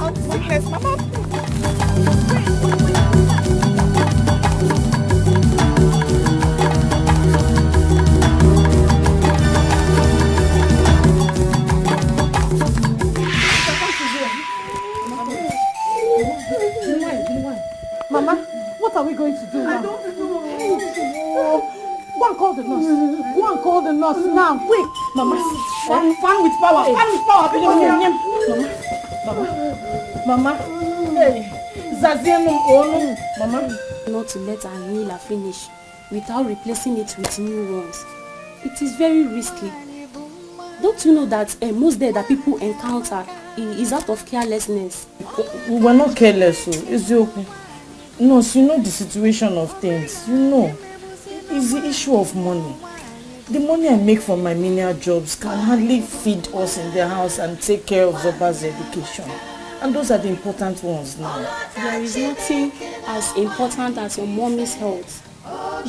out sickness, Mama. Mama, what are we going to do now? I don't know. Go and call the nurse. Go and call the nurse now, quick. Mama, Fan with power. Fan with power. Mama. Hey, Zaziano, Mama. Not to let our inhaler finish without replacing it with new ones. It is very risky. Don't you know that most death that people encounter is out of carelessness? We're not careless, so it's okay. No, so you know the situation of things. You know, it's the issue of money. The money I make from my menial jobs can hardly feed us in the house and take care of Zoba's education. And those are the important ones now. There is nothing as important as your mommy's health.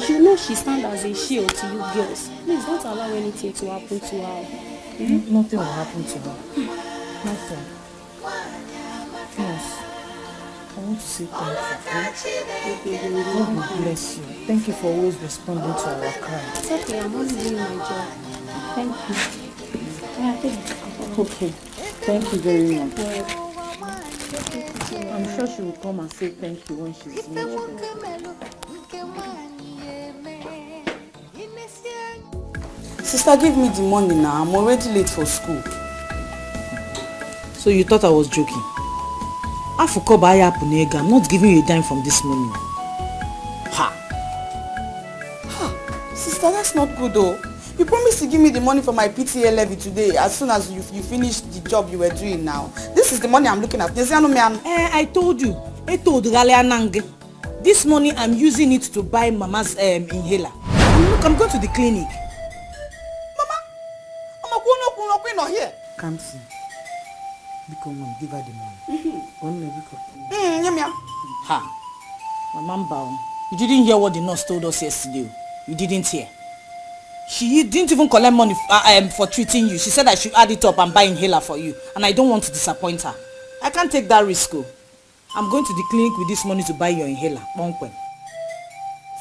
You know she stands as a shield to you girls. Please don't allow anything to happen to her. Nothing will happen to her. Nothing. Yes. I want to say thank you. God will bless you. Thank you for always responding to our cry. It's okay, I'm only doing my job. Thank you. Okay. Thank you very much. I'm sure she will come and say thank you when she's much better. Sister, give me the money now. I'm already late for school. So you thought I was joking? I'm not giving you a dime from this morning. Sister, that's not good though. You promised to give me the money for my PTA levy today as soon as you finish the job you were doing now. This is the money I'm looking at. I told you. This money I'm using it to buy Mama's inhaler. Look, I'm going to the clinic. Mama, not here. Come see. Because Mom, give her the money. Mama, you didn't hear what the nurse told us yesterday. You didn't hear. She didn't even collect money for treating you. She said I should add it up and buy inhaler for you. And I don't want to disappoint her. I can't take that risk. I'm going to the clinic with this money to buy your inhaler.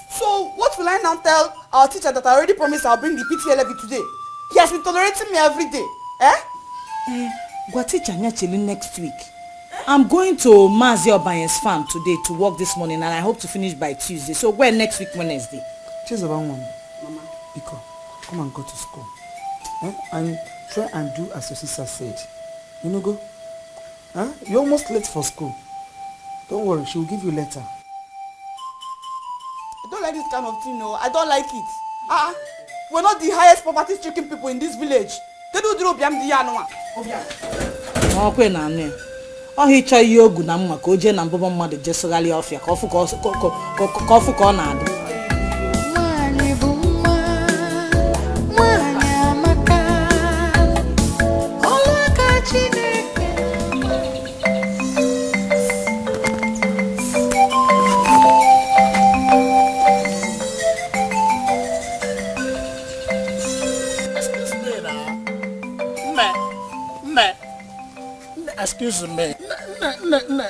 So what will I now tell our teacher that I already promised I'll bring the PTA levy today? He has been tolerating me every day. Next week. I'm going to Mazi Obayen's farm today to work this morning and I hope to finish by Tuesday. So where next week Wednesday? Mama. Iko, come and go to school. And try and do as your sister said. You know, go. You're almost late for school. Don't worry, she will give you letter. I don't like this kind of thing, no. I don't like it. We're not the highest poverty-stricken people in this village. They do Hicha yogu na mma ka oje na mbụbọ mmadụ jesogharị ọfịa ka ọfụ ka ọ na-adị. Excuse me.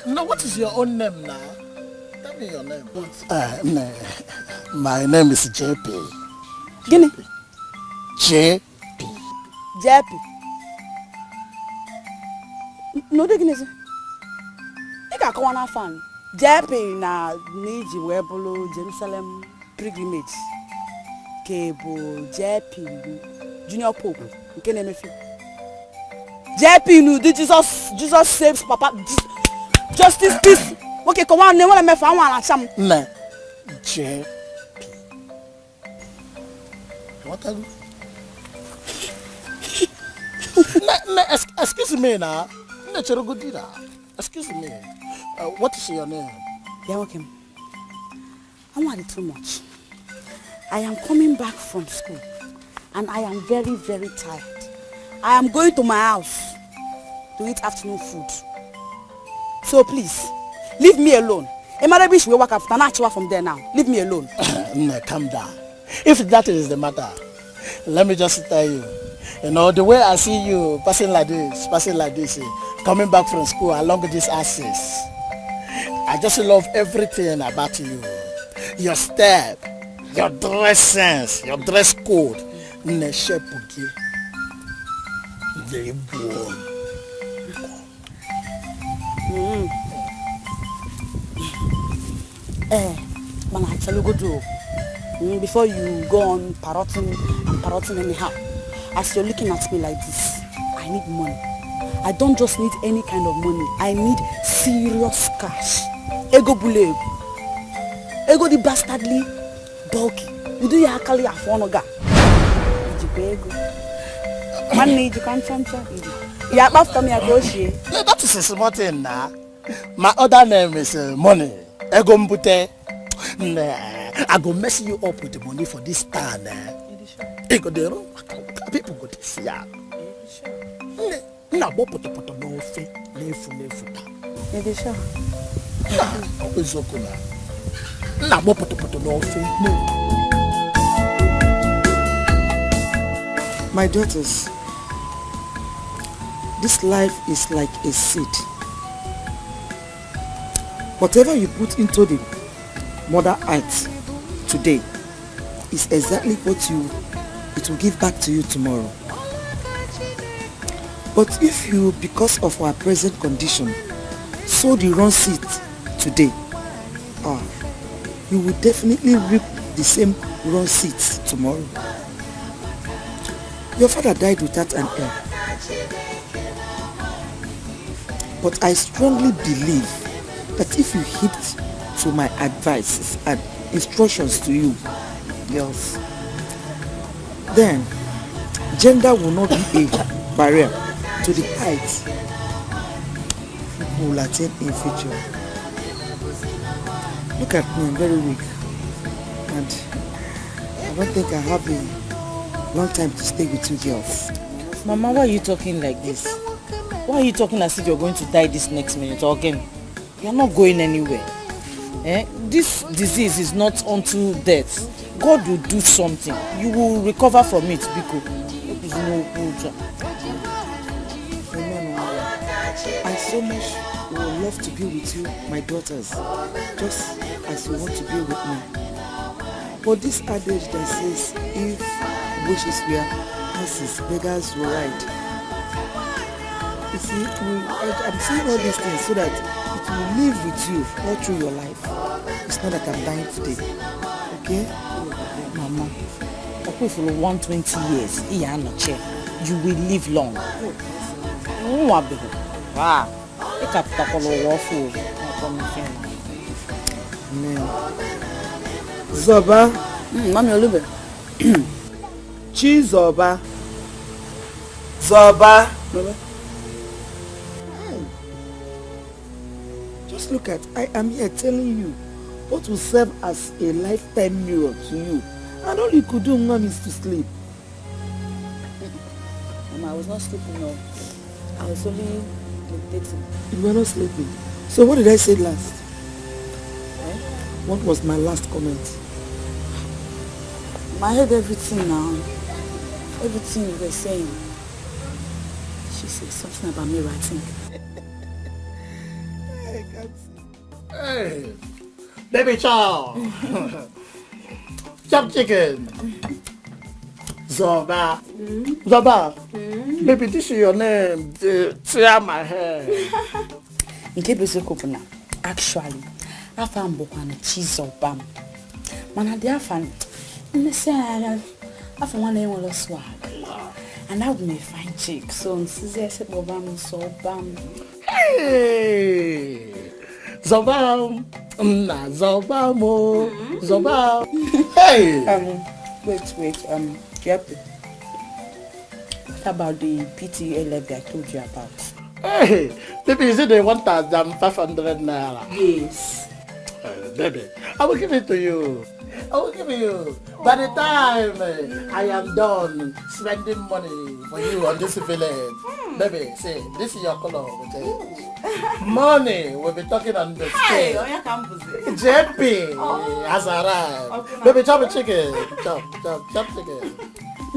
No, what is your own name now? Tell me your name. My name is JP. Guinea? JP. JP. No, the Guineas. I got one fan. JP na Niji Webolo Jerusalem pilgrimage. Cable JP Junior Pope. Can you JP no, Jesus saves Papa. Justice, peace. Okay, come on, never let me find one some. JP. What are you? Excuse me now. Excuse me. What is your name? You're welcome. I want it too much. I am coming back from school and I am very, very tired. I am going to my house to eat afternoon food. So please, leave me alone. Emarabish will work after natural from there now. Leave me alone. Calm down. If that is the matter, let me just tell you. You know, the way I see you passing like this, coming back from school along this axis. I just love everything about you. Your step, your dress sense, your dress code. Neshepuki. Very warm. Man, I tell you go do. Before you go on parroting anyhow. As you're looking at me like this, I need money. I don't just need any kind of money. I need serious cash. Ego bule. Ego the bastardly bulky. You do your akali afonoga. Ego. Man need you can't chancha. Yeah, after me I go she. That is a small thing now. My other name is Money. Ego mbute. I go mess you up with the money for this town. Ego dero. People go to see ya. Na bo poto no fe. Nefu ta. Edisha. Ozokuna. Na bo poto no fe. My daughters, this life is like a seed. Whatever you put into the mother earth today is exactly what it will give back to you tomorrow. But if you, because of our present condition, sow the wrong seed today, you will definitely reap the same wrong seeds tomorrow. Your father died without an heir. But I strongly believe that if you heed to my advice and instructions to you, girls, then gender will not be a barrier to the heights people will attain in future. Look at me, I'm very weak, and I don't think I have a long time to stay with you girls. Mama, why are you talking like this? Why are you talking as if you're going to die this next minute or again? You're not going anywhere. This disease is not unto death. God will do something. You will recover from it, Biko. I so much would love to be with you, my daughters, just as you want to be with me. But this adage that says, if wishes were horses, beggars will ride. You see, I'm saying all these things so that it will live with you all through your life. It's not that I'm dying today. Okay? Mama, okay, for 120 years, you will live long. Wow. Zoba. Mami Olube. Chizoba. Zoba. Just look at, I am here telling you what will serve as a lifetime mirror to you. And all you could do, Mom, is to sleep. Mama, I was not sleeping, no. I was only meditating. You were not sleeping. So what did I say last? What was my last comment? I heard everything now. Everything you were saying. She said something about me writing. I can't see. Hey, baby chow. Chop chicken. Zoba. Zoba. Baby, this is your name. Tear my hair. Actually, I found Bokwana cheese or bam. Man, I found I found one name on the swag. And that would be a fine chick. So, I said, Bobam, so bam. Hey, Zobam. Nah, Zobamo. Zobam. Hey. Wait, Jeppe. What about the PTA levy I told you about? Hey, baby, is it the 1,500 naira? Yes. Baby, I will give it to you. I will give you. By the time I am done spending money for you on this village, baby, see, this is your color. Money, we'll be talking on the scale. JP has arrived. Okay, baby, chop a chicken. Chop chicken.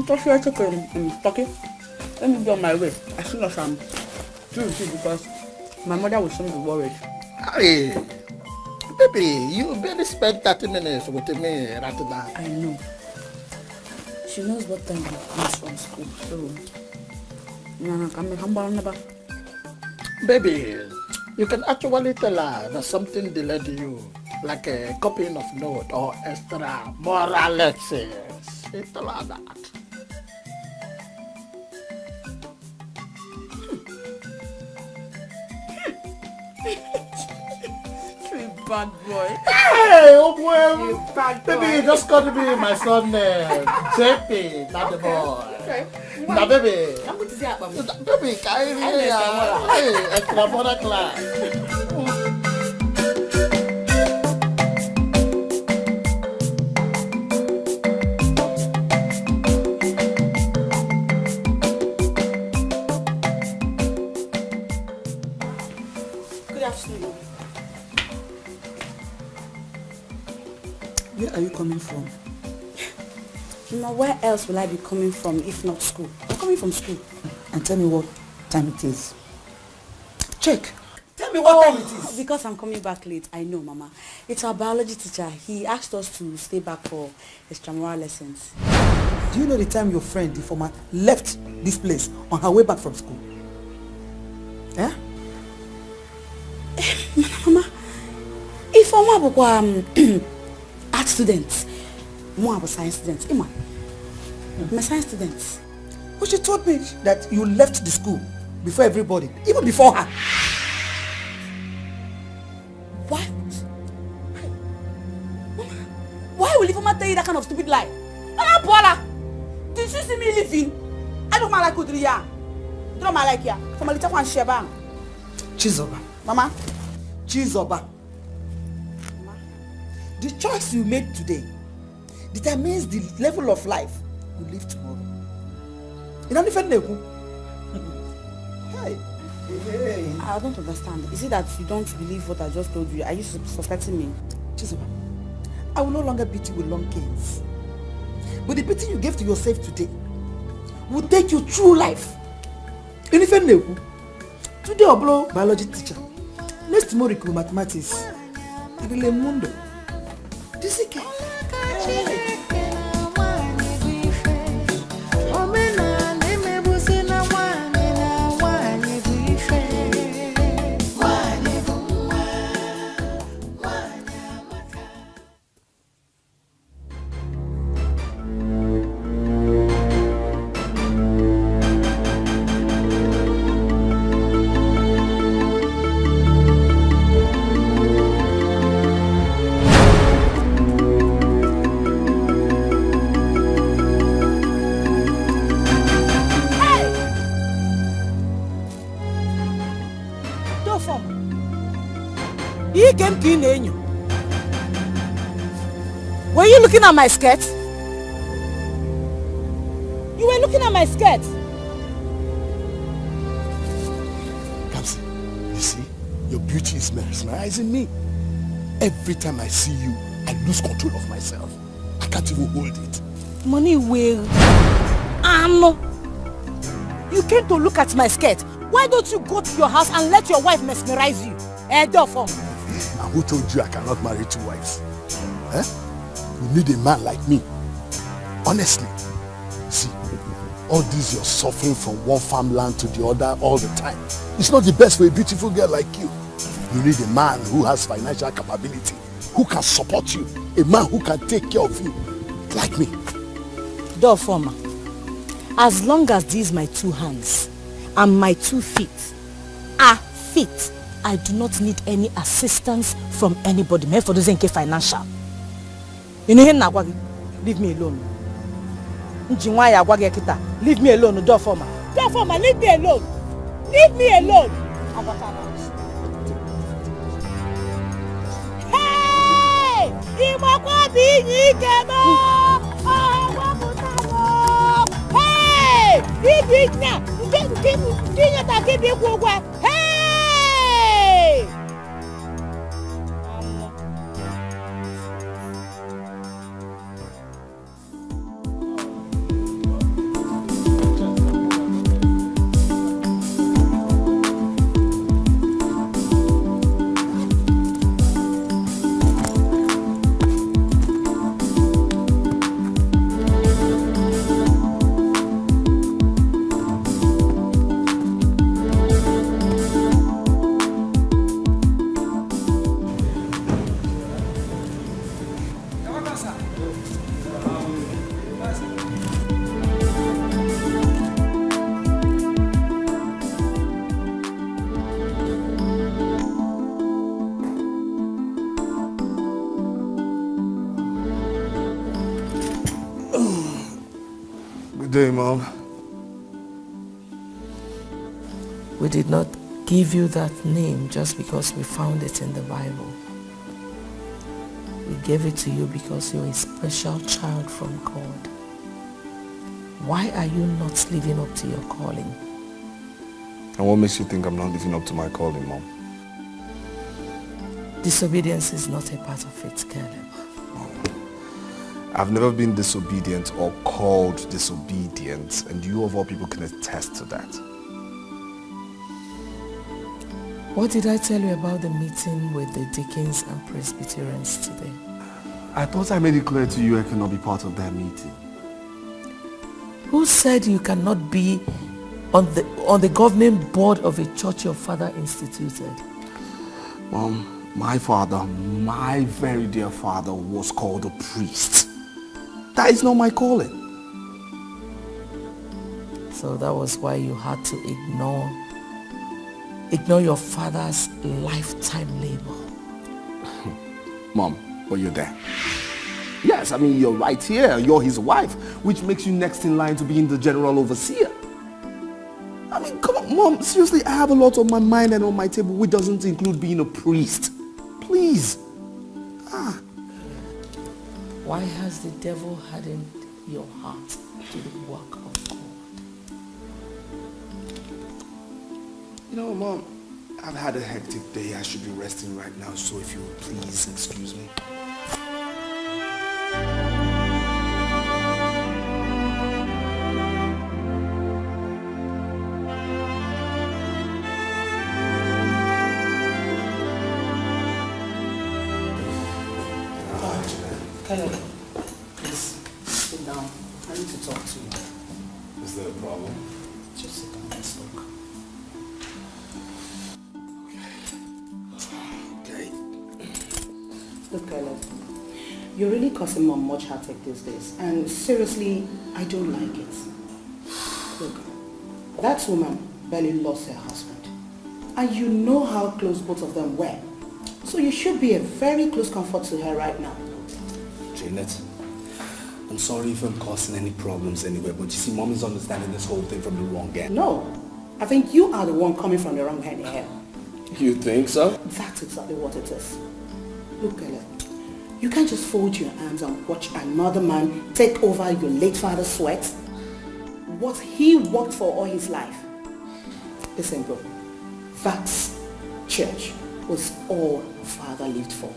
Just your chicken, Let me be on my way. As soon as I'm True, because my mother will soon be worried. Hey, baby, you barely spent 30 minutes with me right now. I know. She knows what time he comes from school, so... Baby, you can actually tell her that something delayed you, like a copying of note or extra moral lessons. You tell her that. Bad boy. Hey, oh boy. Baby, just call me my son name. JP, not the boy. Okay. Now, baby. I'm going to see Abba. Baby, carry me. Hey, extra moral class. Good afternoon. Where are you coming from? Where else will I be coming from if not school? I'm coming from school. And tell me what time it is. Check. Tell me what time it is. Because I'm coming back late. I know, Mama. It's our biology teacher. He asked us to stay back for extramural lessons. Do you know the time your friend, the former, left this place on her way back from school? Eh? Mama, if I'm art students, more of a science students. I'm a science student. Well, she told me that you left the school before everybody, even before her. What? Mama, why will Ifeoma tell you that kind of stupid lie? Mama, Paula, did you see me leaving? I don't like Udriya. I don't like ya. From a little one Sheba. Chizoba. Mama. Chizoba. The choice you made today determines the level of life you live tomorrow. You don't even know. Hey. I don't understand. Is it that you don't believe what I just told you? Are you suspecting me? Chizoba, I will no longer beat you with long canes. But the beating you gave to yourself today will take you through life. You don't know. Today I blow biology teacher. Next tomorrow I mathematics. Ile mundo. This is Were you looking at my skirt? You were looking at my skirt. Kamsi, you see, your beauty is mesmerizing me. Every time I see you, I lose control of myself. I can't even hold it. Money will. You came to look at my skirt. Why don't you go to your house and let your wife mesmerize you? And who told you I cannot marry two wives? Eh? You need a man like me. Honestly. See, all this you're suffering from one farmland to the other all the time. It's not the best for a beautiful girl like you. You need a man who has financial capability, who can support you, a man who can take care of you, like me. Dorfoma, as long as these my two hands and my 2 feet are fit, I do not need any assistance from anybody. Me for doesn't get financial. You know him, leave me alone. Leave me alone, Dorfoma. Dorfoma, leave me alone. Leave me alone. Hey! Hey! Good day, Mom. We did not give you that name just because we found it in the Bible. We gave it to you because you're a special child from God. Why are you not living up to your calling? And what makes you think I'm not living up to my calling, Mom? Disobedience is not a part of it, Caleb. I've never been disobedient or called disobedient, and you of all people can attest to that. What did I tell you about the meeting with the deacons and Presbyterians today? I thought I made it clear to you I cannot be part of that meeting. Who said you cannot be on the governing board of a church your father instituted? Mom, my father, my very dear father, was called a priest. That is not my calling. So that was why you had to ignore your father's lifetime labor. Mom, were you there? Yes, I mean, you're right here. You're his wife, which makes you next in line to being the general overseer. I mean, come on, Mom, seriously, I have a lot on my mind and on my table which doesn't include being a priest. Please. Why has the devil hardened your heart to the work of God? You know, Mom, I've had a hectic day. I should be resting right now, so if you would please excuse me. Caleb, please sit down. I need to talk to you. Is there a problem? Just sit down, let's talk. Okay. Look, Caleb, you're really causing Mom much heartache these days, and seriously, I don't like it. Look, that woman barely lost her husband, and you know how close both of them were. So you should be a very close comfort to her right now. Janet, I'm sorry if I'm causing any problems anywhere, but you see, Mom is understanding this whole thing from the wrong end. No, I think you are the one coming from the wrong hand here. You think so? That's exactly what it is. Look, Caleb, you can't just fold your arms and watch another man take over your late father's sweat. What he worked for all his life. Listen, bro, that's church was all father lived for.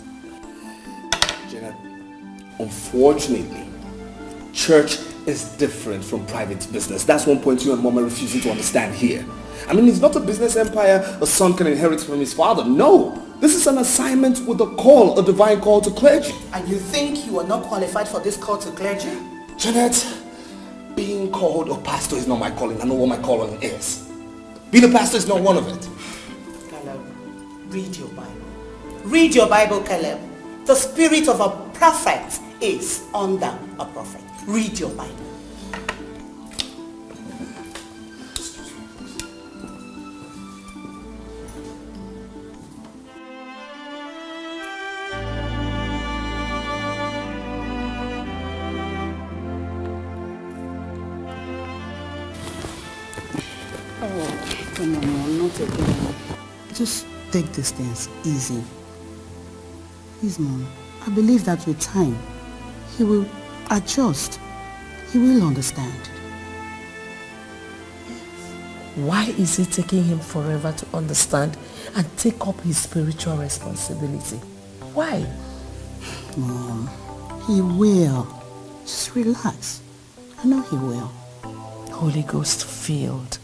Janet, unfortunately, church is different from private business. That's one point you and Mom are refusing to understand here. I mean, it's not a business empire a son can inherit from his father. No, this is an assignment with a call, a divine call to clergy. And you think you are not qualified for this call to clergy? Janet, being called a pastor is not my calling. I know what my calling is. Being a pastor is not one of it. Caleb, read your Bible. Read your Bible, Caleb. The spirit of a prophet is under a prophet. Read your Bible. Oh, come on, Mom, not again. Just take these things easy. Please, Mom, I believe that with time, he will adjust. He will understand. Why is it taking him forever to understand and take up his spiritual responsibility? Why? Mom, he will. Just relax. I know he will. Holy Ghost filled,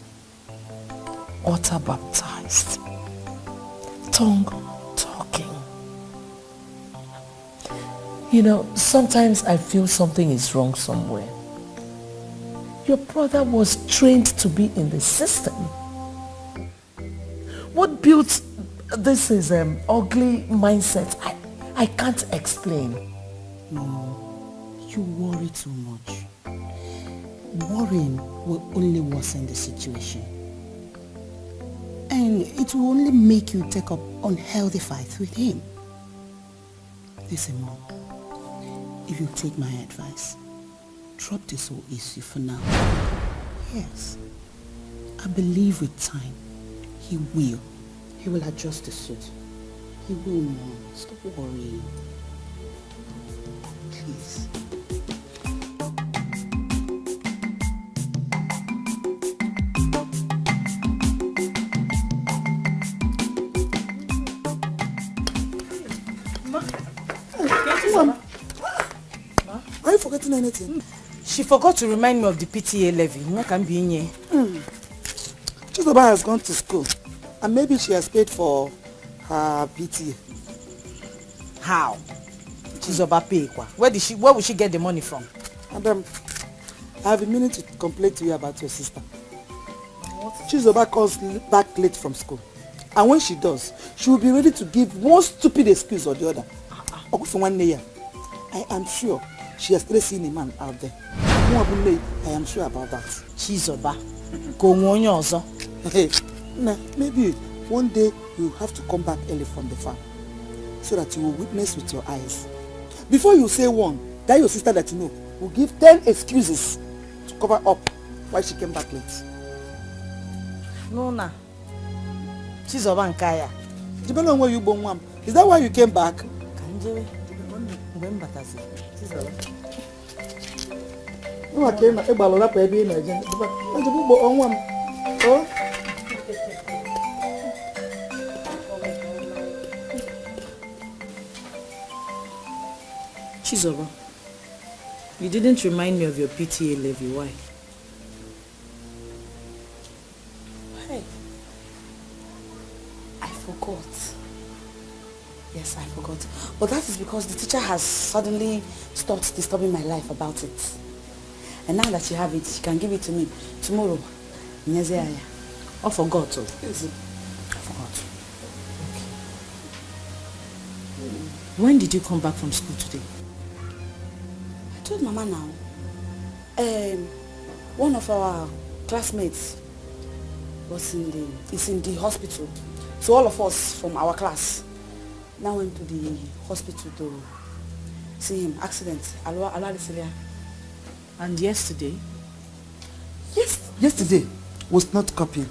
water baptized, tongue talking. You know, sometimes I feel something is wrong somewhere. Your brother was trained to be in the system. What built this is ugly mindset? I can't explain. No, you worry too much. Worrying will only worsen the situation. And it will only make you take up unhealthy fights with him. Listen, Mom, if you take my advice, drop this whole issue for now. Yes. I believe with time, he will. He will adjust the suit. He will, Mom. Stop worrying. Please. Mom. Are you forgetting anything? She forgot to remind me of the PTA levy. Chizoba has gone to school and maybe she has paid for her PTA. How? Chizoba pay kwa? Where will she get the money from? Madam, I have been meaning to complain to you about your sister. Chizoba comes back late from school. And when she does, she will be ready to give one stupid excuse or the other. I am sure she has already seen a man out there. I am sure about that. Chizoba. Go on. Hey, nah, maybe one day you have to come back early from the farm so that you will witness with your eyes. Before you say one, that your sister that you know will give 10 excuses to cover up why she came back late. No, nah. Chizoba and Kaya. Depending on where you born, is that why you came back? Kanjewe. Chizoba. No, I came back. Oh. Chizoba, you didn't remind me of your PTA levy. Why? Hey, I forgot. Yes, I forgot. But that is because the teacher has suddenly stopped disturbing my life about it. And now that you have it, she can give it to me tomorrow. I forgot. Yes, I forgot. Okay. When did you come back from school today? I told Mama now. One of our classmates is in the hospital. So all of us from our class now went to the hospital to see him. Accident. And yesterday? Yes. Yesterday was not copying.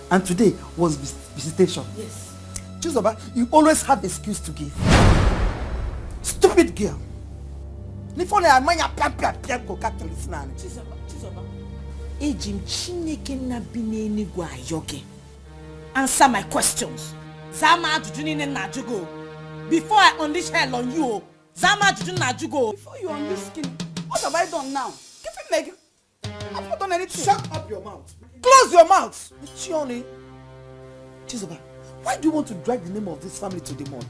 And today was visitation. Yes. Chizoba, you always have excuse to give. Stupid girl. Chizoba. Ejim Chineke na bineni gwa yoge. Answer my questions. Zama ajujuni na jugo. Before I unleash hell on you, Zama ajujuni na jugo. Before you unleash skin, what have I done now? Give him leg. I've not done anything. Shut up your mouth. Close your mouth. Chioni. Chizoba, why do you want to drag the name of this family to the mud?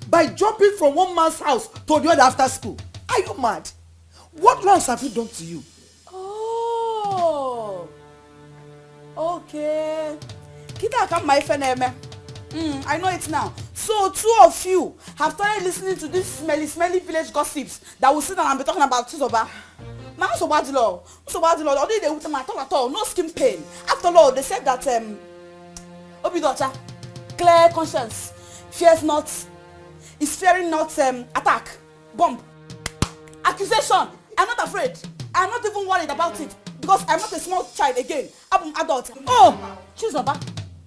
By jumping from one man's house to the other after school. Are you mad? What wrongs have you done to you? Oh. Okay. Kita come my friend. I know it now. So two of you have started listening to these smelly village gossips that will sit down and be talking about Chizoba. Man, so bad law. Although they would at all, no skin pain. After all, they said that Obi daughter, clear conscience, fears not, is fearing not attack, bomb, accusation. I'm not afraid. I'm not even worried about it because I'm not a small child again. I'm an adult. Oh, Chizoba.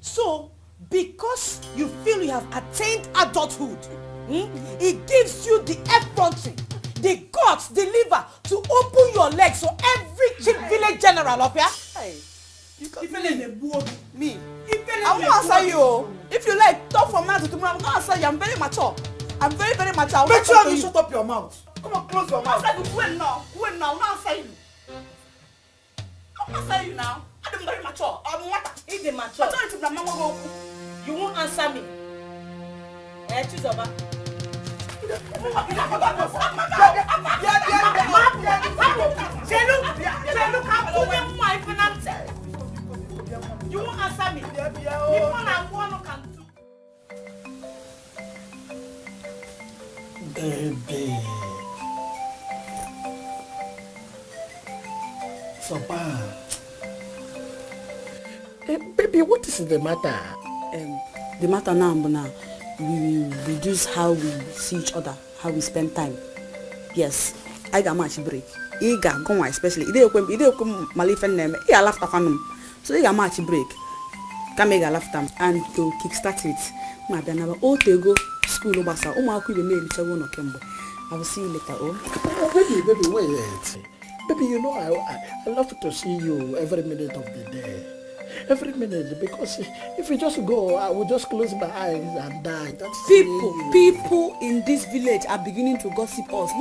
So, because you feel you have attained adulthood, it gives you the effrontery, the guts, the liver to open your legs so every chief village general up here. Hey, me. I won't answer you. If you like, talk from now to tomorrow. I'm not answer you. I'm very mature. I'm very mature. Make sure you shut up your mouth. Come on, close your mouth. Wait now. I'm not answering you. I'm not answering you now. I'm very mature. I'm what? If they mature, you won't answer me. Chizoba. You won't answer me. Baby. So bad. Baby, what is the matter? The matter now, we reduce how we see each other, how we spend time. Yes. I got match break. He got go especially. He didn't come Malifen name. He a laughed at so he got match break. Can make a laugh time and to kickstart it. Madam, never all to go school obasa. Oh my, could be made to one Kembo. I will see you later. Oh, Baby, wait. Baby, you know I love to see you every minute of the day. Every minute, because if you just go, I will just close my eyes and die. That's people in this village are beginning to gossip us.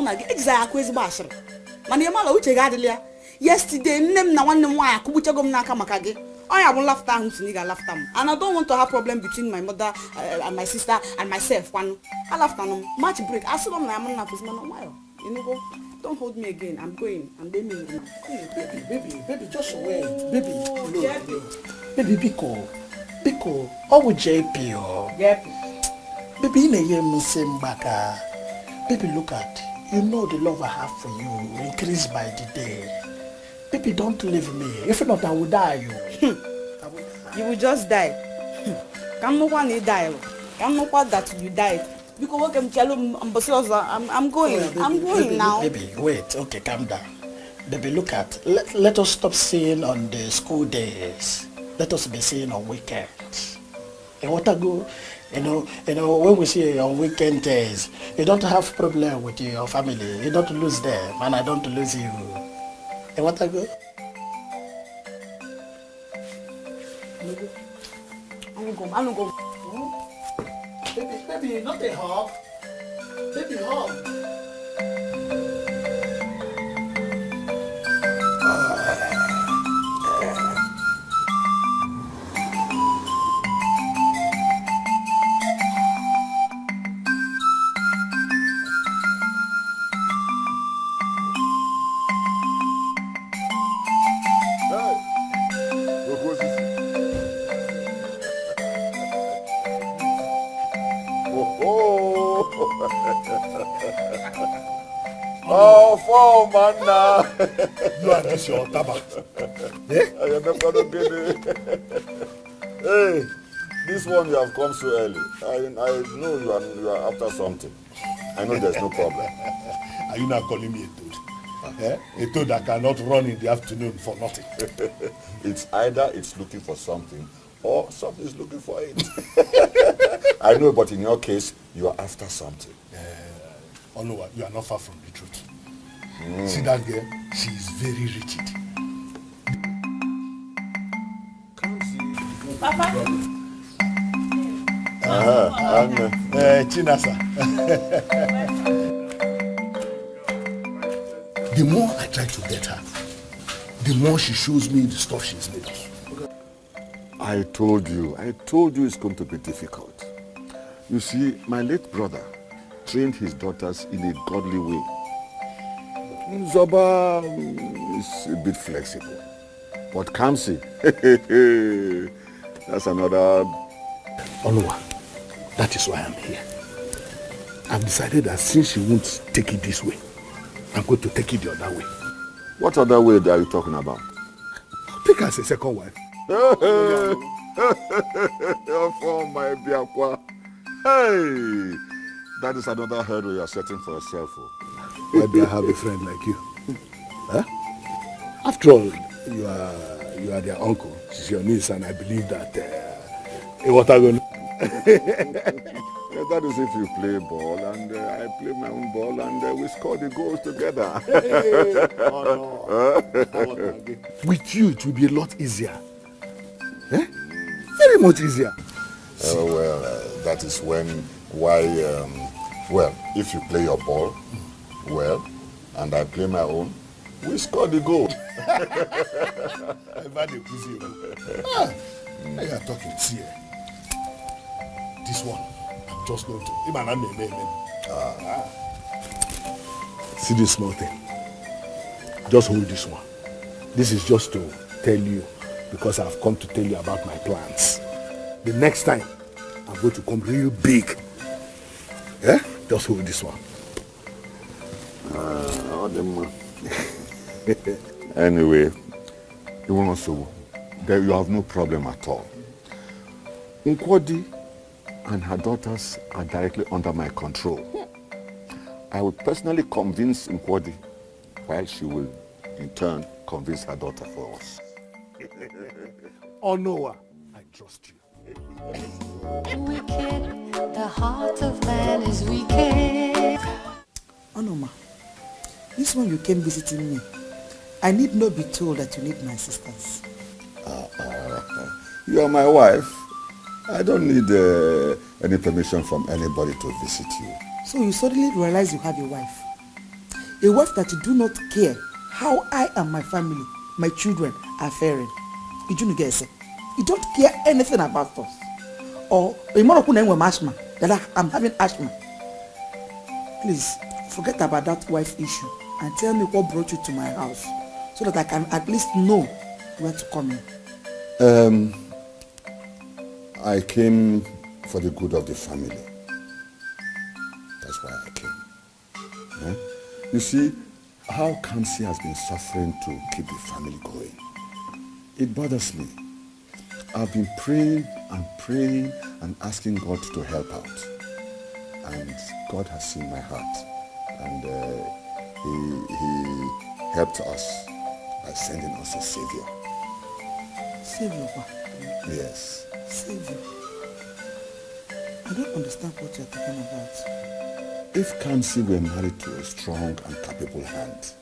Yesterday, name na one why kubucha gom na kamakage. I have laughter laughter. And I don't want to have problem between my mother and my sister and myself. One, I laughed on match break. I saw them na man na while. You know, don't hold me again. I'm going. I'm doing it now. Baby, just wait. Baby, no. Baby, Biko. How would JP or? Yep. Baby, in a year, Baka. Baby, look at. You know the love I have for you increased by the day. Baby, don't leave me. If not, I will die. You will just die. Come no one die. Come no one that you died. Because I'm going. I'm going now. Baby, wait. Okay, calm down. Baby, look at. Let us stop seeing on the school days. Let us be seeing on weekends. And what I go, you know, when we see on weekend days, you don't have problem with your family. You don't lose them, and I don't lose you. And what I go? I'm go. Baby, not a hug. Baby, hug. Oh, for man now. You are this your tabak. I am not gonna get it. Hey, this one you have come so early. I know you are after something. I know there's no problem. Are you not calling me a toad? A toad that cannot run in the afternoon for nothing. It's either it's looking for something or something is looking for it. I know, but in your case, you are after something. Oluwa, you are not far from the truth. See that girl? She is very rigid. Papa. Chinasa. The more I try to get her, the more she shows me the stuff she's made of. I told you it's going to be difficult. You see, my late brother trained his daughters in a godly way. Zoba is a bit flexible. But Kamsi, that's another... Oluwa, that is why I'm here. I've decided that since she won't take it this way, I'm going to take it the other way. What other way are you talking about? Take her as a second wife. Oh, my Biakwa. Hey, that is another hurdle you are setting for yourself. Why do I have a friend like you? Huh? After all, you are their uncle. She's your niece, and I believe that. What are going? That is if you play ball and I play my own ball and we score the goals together. With you, it will be a lot easier. Eh? Very much easier. That is why, if you play your ball, and I play my own, we score the goal. Now you are talking. See, this one, I'm just going to. See this small thing. Just hold this one. This is just to tell you, because I've come to tell you about my plans. The next time, I'm going to come real big. Yeah? Just hold this one. Anyway, you have no problem at all. Nkwadi and her daughters are directly under my control. I will personally convince Nkwadi while she will, in turn, convince her daughter for us. Oh, Noah, I trust you. Wicked, the heart of man is wicked. Onoma, this one you came visiting me. I need not be told that you need my assistance. You are my wife. I don't need any permission from anybody to visit you. So you suddenly realize you have a wife. A wife that you do not care how I and my family, my children are faring. You don't care anything about us. Or that I'm having asthma. Please, forget about that wife issue and tell me what brought you to my house so that I can at least know where to come in. I came for the good of the family. That's why I came. Eh? You see, how Kamsi has been suffering to keep the family going. It bothers me. I've been praying and asking God to help out. And God has seen my heart. And he helped us by sending us a savior. Savior? Yes. Savior? I don't understand what you're talking about. If Kamsi were married to a strong and capable hand,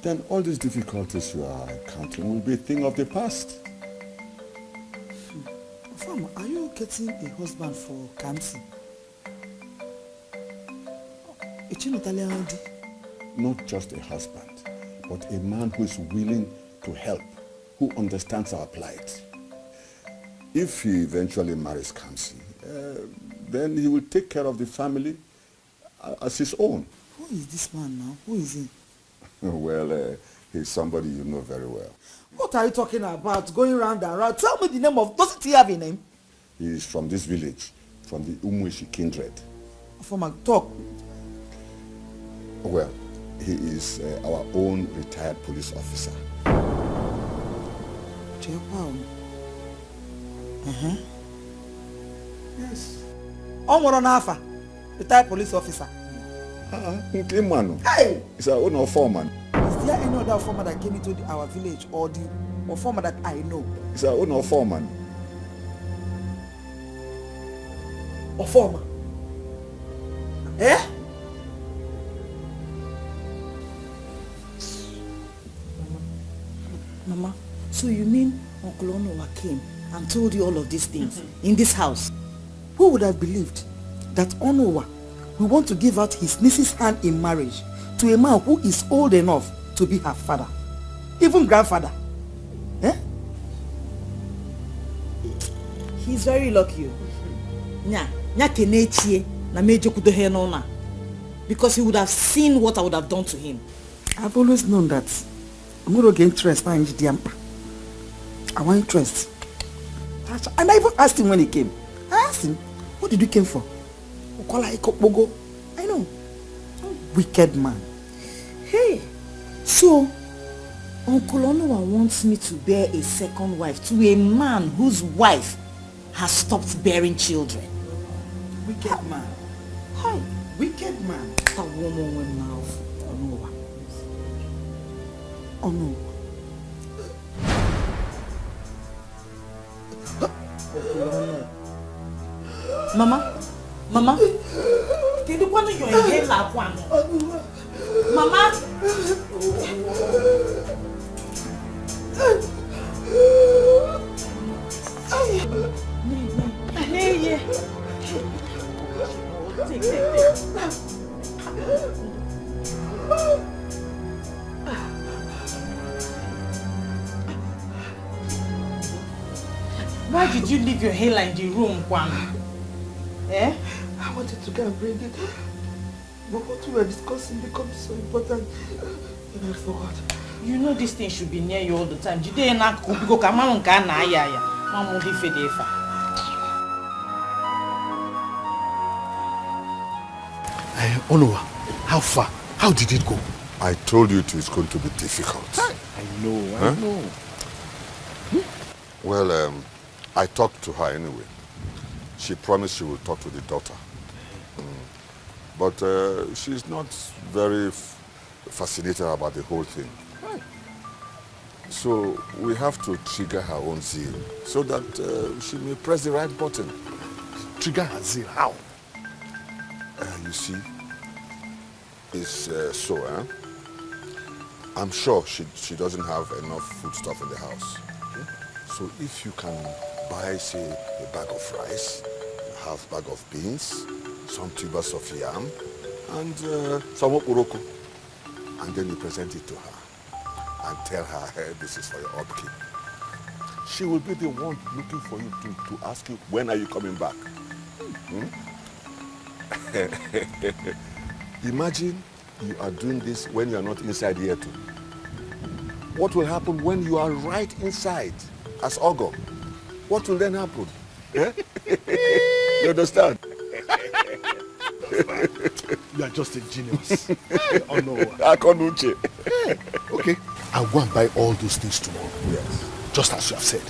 then all these difficulties you are encountering will be a thing of the past. Farmer, are you getting a husband for Kamsi? Not just a husband, but a man who is willing to help, who understands our plight. If he eventually marries Kamsi, then he will take care of the family as his own. Who is this man now? Who is he? Well, he's somebody you know very well. What are you talking about? Going round and round. Tell me the name of... Doesn't he have a name? He is from this village, from the Umwishi kindred. From a talk. Well, he is our own retired police officer. Yes. Onwaro retired police officer. Hey! He's our own foreman. Is there any other foreman that came into our village or foreman that I know? He's our own foreman. Or foreman? Eh? Mama, so you mean Uncle Onowa came and told you all of these things in this house? Who would have believed that Onowa will want to give out his niece's hand in marriage to a man who is old enough to be her father, even grandfather? Eh? He's very lucky. Because he would have seen what I would have done to him. I've always known that. I'm going to get interest in the I want interest. And I even asked him when he came. I asked him, what did you come for? I know. Wicked man. Hey, so Uncle Onowa wants me to bear a second wife to a man whose wife has stopped bearing children. Wicked man. Hi. Wicked man. A woman with mouth. Onowa. Oh no. Mama, did you want to your inhale like one? Mama. Why did you leave your hair in the room, Kwan? Eh? I wanted to go and bring it. But what we were discussing becomes so important and I forgot. You know this thing should be near you all the time. Jide na kubigo kama nka na aya ya. Mamu di fedefa. Onowa, how far? How did it go? I told you it was going to be difficult. I know. Well, I talked to her anyway. She promised she will talk to the daughter. But she's not very fascinated about the whole thing. So we have to trigger her own zeal so that she may press the right button. Trigger her zeal, how? You see, it's I'm sure she doesn't have enough foodstuff in the house. So if you can buy, say, a bag of rice, a half bag of beans, some tubers of yam, and some okporoko, and then you present it to her and tell her, hey, this is for your upkeep. She will be the one looking for you to ask you, when are you coming back? Imagine you are doing this when you are not inside here too. What will happen when you are right inside as Ogo? What will then happen? Yeah? You understand? You are just a genius. Oh no. Akonuche. Okay, I'll go and buy all those things tomorrow. Yes. Just as you have said.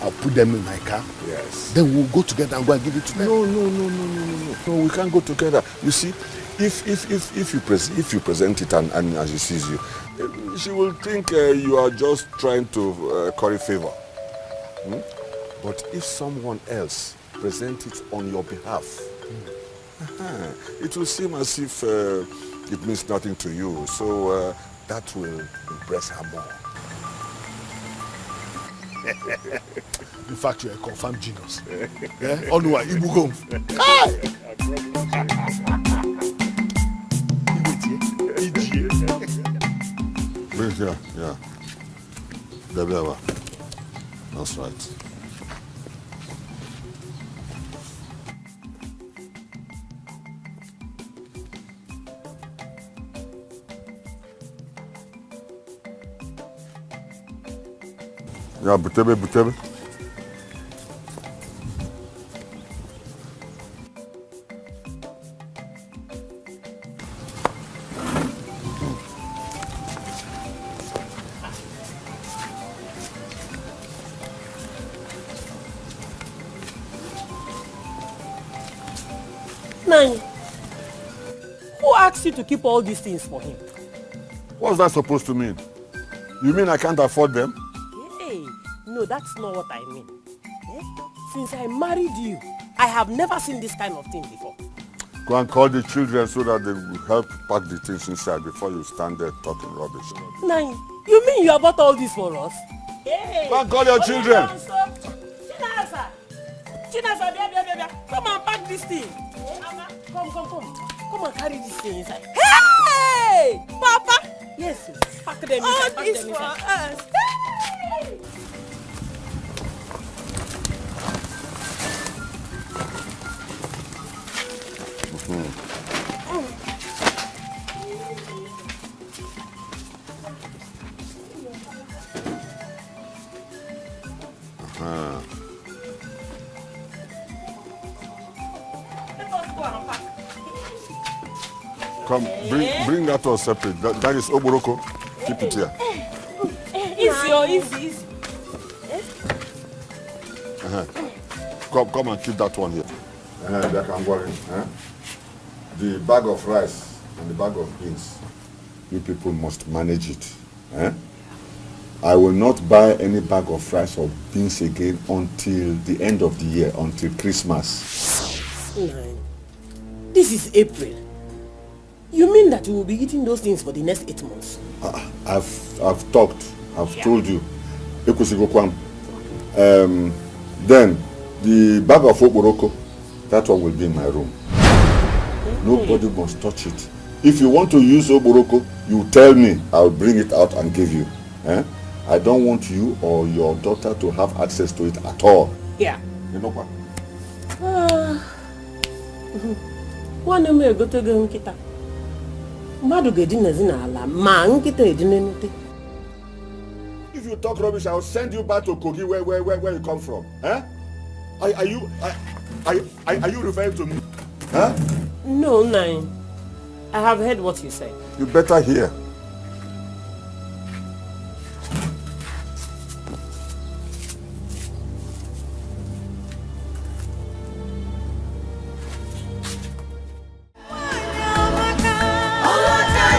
I'll put them in my car. Yes. Then we'll go together and go and give it to them. No, we can't go together. You see, if you present it and she sees you, she will think you are just trying to curry favor. But if someone else presents it on your behalf, it will seem as if it means nothing to you. So that will impress her more. In fact, you're a confirmed genius. Yeah? Onua, Ibugo. Bring here, yeah. Debiawa. That's right. Yeah, butebe. Nine. Who asked you to keep all these things for him? What's that supposed to mean? You mean I can't afford them? Hey, no, that's not what I mean. Since I married you, I have never seen this kind of thing before. Go and call the children so that they will help pack the things inside before you stand there talking rubbish. Nine, you mean you have bought all this for us? Hey, go and call your children. Chinasa, bia. Come and pack this thing. Hey, Ama, come and carry this thing inside. Hey! Papa! Yes, pack them inside. All pack this them for inside. us. Hey! Come, bring that one separate. That is Oboroko. Keep it here. Easy. Come and keep that one here. That can worry. The bag of rice and the bag of beans, you people must manage it. I will not buy any bag of rice or beans again until the end of the year, until Christmas. Nine. This is April. You mean that you will be eating those things for the next 8 months? I've talked. I've told you. Then the bag of okporoko, that one will be in my room. Nobody must touch it. If you want to use okporoko, you tell me. I'll bring it out and give you. I don't want you or your daughter to have access to it at all. Yeah. You know what? One of me go to go nkita. Madu ge di na ala ma nkita edine nute. If you talk rubbish, I'll send you back to Kogi where you come from. Are you referring to me? No, Nine. I have heard what you said. You better hear.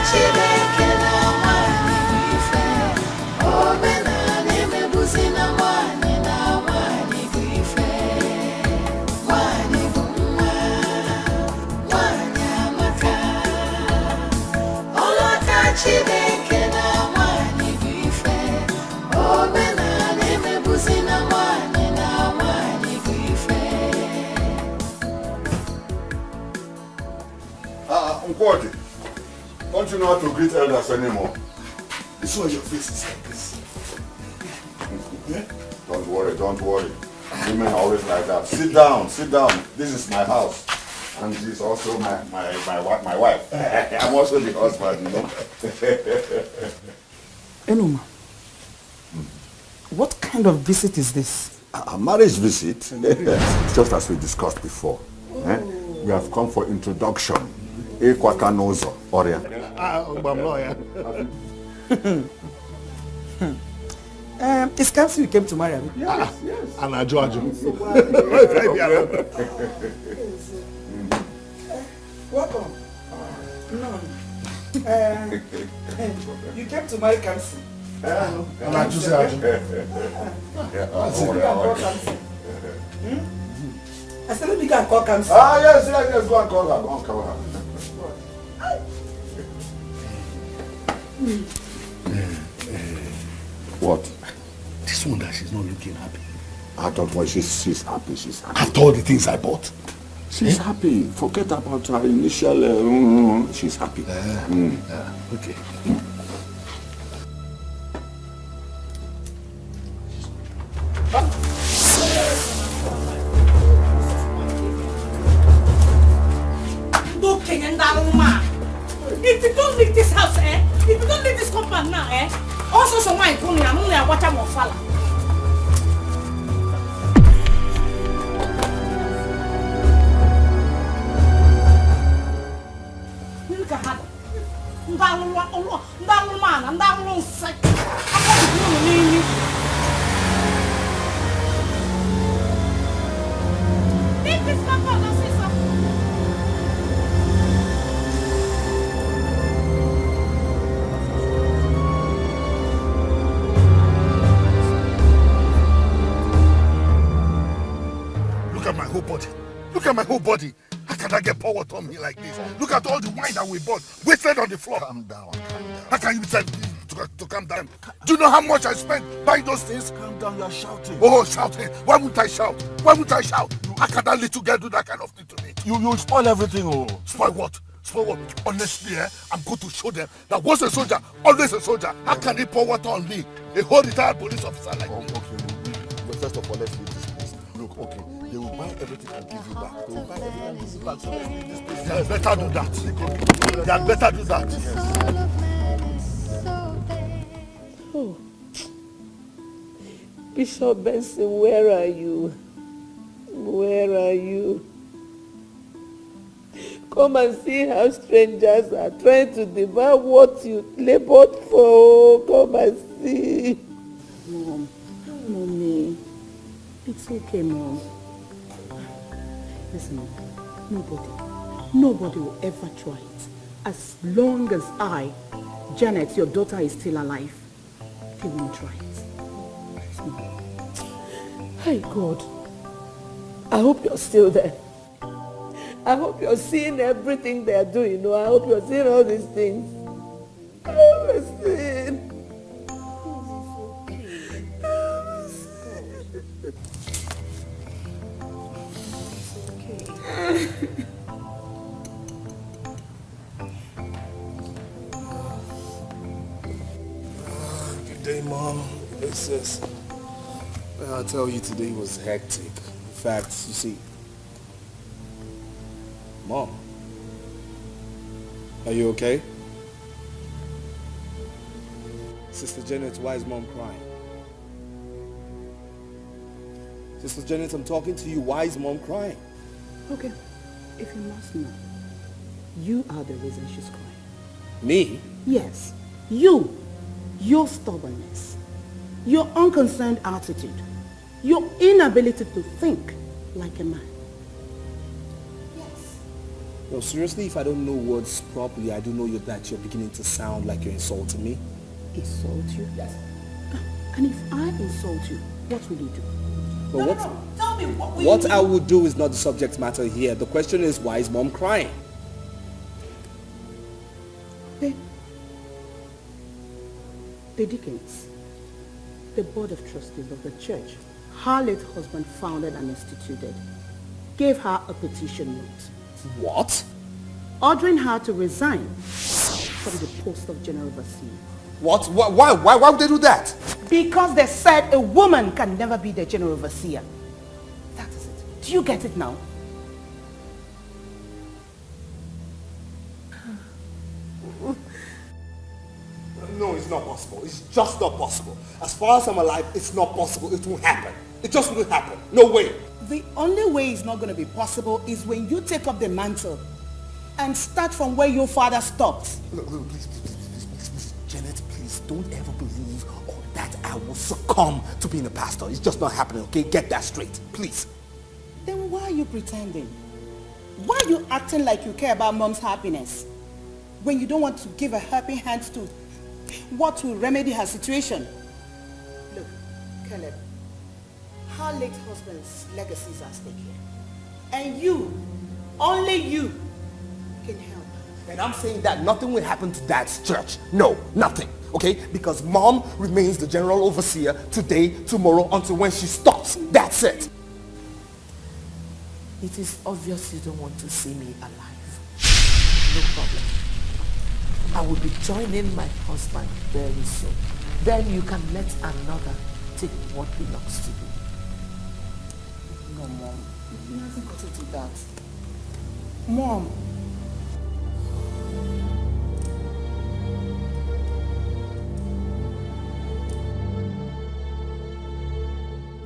Chineke Nkwadi, don't you know how to greet elders anymore? This way your face is like this. Don't worry, don't worry. Women are always like that. Sit down, sit down. This is my house. And this is also my wife. I'm also the husband, you know. Enoma, what kind of visit is this? A marriage visit, just as we discussed before. We have come for introduction. Ekwakanozo, Oria. It's Kamsi you came to marry me. Yes. And I George. Welcome. No. You came to marry Kamsi. And I just said, I said, let me go and call Kamsi. Ah, yes, go and call her. Go and call her. What? this one that she's not looking happy. I don't worry, she's happy, she's happy. After all the things I bought. She's happy. Forget about her initial, she's happy. Okay. If you don't leave this house, if you don't leave this compound now, also someone come here, I'm only a watcher more falla. Look at her. Look at my whole body. How can I get power on me like this? Look at all the wine that we bought, wasted on the floor. Calm down. How can you tell me to calm down? Do you know how much I spent buying those things? Calm down, you're shouting. Oh, shouting. Why wouldn't I shout? Why wouldn't I shout? How can that little girl do that kind of thing to me? You spoil everything, oh. Spoil what? Spoil what? Honestly, I'm going to show them that once a soldier, always a soldier. How can they pour water on me? A whole retired police officer like me. Okay, first of all, let's leave this place. Look, okay, they will buy everything and give you back. They will buy everything and give you back. So let's leave this place. They better do that. They better do that. Oh. Bishop Benson, where are you? Where are you? Come and see how strangers are trying to devour what you labored for. Come and see. Mom, Mommy, it's okay, Mom. Listen, nobody will ever try it. As long as Janet, your daughter, is still alive, they won't try it. Hey, God. I hope you're still there. I hope you're seeing everything they're doing. I hope you're seeing all these things. I hope you're seeing. Good day, Mom. Hey, sis. Well, I'll tell you, today was hectic. In fact, you see, Mom, are you okay? Sister Janet, why is Mom crying? Sister Janet, I'm talking to you. Why is Mom crying? Okay, if you must know, you are the reason she's crying. Me? Yes, you. Your stubbornness, your unconcerned attitude, your inability to think like a man. Yes. No, seriously, if I don't know words properly, I do know that you're beginning to sound like you're insulting me. Insult you? Yes. And if I insult you, what will you do? But Tell me what will what you do? I would do is not the subject matter here. The question is, why is Mom crying? Hey, The deacons, the board of trustees of the church her late husband founded and instituted, gave her a petition note. What? Ordering her to resign from the post of general overseer. What? Why would they do that? Because they said a woman can never be the general overseer. That is it. Do you get it now? No, it's not possible. It's just not possible. As far as I'm alive, it's not possible. It won't happen. It just won't happen. No way. The only way it's not going to be possible is when you take up the mantle and start from where your father stopped. Look, please, Janet, please, don't ever believe that I will succumb to being a pastor. It's just not happening, okay? Get that straight, please. Then why are you pretending? Why are you acting like you care about mom's happiness when you don't want to give a helping hand to what will remedy her situation? Look, Caleb, her late husband's legacy is at stake here. And you, only you, can help. And I'm saying that nothing will happen to Dad's church. No, nothing. Okay? Because Mom remains the general overseer today, tomorrow, until when she stops. That's it. It is obvious you don't want to see me alive. No problem. I will be joining my husband very soon. Then you can let another take what belongs to you. No, Mom. You haven't got to do that. Mom.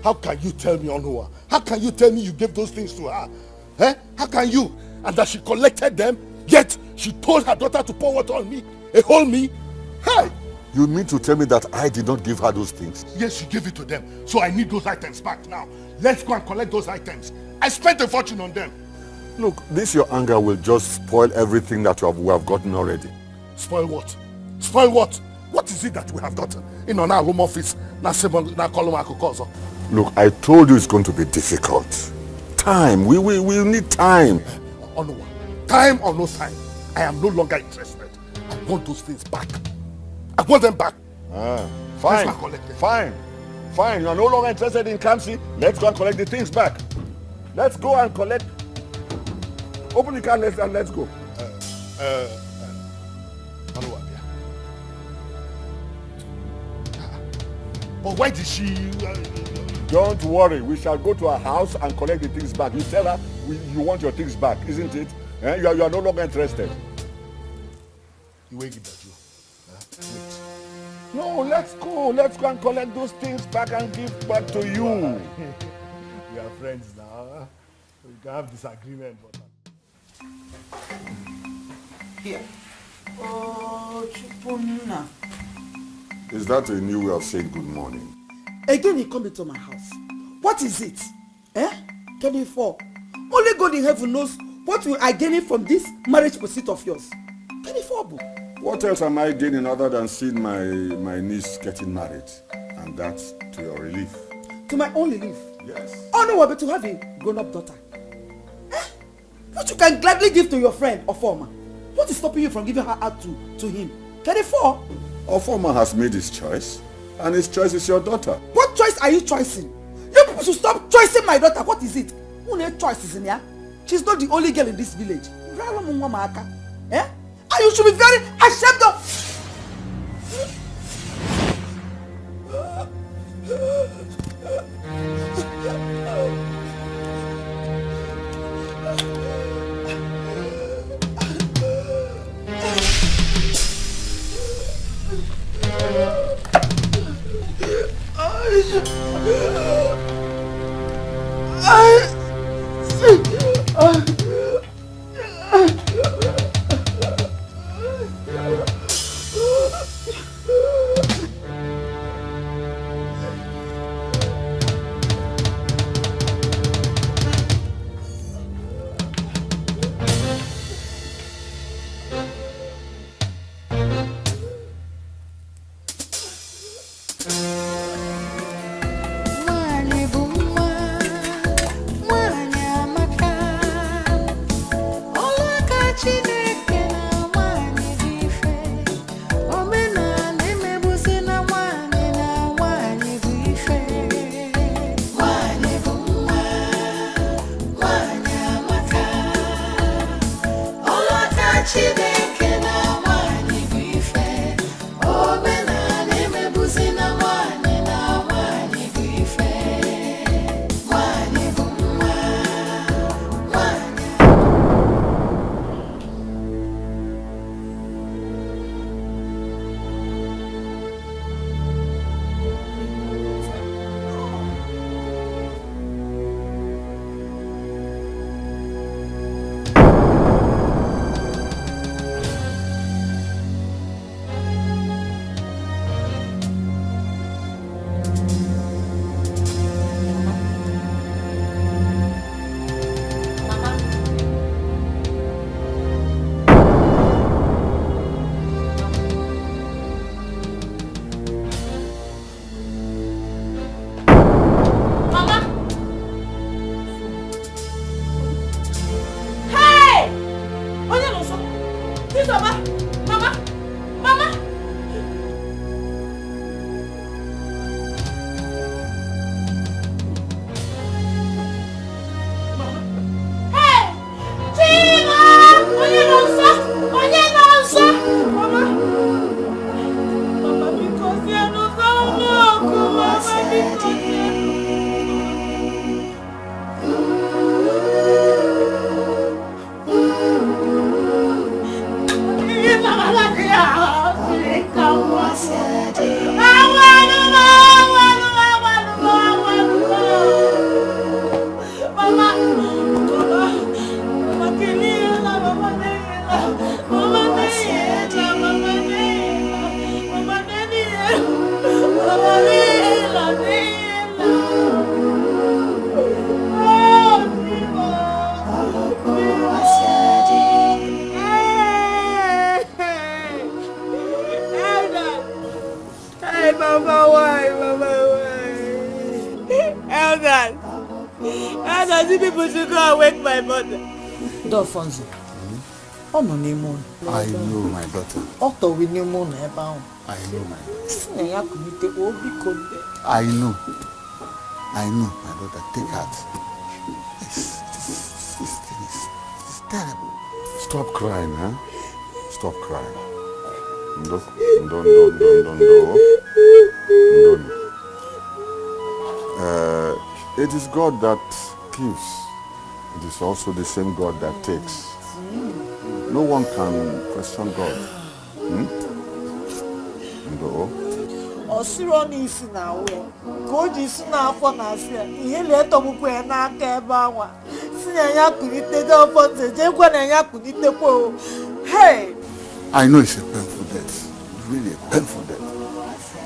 How can you tell me, Onua? How can you tell me you gave those things to her? Eh? How can you? And that she collected them, yet she told her daughter to pour water on me, a whole me? Hey! You mean to tell me that I did not give her those things? Yes, you gave it to them. So I need those items back now. Let's go and collect those items. I spent a fortune on them. Look, this your anger will just spoil everything that we have gotten already. Spoil what? Spoil what? What is it that we have gotten? In our home office, Look, I told you it's going to be difficult. Time. We need time. Onua, time or no time, I am no longer interested. I want those things back. I want them back. Fine. Fine. You are no longer interested in Kamsi. Let's go and collect the things back. Let's go and collect. Open the car and let's go. Onua, but why did she... Don't worry, we shall go to her house and collect the things back. You tell her you want your things back, isn't it? You are no longer interested. You wake it at you. No, let's go. Let's go and collect those things back and give back to you. We are friends now. We can have disagreement. But... Here. Oh, Chupuna. Is that a new way of saying good morning? Again, he come into my house. What is it? Can you fall? Only God in heaven knows what I gain from this marriage pursuit of yours. Can you fall? What else am I gaining other than seeing my niece getting married? And that's to your relief. To my own relief? Yes. Oh no, but to have a grown-up daughter. What you can gladly give to your friend or former. What is stopping you from giving her out to him? Can you fall? Ofoma has made his choice, and his choice is your daughter. What choice are you choosing? You people should stop choosing my daughter. What is it? Who choice is in here? She's not the only girl in this village. And you should be very ashamed of... Elders, you people should go and wake my mother. Dolphonzi. Oh, no, Nemo. I know, my daughter. Otto, we know more about. I know, my daughter. I know. I know, my daughter. Take heart. This thing is terrible. Stop crying, huh? Stop crying. Don't. It is God that gives. It is also the same God that takes. No one can question God. No. Osironi isi na we. Koji isi na afọ na asịa. Ihe leto mukwe n'aka ebe anwa. Si na ya kunite Dolphonzi. Jekwa na ya kunite po. Hey! I know it's a painful death. Really a painful death.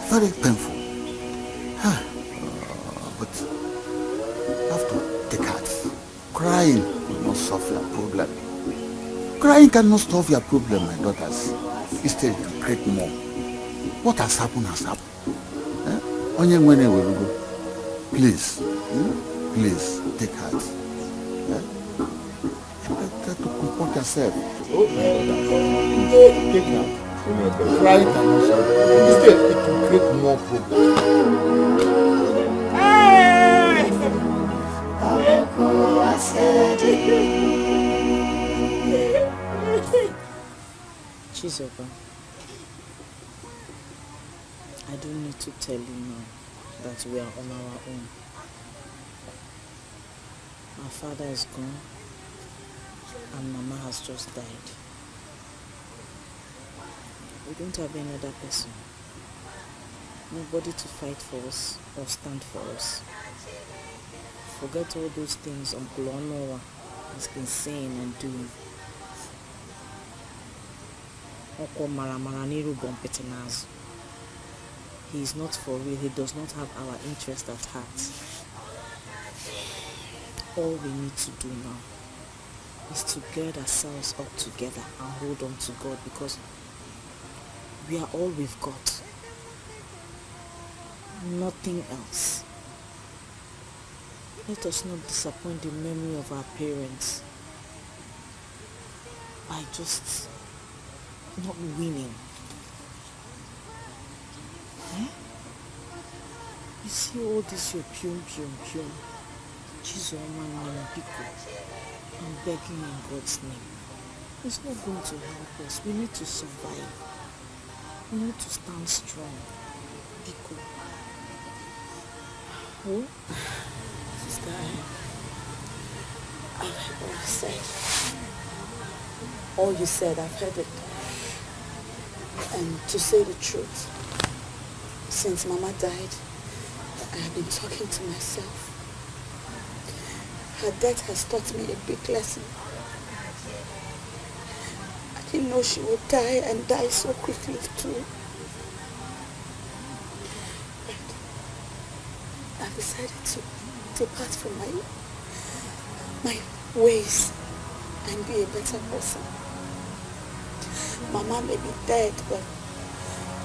Very painful. But you have to take heart. Crying will not solve your problem. Crying cannot solve your problem, my daughters. Instead, to create more. What has happened has happened. Please, please take heart. Try to comport yourself. Take heart. Crying cannot solve. Instead, it will create more problems. Chizoba, I don't need to tell you now that we are on our own. Our father is gone and Mama has just died. We don't have any other person. Nobody to fight for us or stand for us. Forget all those things Uncle Onowa has been saying and doing. He is not for real. He does not have our interest at heart. All we need to do now is to gird ourselves up together and hold on to God, because we are all we've got. Nothing else. Let us not disappoint the memory of our parents by just not winning. You see all this your pium. Chizoma Nambiko. I'm begging in God's name. It's not going to help us. We need to survive. We need to stand strong. Biko. Oh, Sister, I've heard what you said. All you said, I've heard it. And to say the truth, since Mama died, I have been talking to myself. Her death has taught me a big lesson. I didn't know she would die and die so quickly too. But I decided to depart from my ways and be a better person. Mama may be dead, but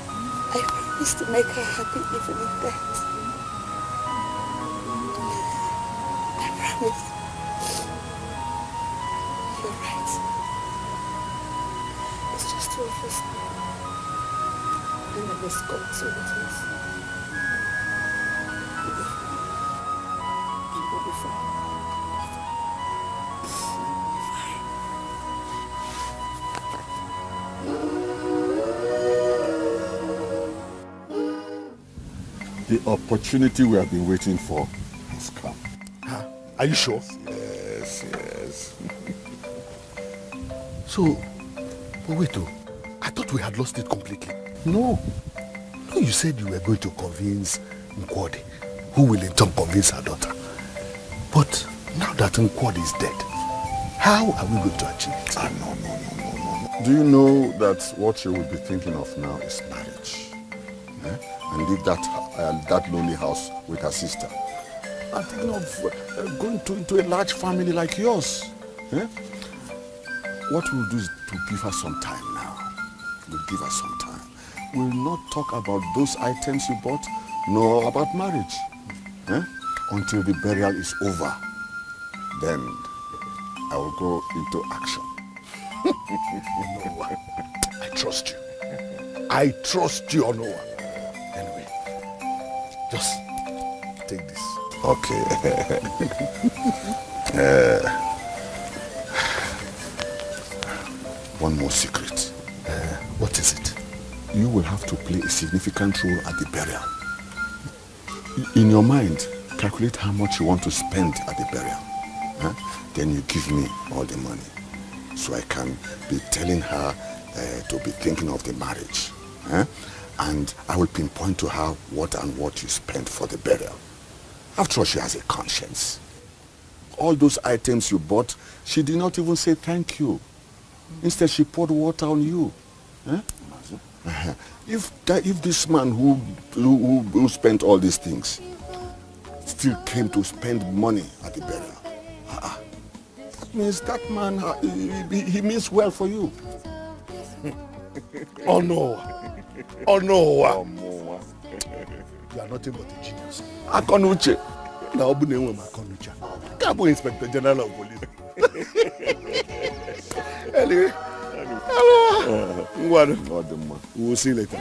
I promise to make her happy even in death. I promise. You're right. It's just two of us now. And I miss God so it is. We'll be fine. And we'll be fine. The opportunity we have been waiting for has come. Huh? Are you sure? Yes, yes. So, but wait though, I thought we had lost it completely. No. No, you said you were going to convince Nkwode, who will in turn convince her daughter. But now that Nkwode is dead, how are we going to achieve it? No. Do you know that what you will be thinking of now is marriage? Eh? And leave that lonely house with her sister. I'm thinking of going into a large family like yours. Eh? What we'll do is to give her some time now. We'll give her some time. We'll not talk about those items you bought, nor about marriage. Eh? Until the burial is over. Then I will go into action. Onowa, I trust you. I trust you, Onowa. Anyway, just take this. Okay. One more secret. What is it? You will have to play a significant role at the burial. In your mind, calculate how much you want to spend at the burial. Huh? Then you give me all the money. So I can be telling her to be thinking of the marriage. Huh? And I will pinpoint to her what you spent for the burial. After all, she has a conscience. All those items you bought, she did not even say thank you. Instead, she poured water on you. Huh? If this man who spent all these things still came to spend money at the burial, that means that man, he means well for you. Oh no. You are nothing but a genius. Akonuche. Now, Akonuche. Cabo Inspector General of Police. Anyway. We will see you later.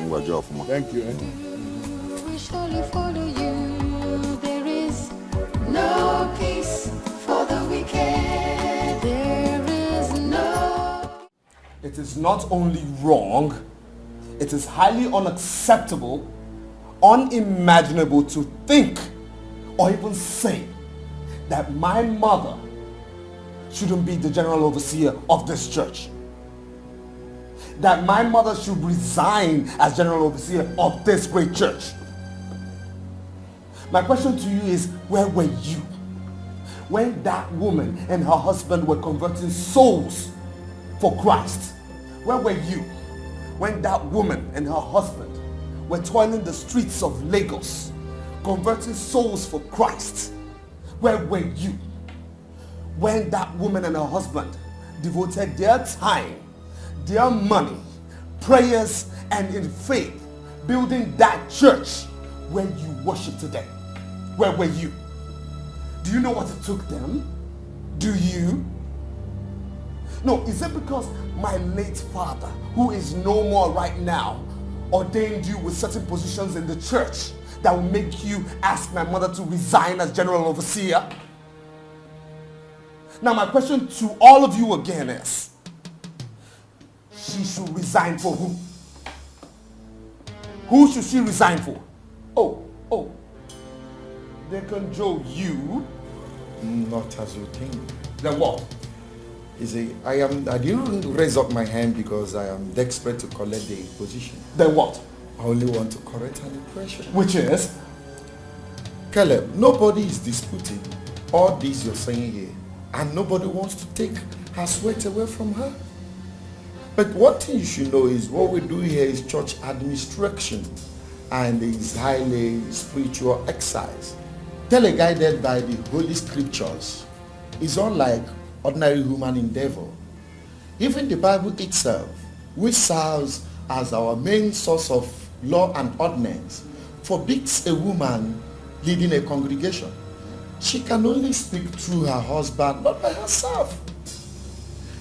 Thank you. We surely follow you. There is no peace for the wicked. There is no. It is not only wrong, it is highly unacceptable, unimaginable to think or even say that my mother shouldn't be the general overseer of this church. That my mother should resign as general overseer of this great church. My question to you is, where were you when that woman and her husband were converting souls for Christ? Where were you when that woman and her husband were toiling the streets of Lagos, converting souls for Christ? Where were you when that woman and her husband devoted their time, their money, prayers, and in faith, building that church where you worship today? Where were you? Do you know what it took them? Do you? No, is it because my late father, who is no more right now, ordained you with certain positions in the church that will make you ask my mother to resign as general overseer? Now my question to all of you again is, She should resign for who? Who should she resign for? Oh. Deacon Joe, you? Not as you think. Then what? You see, I didn't raise up my hand because I am desperate to collect the position. Then what? I only want to correct an impression. Which is? Caleb, nobody is disputing all this you're saying here. And nobody wants to take her sweat away from her. But one thing you should know is what we do here is church administration. And it's highly spiritual exercise. Teleguided by the Holy Scriptures. It's unlike ordinary human endeavor. Even the Bible itself, which serves as our main source of law and ordinance, forbids a woman leading a congregation. She can only speak through her husband, not by herself.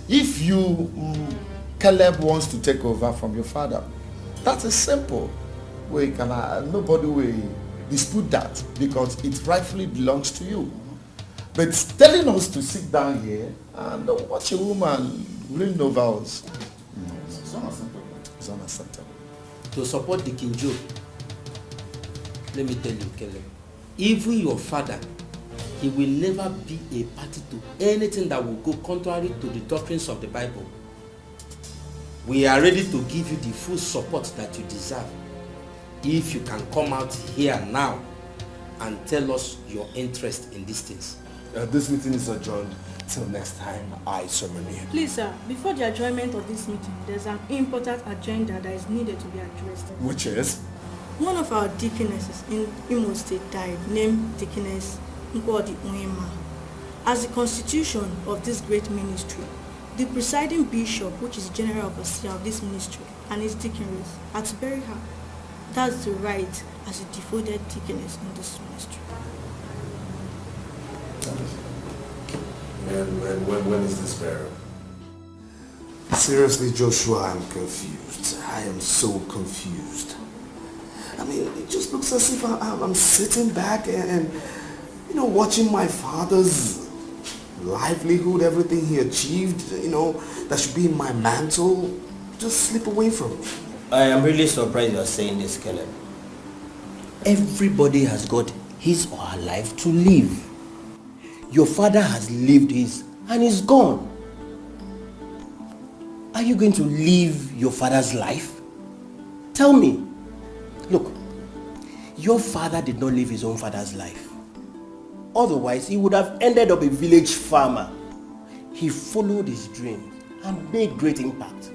If you, Caleb, wants to take over from your father, that is simple. Nobody will dispute that because it rightfully belongs to you. But telling us to sit down here and watch a woman reign over us, no, it's unacceptable. It's unacceptable. To support the King Joe, let me tell you, Caleb, even your father, he will never be a party to anything that will go contrary to the doctrines of the Bible. We are ready to give you the full support that you deserve. If you can come out here now and tell us your interest in these things. This meeting is adjourned till next time I summon you. Please, sir, before the adjournment of this meeting, there's an important agenda that is needed to be addressed. Which is? One of our deaconesses in Imo State died, named Deaconess Nkwodi Onyema. As the constitution of this great ministry, the presiding bishop, which is general overseer of this ministry, and his deaconess are to bury her. That's the right as a devoted deaconess in this ministry. When is this burial? Seriously, Joshua, I'm confused. I am so confused. I mean, it just looks as if I'm sitting back and watching my father's livelihood, everything he achieved, that should be in my mantle, just slip away from me. I am really surprised you are saying this, Caleb. Everybody has got his or her life to live. Your father has lived his and is gone. Are you going to live your father's life? Tell me. Look, your father did not live his own father's life. Otherwise, he would have ended up a village farmer. He followed his dreams and made great impact.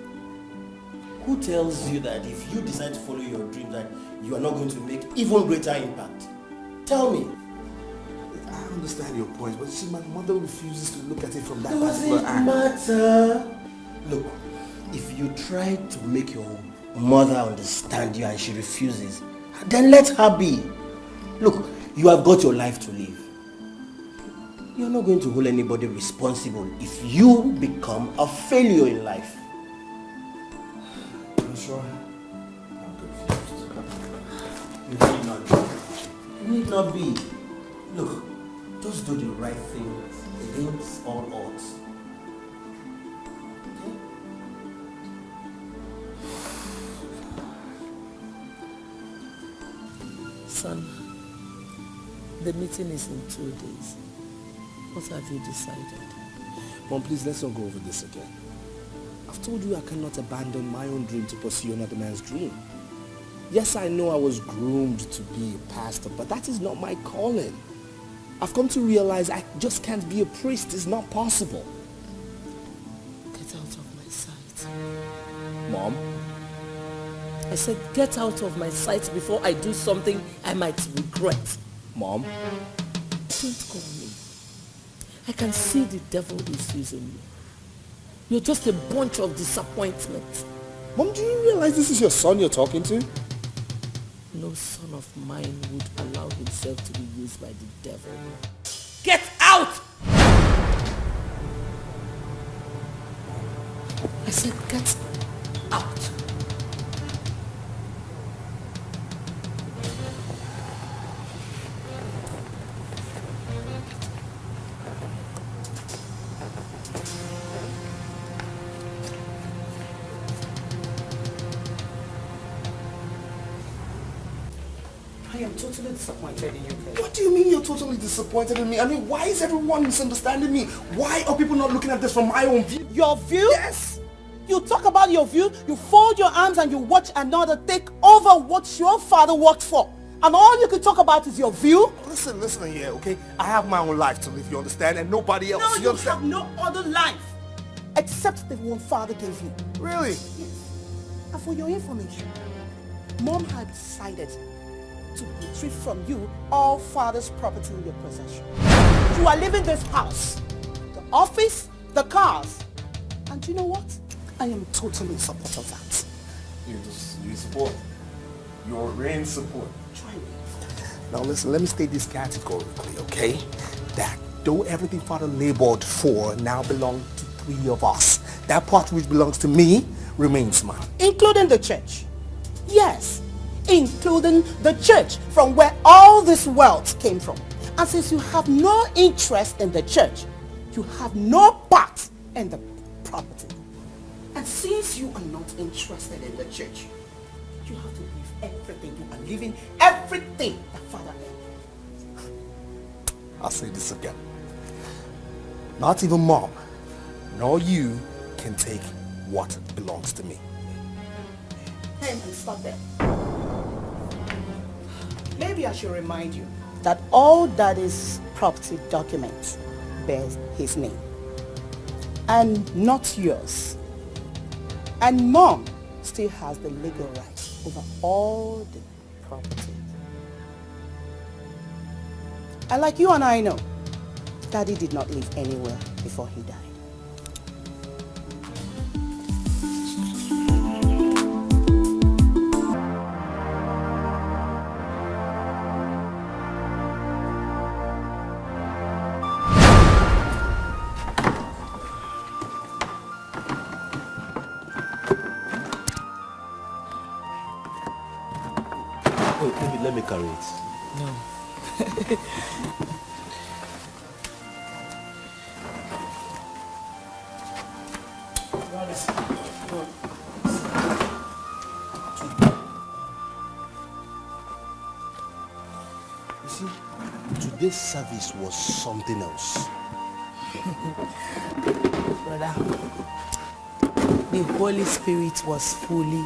Who tells you that if you decide to follow your dreams that you are not going to make even greater impact? Tell me. I understand your point, but you see, my mother refuses to look at it from that Does particular it angle. matter? Look, if you try to make your mother understand you and she refuses, then let her be. Look, you have got your life to live. You're not going to hold anybody responsible if you become a failure in life. I'm sure. I'm confused. You need not be. You need not be. Look, just do the right thing against all odds. Okay? Son, the meeting is in 2 days. What have you decided? Mom, please, let's not go over this again. I've told you I cannot abandon my own dream to pursue another man's dream. Yes, I know I was groomed to be a pastor, but that is not my calling. I've come to realize I just can't be a priest. It's not possible. Get out of my sight. Mom? I said get out of my sight before I do something I might regret. Mom? Don't call me. I can see the devil is using you. You're just a bunch of disappointment. Mom, do you realize this is your son you're talking to? No son of mine would allow himself to be used by the devil. Get out! I said get out. I am totally disappointed in you, Kelly. What do you mean you're totally disappointed in me? I mean, why is everyone misunderstanding me? Why are people not looking at this from my own view? Your view? Yes. You talk about your view, you fold your arms and you watch another take over what your father worked for. And all you can talk about is your view? Listen here, okay? I have my own life to live, you understand? And nobody else. No, you understand? have no other life except the one father gave you. Really? Yes. And for your information, Mom had decided to retrieve from you all father's property in your possession. You are leaving this house, the office, the cars. And you know what? I am totally in support of that. You support. You're in support. Try me. Now listen, let me state this categorically, okay? That though everything father labored for now belongs to 3 of us, that part which belongs to me remains mine. Including the church. Yes, including the church from where all this wealth came from. And since you have no interest in the church, you have no part in the property. And since you are not interested in the church, you have to leave everything. You are leaving everything that father earned. I'll say this again. Not even Mom, nor you can take what belongs to me. Hey, man, stop there. Maybe I should remind you that all Daddy's property documents bears his name and not yours. And Mom still has the legal right over all the property. And like you and I know, Daddy did not live anywhere before he died. Maybe let me carry it. No. You see, today's service was something else. Brother, the Holy Spirit was fully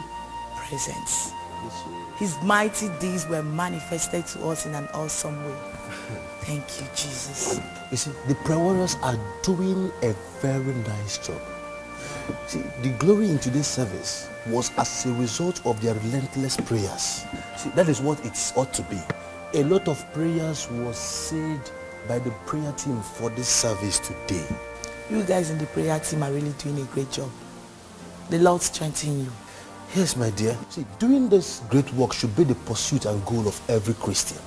present. His mighty deeds were manifested to us in an awesome way. Thank you, Jesus. You see, the prayer warriors are doing a very nice job. See, the glory in today's service was as a result of their relentless prayers. See, that is what it ought to be. A lot of prayers was said by the prayer team for this service today. You guys in the prayer team are really doing a great job. The Lord strengthen you. Yes, my dear. See, doing this great work should be the pursuit and goal of every Christian.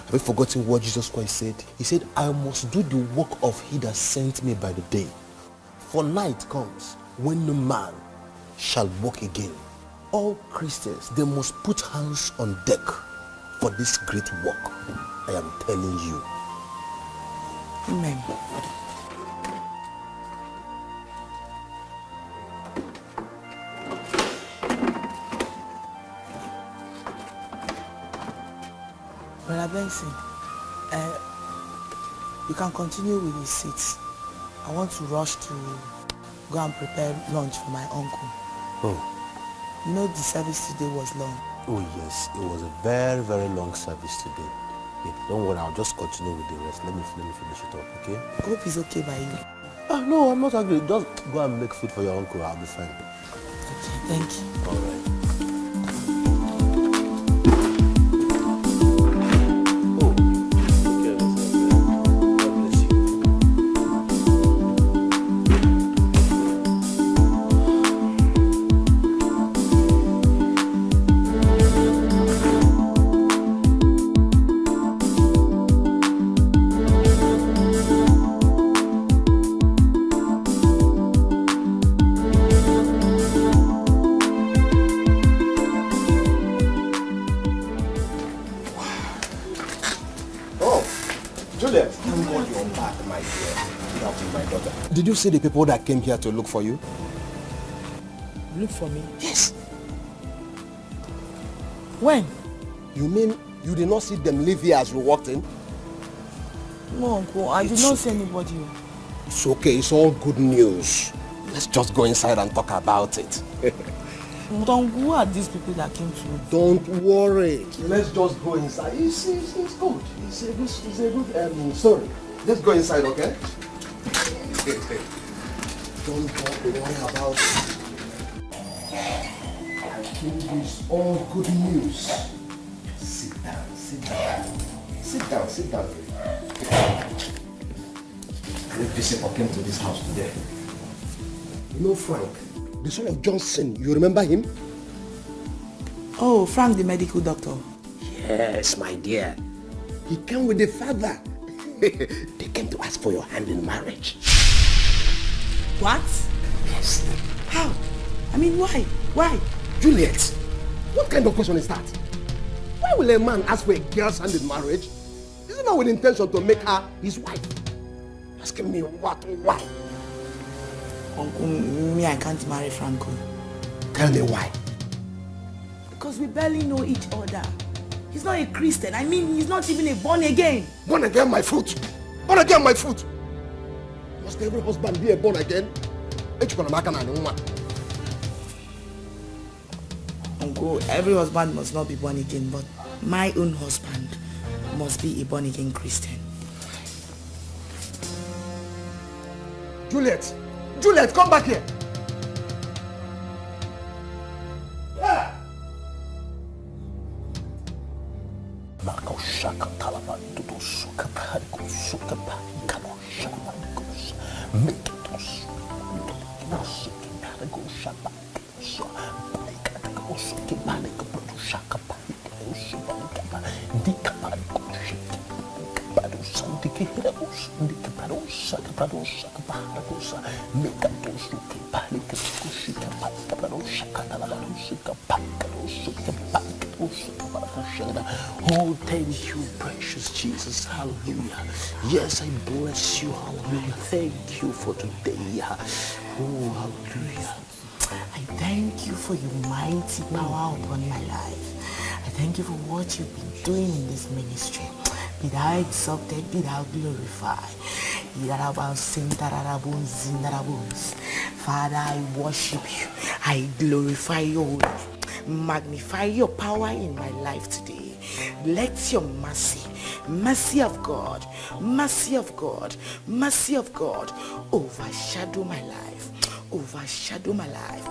Have you forgotten what Jesus Christ said? He said, I must do the work of he that sent me by the day. For night comes when no man shall walk again. All Christians, they must put hands on deck for this great work. I am telling you. Amen. Brother Benson, you can continue with the seats. I want to rush to go and prepare lunch for my uncle. Oh. You know the service today was long. Oh yes, it was a very, very long service today. Yeah, don't worry, I'll just continue with the rest. Let me finish it up, okay? I hope it's okay by you. Oh, no, I'm not angry. Just go and make food for your uncle. I'll be fine. Okay, thank you. All right. Did you see the people that came here to look for you? Look for me? Yes. When? You mean you did not see them leave here as we walked in? No, Uncle, I did not see anybody. It's okay, it's all good news. Let's just go inside and talk about it. But Uncle, who are these people that came to you? Don't worry. Let's just go inside. It's good. It's a good story. Let's go inside, okay? Don't worry about it. I think it's all good news. Sit down. Great visitor came to this house today. You know Frank, the son of Johnson, you remember him? Oh, Frank, the medical doctor. Yes, my dear. He came with the father. They came to ask for your hand in marriage. What? Yes. How? I mean, why? Why? Juliet, what kind of question is that? Why will a man ask for a girl's hand in marriage? Is it not with intention to make her his wife? Asking me what? Why? Uncle, me, I can't marry Franco. Tell me why. Because we barely know each other. He's not a Christian. I mean, he's not even a born again. Born again, my foot. Born again, my foot. Must every husband be a born again? Uncle, every husband must not be born again, but my own husband must be a born again Christian. Juliet, come back here. Oh, thank you, precious Jesus. Hallelujah. Yes, I bless you. Hallelujah. Thank you for today. Oh, hallelujah. I thank you for your mighty power upon my life. I thank you for what you've been doing in this ministry. Be thou exalted, be thou glorified. Father, I worship you. I glorify your word. Magnify your power in my life today. Let your mercy of God, mercy of God overshadow my life. Overshadow my life.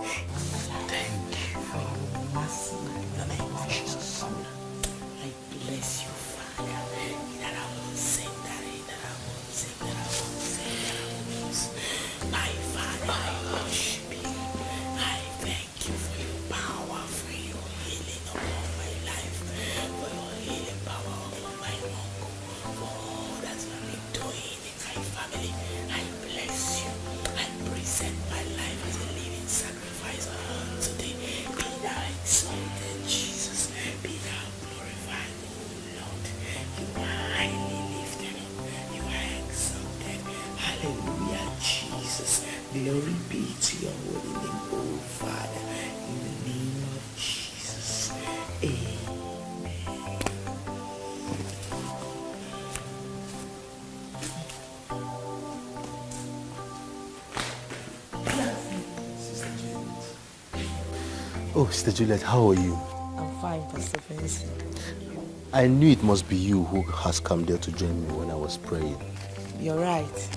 Thank you for your mercy in the name of Jesus. I bless you, Father. My Father, I worship you. I thank you for your power, for your healing upon my life, for your healing power upon my uncle, for all that you have been doing in my family. I bless you. I present my life as a living sacrifice today. Be thou exalted, Jesus. Be thou glorified, O Lord. You are highly lifted up. You are exalted. Hallelujah, Jesus. Glory be to your holy name, O Father. In the name of Jesus. Amen. Oh, Sister Juliet, how are you? I'm fine, Pastor Vincent. I knew it must be you who has come there to join me when I was praying. You're right.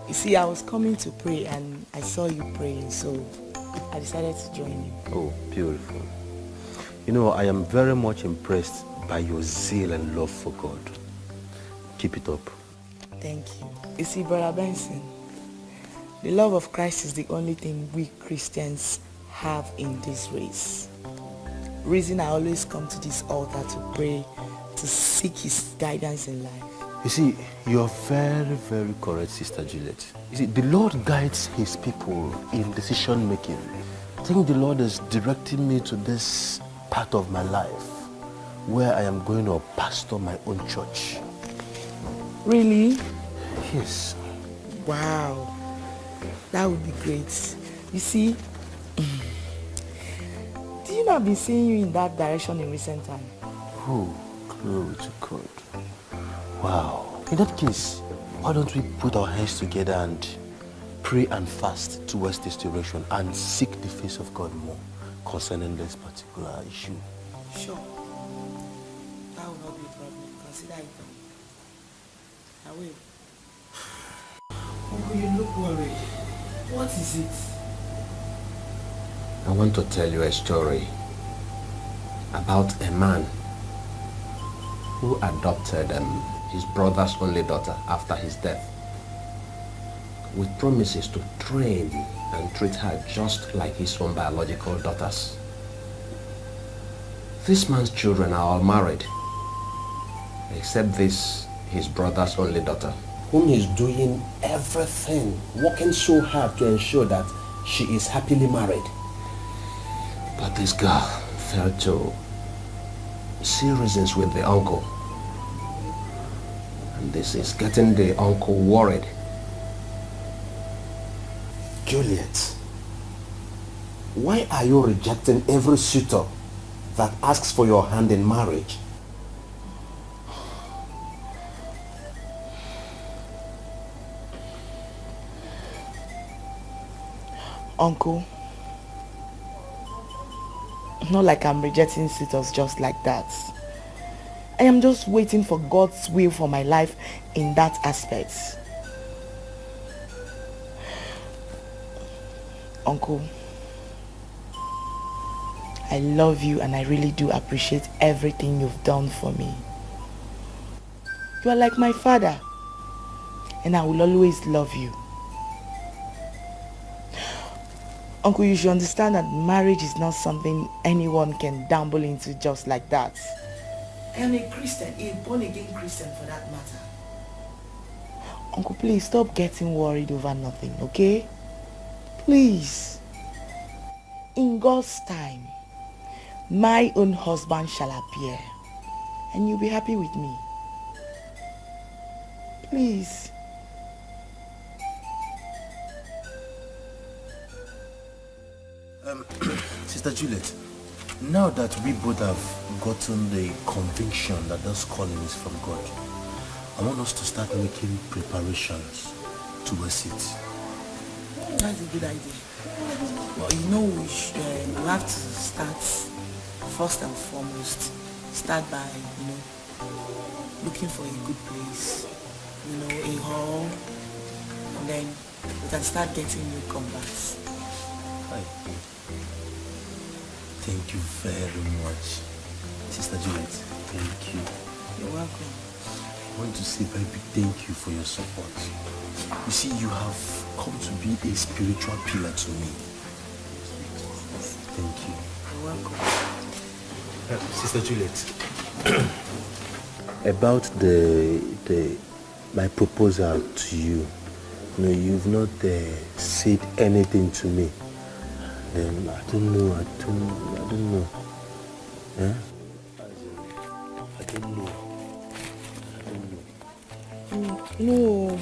You see, I was coming to pray and I saw you praying, so I decided to join you. Oh, beautiful. You know, I am very much impressed by your zeal and love for God. Keep it up. Thank you. You see, Brother Benson, the love of Christ is the only thing we Christians have in this race. Reason I always come to this altar to pray, to seek his guidance in life. You see, you're very, very correct, Sister Juliet. You see, the Lord guides his people in decision making. I think the Lord is directing me to this part of my life where I am going to pastor my own church. Really? Yes. Wow. That would be great. You see, do you know I've been seeing you in that direction in recent time? Oh, glory to God. Wow. In that case, why don't we put our hands together and pray and fast towards this direction and seek the face of God more concerning this particular issue? Sure. That will not be a problem. Consider it done. I will. Oh, you look worried. What is it? I want to tell you a story about a man who adopted his brother's only daughter after his death, with promises to train and treat her just like his own biological daughters. This man's children are all married, except this, his brother's only daughter, whom he's doing everything, working so hard to ensure that she is happily married. But this girl failed to see reasons with the uncle. And this is getting the uncle worried. Juliet, why are you rejecting every suitor that asks for your hand in marriage? Uncle, not like I'm rejecting suitors just like that. I am just waiting for God's will for my life in that aspect. Uncle, I love you and I really do appreciate everything you've done for me. You are like my father, and I will always love you. Uncle, you should understand that marriage is not something anyone can dabble into just like that. I am a Christian, a born-again Christian for that matter. Uncle, please stop getting worried over nothing, okay? Please. In God's time, my own husband shall appear, and you'll be happy with me. Please. Sister Juliet, now that we both have gotten the conviction that this calling is from God, I want us to start making preparations towards it. That's a good idea. Well, you know, we have to start first and foremost. Start by, looking for a good place, a hall, and then we can start getting new converts. Thank you very much, Sister Juliet. Thank you. You're welcome. I want to say a very big thank you for your support. You see, you have come to be a spiritual pillar to me. Thank you. You're welcome. Sister Juliet, about my proposal to you, you've not said anything to me. I don't know. Eh? I don't know. No.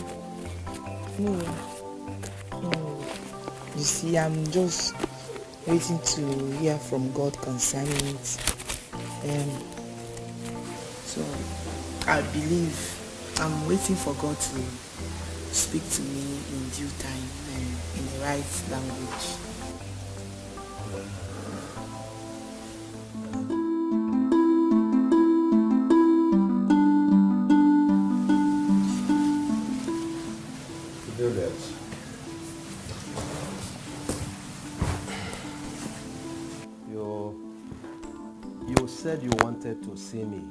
You see, I'm just waiting to hear from God concerning it. So I believe I'm waiting for God to speak to me in due time and in the right language. You said you wanted to see me.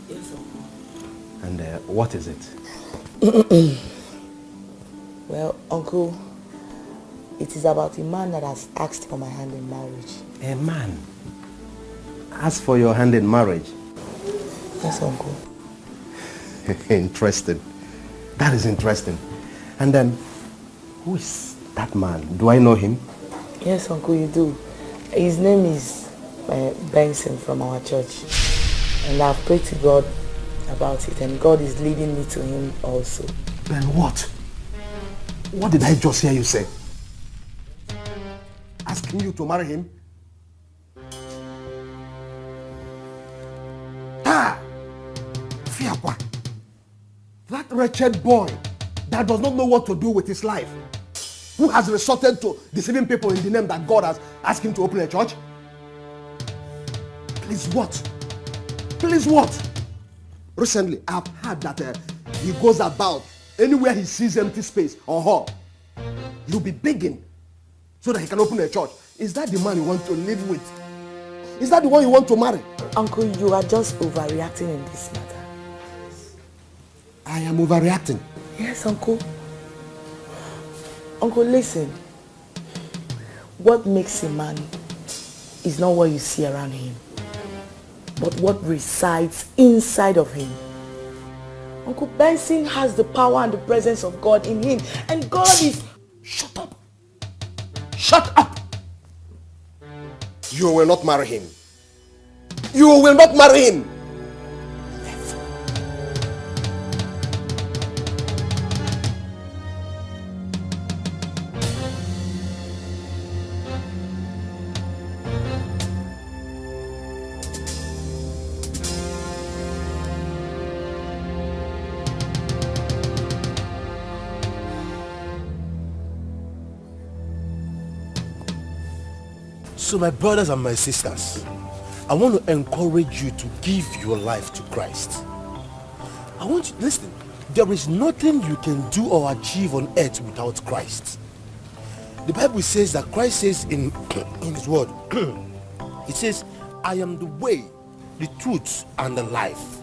Yes, Uncle. And what is it? Well, Uncle, it is about a man that has asked for my hand in marriage. A man asked for your hand in marriage? Yes, Uncle. Interesting. That is interesting. And then, who is that man? Do I know him? Yes, Uncle, you do. His name is Benson from our church. And I've prayed to God about it, and God is leading me to him also. Then what? What did I just hear you say? Asking you to marry him? wretched boy that does not know what to do with his life, who has resorted to deceiving people in the name that God has asked him to open a church? Please what? Please what? Recently, I've heard that he goes about anywhere he sees empty space or hall. He'll be begging so that he can open a church. Is that the man you want to live with? Is that the one you want to marry? Uncle, you are just overreacting in this matter. I am overreacting. Yes, Uncle. Uncle, listen. What makes a man is not what you see around him, but what resides inside of him. Uncle Benson has the power and the presence of God in him, and God is... Shut up! Shut up! You will not marry him. You will not marry him. So my brothers and my sisters, I want to encourage you to give your life to Christ. I want you to listen. There is nothing you can do or achieve on earth without Christ. The Bible says that Christ says in his word, it says, I am the way, the truth, and the life.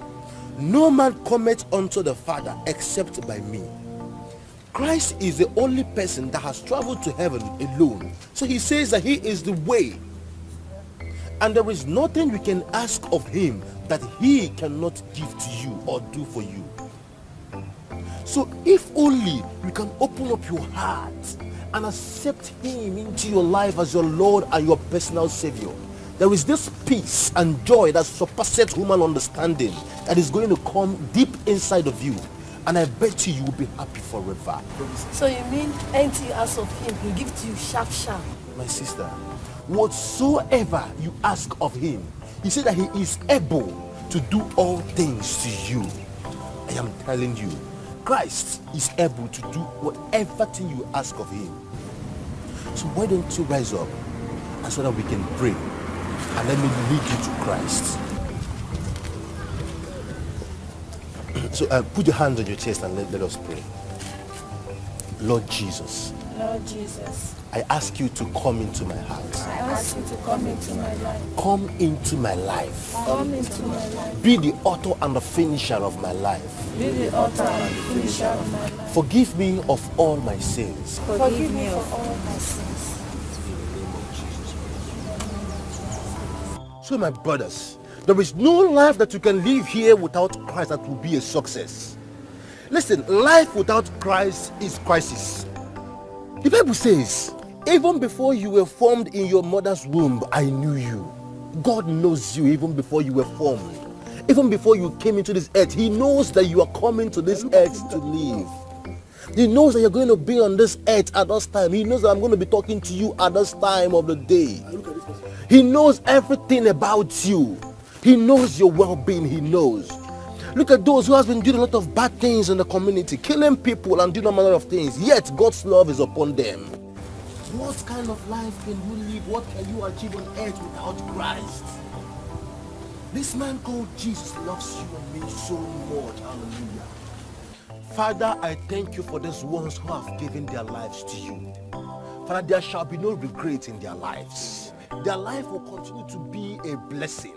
No man cometh unto the Father except by me. Christ is the only person that has traveled to heaven alone. So he says that he is the way. And there is nothing you can ask of him that he cannot give to you or do for you. So if only you can open up your heart and accept him into your life as your Lord and your personal Savior, there is this peace and joy that surpasses human understanding that is going to come deep inside of you. And I bet you will be happy forever. So you mean anything you ask of him, he'll give it to you sharp. My sister, whatsoever you ask of him, he said that he is able to do all things to you. I am telling you, Christ is able to do whatever thing you ask of him. So why don't you rise up and so that we can pray and let me lead you to Christ. So put your hands on your chest and let us pray. Lord Jesus. Lord Jesus. I ask you to come into my heart. I ask you to come into my life. Come into my life. Come into my life. Be the author and the finisher of my life. Be the author and the finisher of my life. Forgive me of all my sins. Forgive me of all my sins. So my brothers, there is no life that you can live here without Christ that will be a success. Listen, life without Christ is crisis. The Bible says, even before you were formed in your mother's womb, I knew you. God knows you even before you were formed. Even before you came into this earth, he knows that you are coming to this earth to live. He knows that you're going to be on this earth at this time. He knows that I'm going to be talking to you at this time of the day. He knows everything about you. He knows your well-being. He knows. Look at those who have been doing a lot of bad things in the community, killing people and doing all manner of things. Yet God's love is upon them. What kind of life can you live? What can you achieve on earth without Christ? This man called Jesus loves you and me so much. Hallelujah. Father, I thank you for these ones who have given their lives to you. Father, there shall be no regret in their lives. Their life will continue to be a blessing.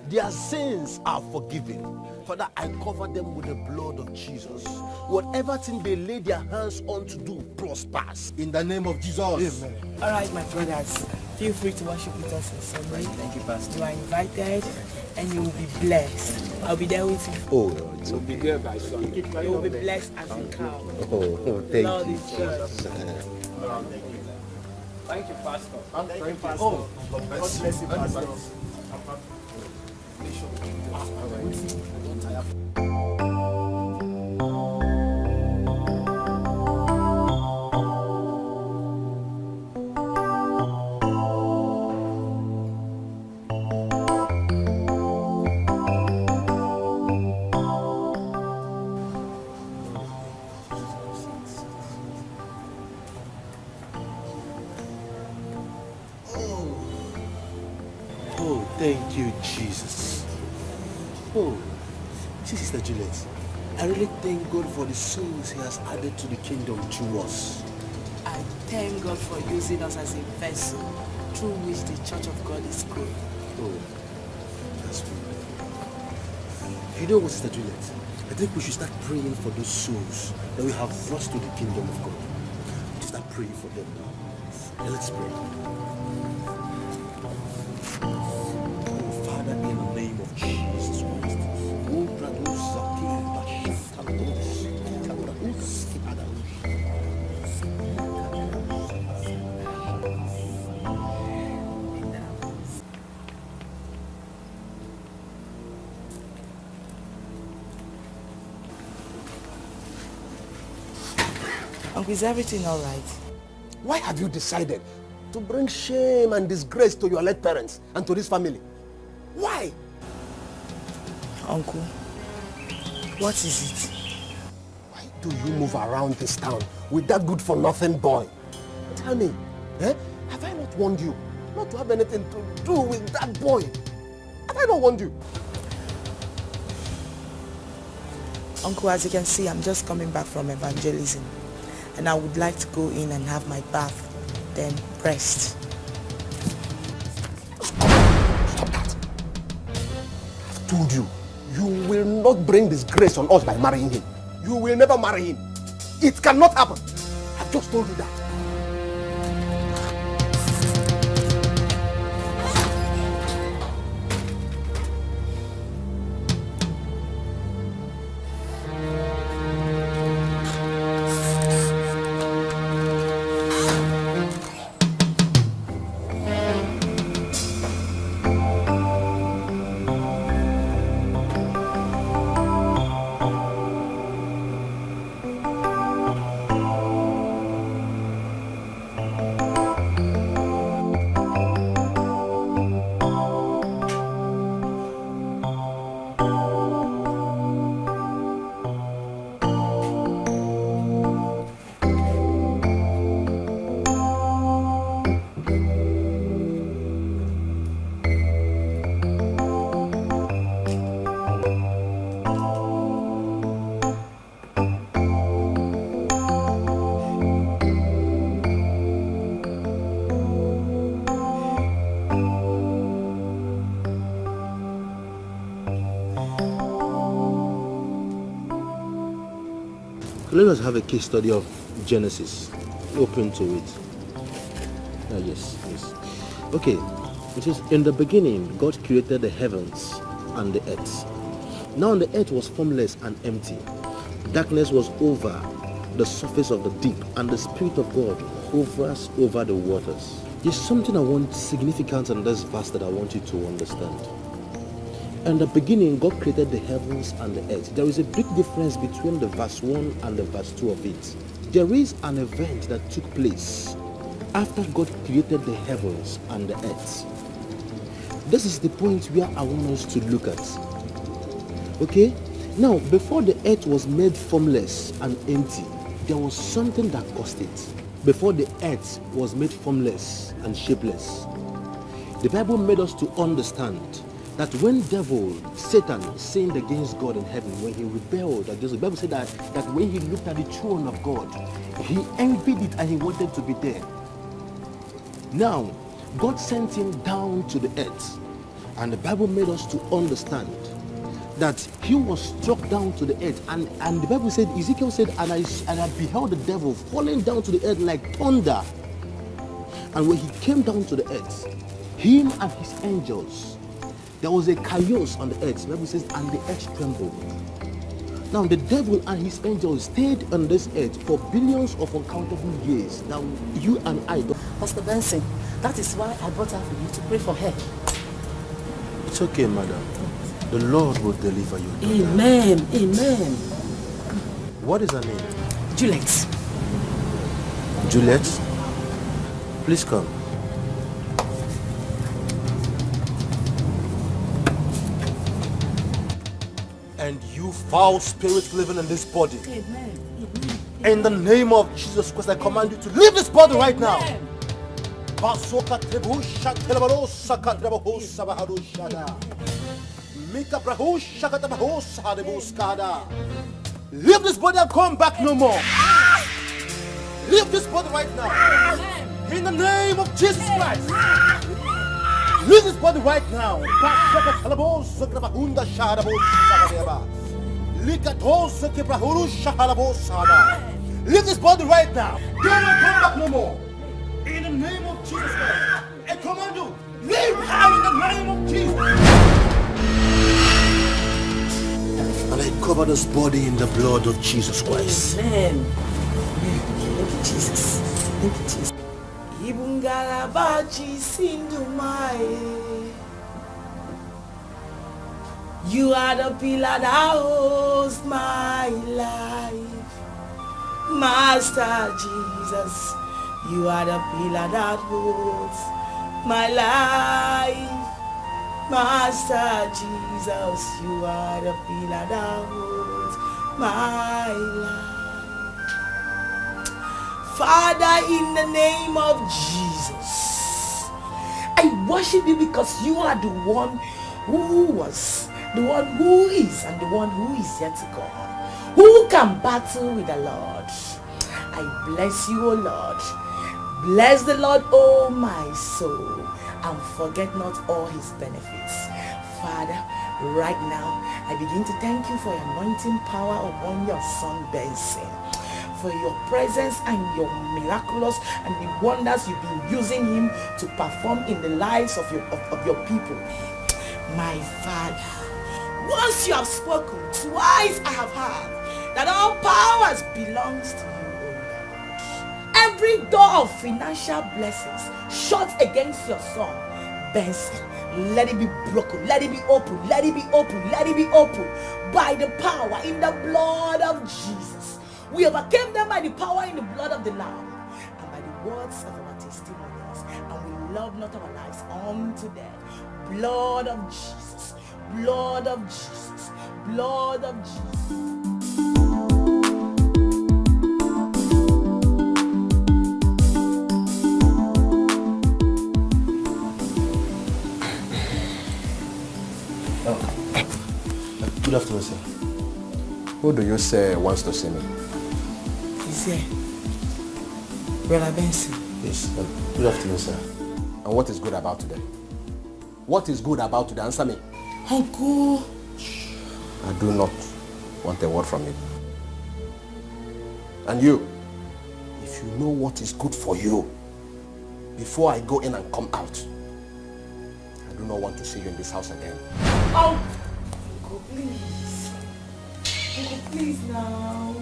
Their sins are forgiven. Father, I cover them with the blood of Jesus. Whatever thing they lay their hands on to do prospers. In the name of Jesus. Amen. All right, my brothers, feel free to worship with us on Sunday. Thank you, Pastor. You are invited and you will be blessed. I'll be there with you. Oh, Lord. We'll be there by Sunday. You will be blessed as you come. Oh, thank Lord you. is good. Thank you, Pastor. Thank you, Pastor. Oh, God bless you, Pastor. Thank you, Jesus. Oh, Sister Juliet, I really thank God for the souls he has added to the kingdom through us. I thank God for using us as a vessel through which the Church of God is growing. Oh, that's wonderful. You know what, Sister Juliet? I think we should start praying for those souls that we have brought to the kingdom of God. We should start praying for them now. And let's pray. Oh, Father, in the name of Jesus Christ. Uncle, is everything all right? Why have you decided to bring shame and disgrace to your late parents and to this family? Why? Uncle, what is it? Why do you move around this town with that good-for-nothing boy? Tell me, have I not warned you not to have anything to do with that boy? Have I not warned you? Uncle, as you can see, I'm just coming back from evangelism. And I would like to go in and have my bath, then rest. Stop that. I've told you, you will not bring disgrace on us by marrying him. You will never marry him. It cannot happen. I've just told you that. Let us have a case study of Genesis. Open to it. Yes. Okay. It says, in the beginning, God created the heavens and the earth. Now the earth was formless and empty. Darkness was over the surface of the deep, and the Spirit of God hovers over the waters. There's something I want significant in this verse that I want you to understand. In the beginning, God created the heavens and the earth. There is a big difference between the verse 1 and the verse 2 of it. There is an event that took place after God created the heavens and the earth. This is the point where I want us to look at. Okay? Now, before the earth was made formless and empty, there was something that caused it. Before the earth was made formless and shapeless, the Bible made us to understand that when Satan sinned against God in heaven, when he rebelled against the Bible said that when he looked at the throne of God, he envied it and he wanted to be there. Now, God sent him down to the earth, and the Bible made us to understand that he was struck down to the earth, and the Bible said, Ezekiel said, and I beheld the devil falling down to the earth like thunder. And when he came down to the earth, him and his angels, there was a chaos on the earth. The Bible says, and the earth trembled. Now the devil and his angels stayed on this earth for billions of uncountable years. Now you and I don't. Pastor Benson, that is why I brought her for you to pray for her. It's okay, madam. The Lord will deliver you. Amen. Amen. What is her name? Juliet. Juliet? Please come. And you foul spirit living in this body. Amen. In the name of Jesus Christ, I command you to leave this body right now. Basoka trebusha telebarosa katrabahosa baharushada. Mika brahusha katabahosa debuskada. Leave this body and come back no more. Leave this body right now. In the name of Jesus Christ. Leave this body right now. Basoka telebarosa krabahunda shadabosa deba. Likatosa kebrahurusha halabosada. Leave this body right now. Do not come back no more. In the name of Jesus Christ. I command you, leave now in the name of Jesus. And I cover this body in the blood of Jesus Christ. Amen. Thank you, Jesus. Thank you, Jesus. Ibungalabachi sindumai. You are the pillar that holds my life. Master Jesus. You are the pillar that holds my life. Master Jesus, you are the pillar that holds my life. Father, in the name of Jesus, I worship you because you are the one who was, the one who is, and the one who is yet to come. Who can battle with the Lord? I bless you, O Lord. Bless the Lord, O my soul, and forget not all his benefits. Father, right now, I begin to thank you for your anointing power upon your son Benson, for your presence and your miraculous and the wonders you've been using him to perform in the lives of your people. My Father, once you have spoken, twice I have heard that all powers belongs to you. Every door of financial blessings shut against your son, Benson, let it be broken, let it be open, let it be open, let it be open by the power in the blood of Jesus. We overcame them by the power in the blood of the Lamb and by the words of our testimonies, and we love not our lives unto death. Blood of Jesus, blood of Jesus, blood of Jesus. Good afternoon, sir. Who do you say wants to see me? He's here. Brother Benson. Yes, good afternoon, sir. And what is good about today? What is good about today? Answer me. Uncle. I do not want a word from you. And you, if you know what is good for you, before I go in and come out, I do not want to see you in this house again. Oh, Uncle, please. Uncle, please now.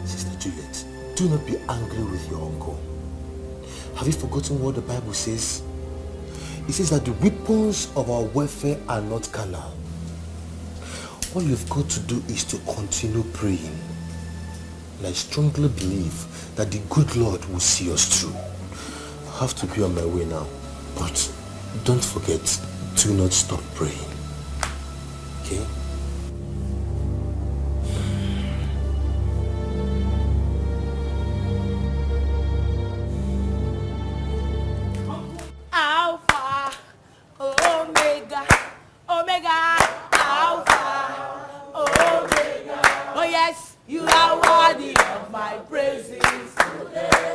Sister Juliet, do not be angry with your uncle. Have you forgotten what the Bible says? It says that the weapons of our warfare are not carnal. All you've got to do is to continue praying. And I strongly believe that the good Lord will see us through. I have to be on my way now. But don't forget, do not stop praying. Okay? Alpha, Omega, Omega, Alpha, Omega. Oh yes, you are worthy of my praises.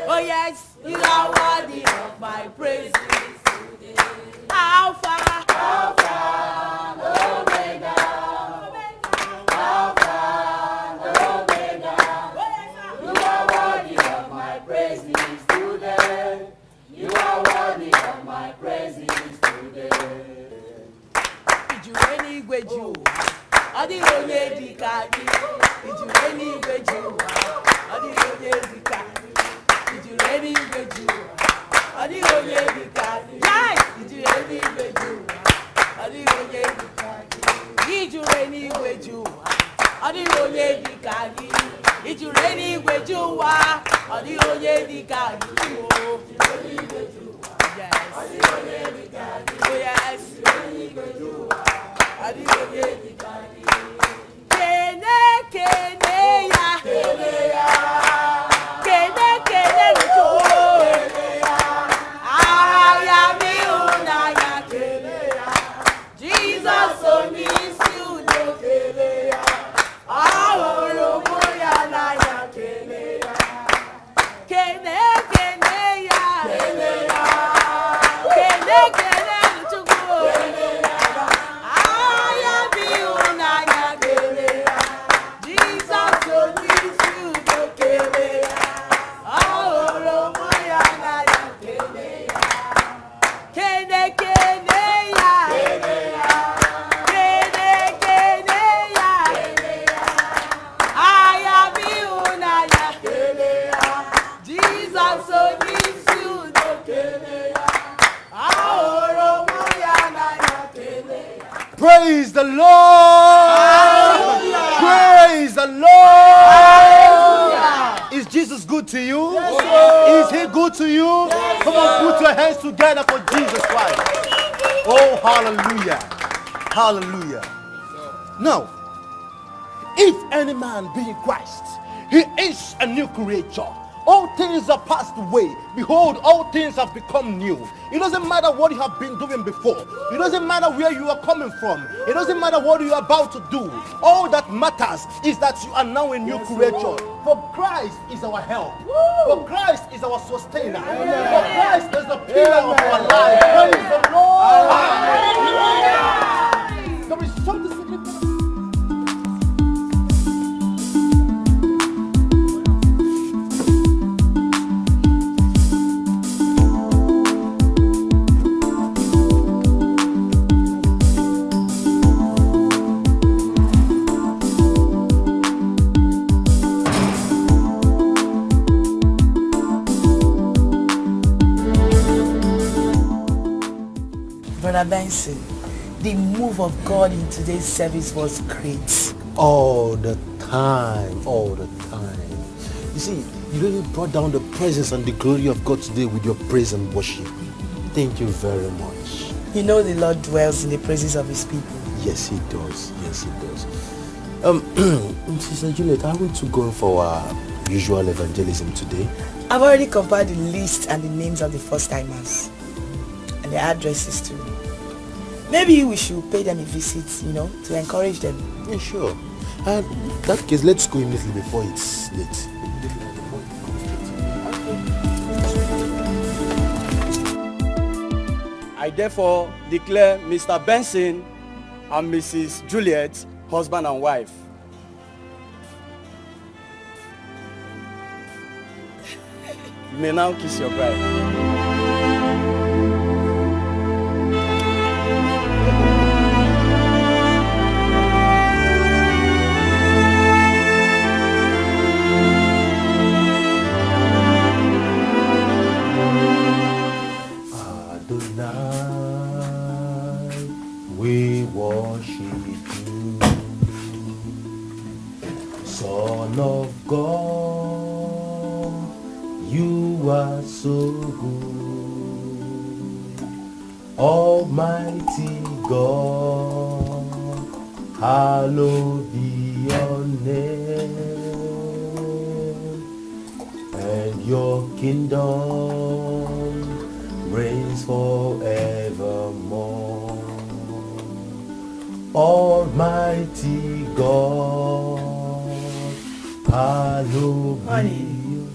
Oh yes, you are worthy of my praises. Alpha, Alpha, Omega, Alpha, Omega. You are worthy of my praises today. You are worthy of my praises today. Ijureni gweju, adi onye dikani. Ijureni gweju, adi onye dikani. Ijureni gweju, adi onye dikani. Yes, ijureni gweju, adi onye dikani. Ijureni gweju, adi onye dikani. Ijureni gweju wa, adi onye dikani. Yes. Oh yes. Kene ya. Kene ya. Praise the Lord! Praise the Lord! Is Jesus good to you? Is he good to you? Come on, put your hands together for Jesus Christ. Oh, hallelujah. Hallelujah. Now, if any man be in Christ, he is a new creature. All things are passed away. Behold, all things have become new. It doesn't matter what you have been doing before. It doesn't matter where you are coming from. It doesn't matter what you are about to do. All that matters is that you are now a new creature. For Christ is our help. For Christ is our sustainer. For Christ is the pillar of our life. Praise the Lord. There is something significant. Brother Benson, the move of God in today's service was great. All the time, all the time. You see, you really brought down the presence and the glory of God today with your praise and worship. Thank you very much. You know the Lord dwells in the praises of his people. Yes, he does. Yes, he does. Sister Juliet, are we to go for our usual evangelism today? I've already compiled the list and the names of the first-timers and their addresses too. Maybe we should pay them a visit, to encourage them. Yeah, sure. And in that case, let's go immediately before it's late. I therefore declare Mr. Benson and Mrs. Juliet husband and wife. You may now kiss your bride. We worship you, Son of God, you are so good. Almighty God, hallowed be your name, and your kingdom reigns forevermore. Almighty God, hallowed be you.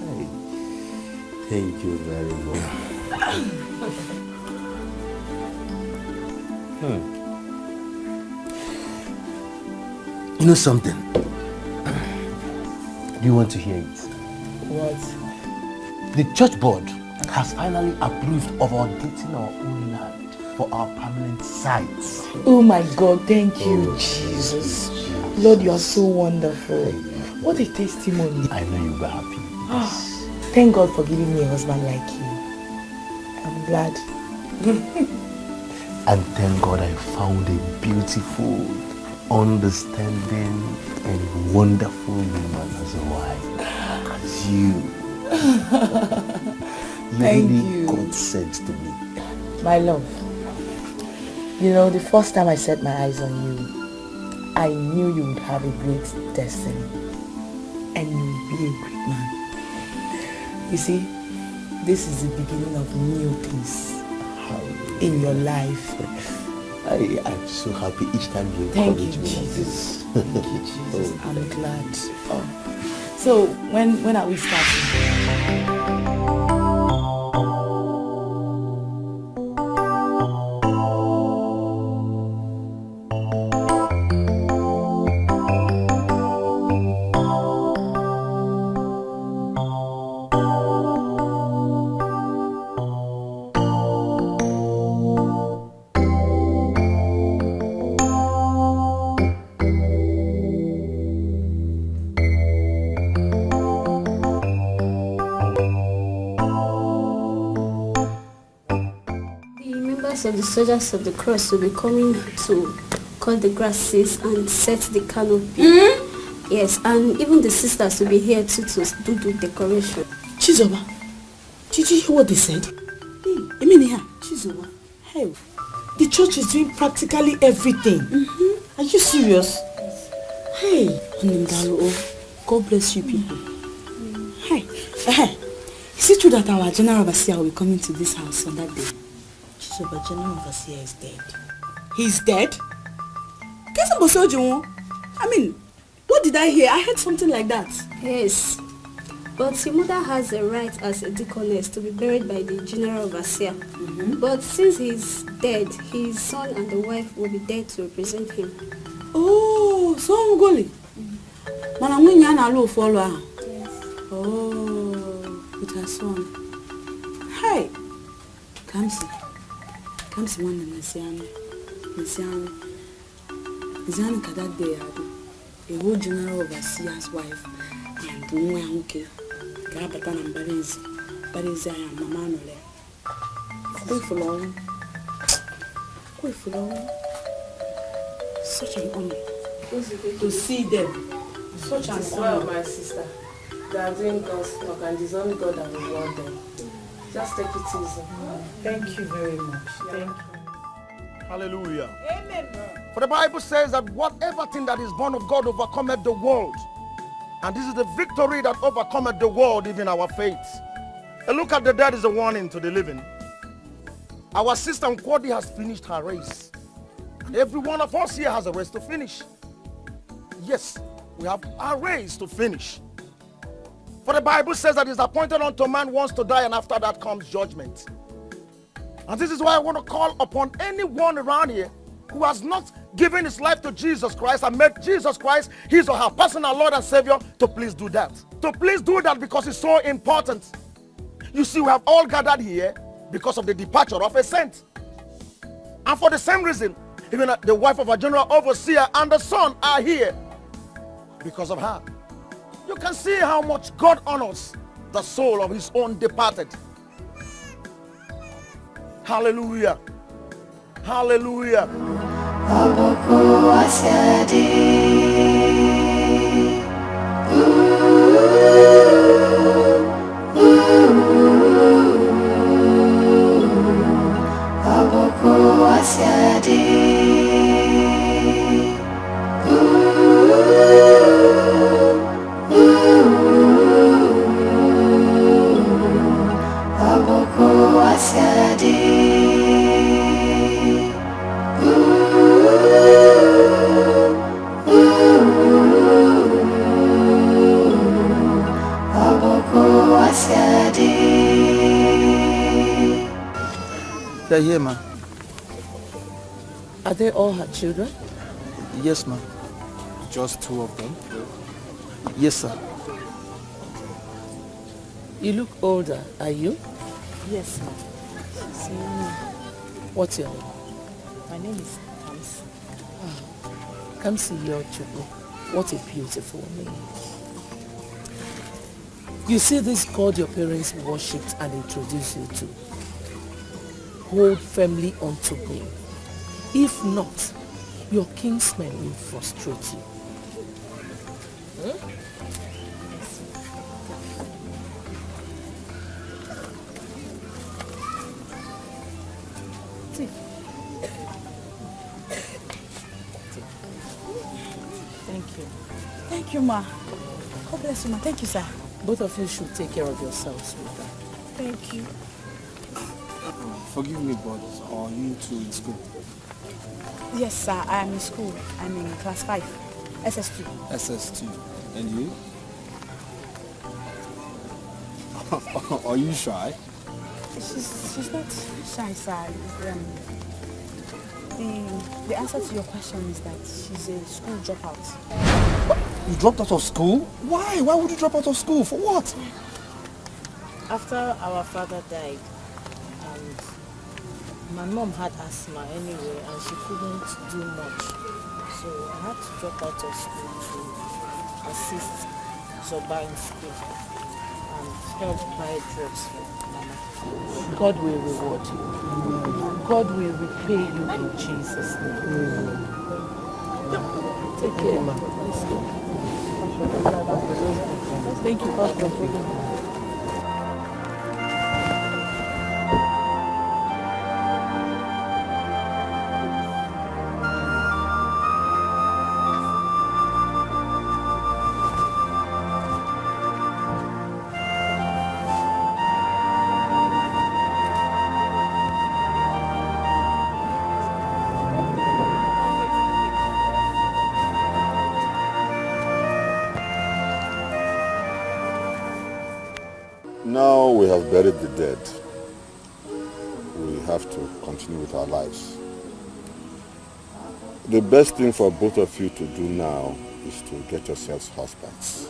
Hey, thank you very much. You know something? Do you want to hear it? What? The church board has finally approved of our getting our own land for our permanent sites. Oh my God, thank you, Jesus. Lord, you are so wonderful. What a testimony. I know you'll be happy. Thank God for giving me a husband like you. I'm glad. And thank God I found a beautiful, understanding, and wonderful woman as a wife. As you. Thank really you. God sent to me. My love, the first time I set my eyes on you, I knew you would have a great destiny and you would be a great man. You see, this is the beginning of new things in your life. I'm so happy each time you Thank encourage you, me. Jesus. Thank you, Jesus. I'm glad. So, when are we starting? members of the Soldiers of the Cross will be coming to cut the grasses and set the canopy. Yes, and even the sisters will be here too to do the decoration. Chizoba, did you hear what they said? I mean, yeah, Chizoba, hey, the church is doing practically everything. Are you serious? Hey, God bless you people. Hey, is it true that our general overseer will be coming to this house on that day? Chizoba, general overseer is dead. He's dead? I mean, what did I hear? I heard something like that. Yes, but the mother has a right as a deaconess to be buried by the general overseer. But since he's dead, his son and the wife will be there to represent him. Oh, so Ngoli. Mana mwenye ana alo follow her. Yes. Oh, with her son. Hey, Kamsi wana nasiani kada day ado. A whole general overseer's wife and nwa nwoke ga abata na mbarizi ya mama no le. Kwe fulon. Such an honor to see them. Such an honor. My sister. They are doing God's work and it's only God that will reward them. Just take it easy. Thank you very much. Thank you. Hallelujah. Amen. For the Bible says that whatever thing that is born of God overcometh the world. And this is the victory that overcometh the world, even our faith. A look at the dead is a warning to the living. Our sister Nkwadi has finished her race. And every one of us here has a race to finish. Yes, we have a race to finish. For the Bible says that it's appointed unto man once to die, and after that comes judgment. And this is why I want to call upon anyone around here who has not given his life to Jesus Christ and made Jesus Christ his or her personal Lord and Savior to please do that. To please do that because it's so important. You see, we have all gathered here because of the departure of a saint. And for the same reason, even the wife of a general overseer and the son are here because of her. You can see how much God honors the soul of his own departed. Hallelujah. Hallelujah. They're here, ma. Are they all her children? Yes, ma. Just two of them? Yes, sir. You look older, are you? Yes, ma'am. What's your name? My name is Kamsi. Kamsi Yochubu. What a beautiful name. You see this God your parents worshipped and introduced you to. Hold firmly onto him. If not, your kinsmen will frustrate you. Thank you. Thank you, ma. God bless you, ma. Thank you, sir. Both of you should take care of yourselves with that. Thank you. Forgive me, but are you two in school? Yes, sir. I am in school. I'm in class 5, SS2. SS2. And you? Are you shy? She's not shy, sir. The answer to your question is that she's a school dropout. What? You dropped out of school? Why? Why would you drop out of school? For what? After our father died, and my mom had asthma anyway, and she couldn't do much. So I had to drop out of school to assist Zoba in school. And help my dress, Mama. God will reward you. God will repay you in Jesus' name. Take care, Ma. Thank you, Pastor. Now we have buried the dead. We have to continue with our lives. The best thing for both of you to do now is to get yourselves husbands.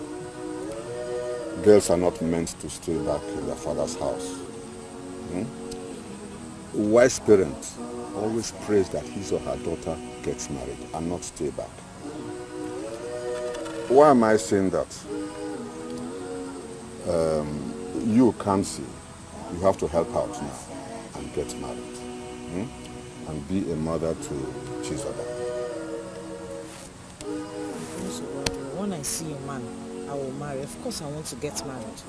Girls are not meant to stay back in their father's house. A wise parent always prays that his or her daughter gets married and not stay back. Why am I saying that? You can't see. You have to help out now and get married. And be a mother to Chizoba. When I see a man, I will marry. Of course I want to get married.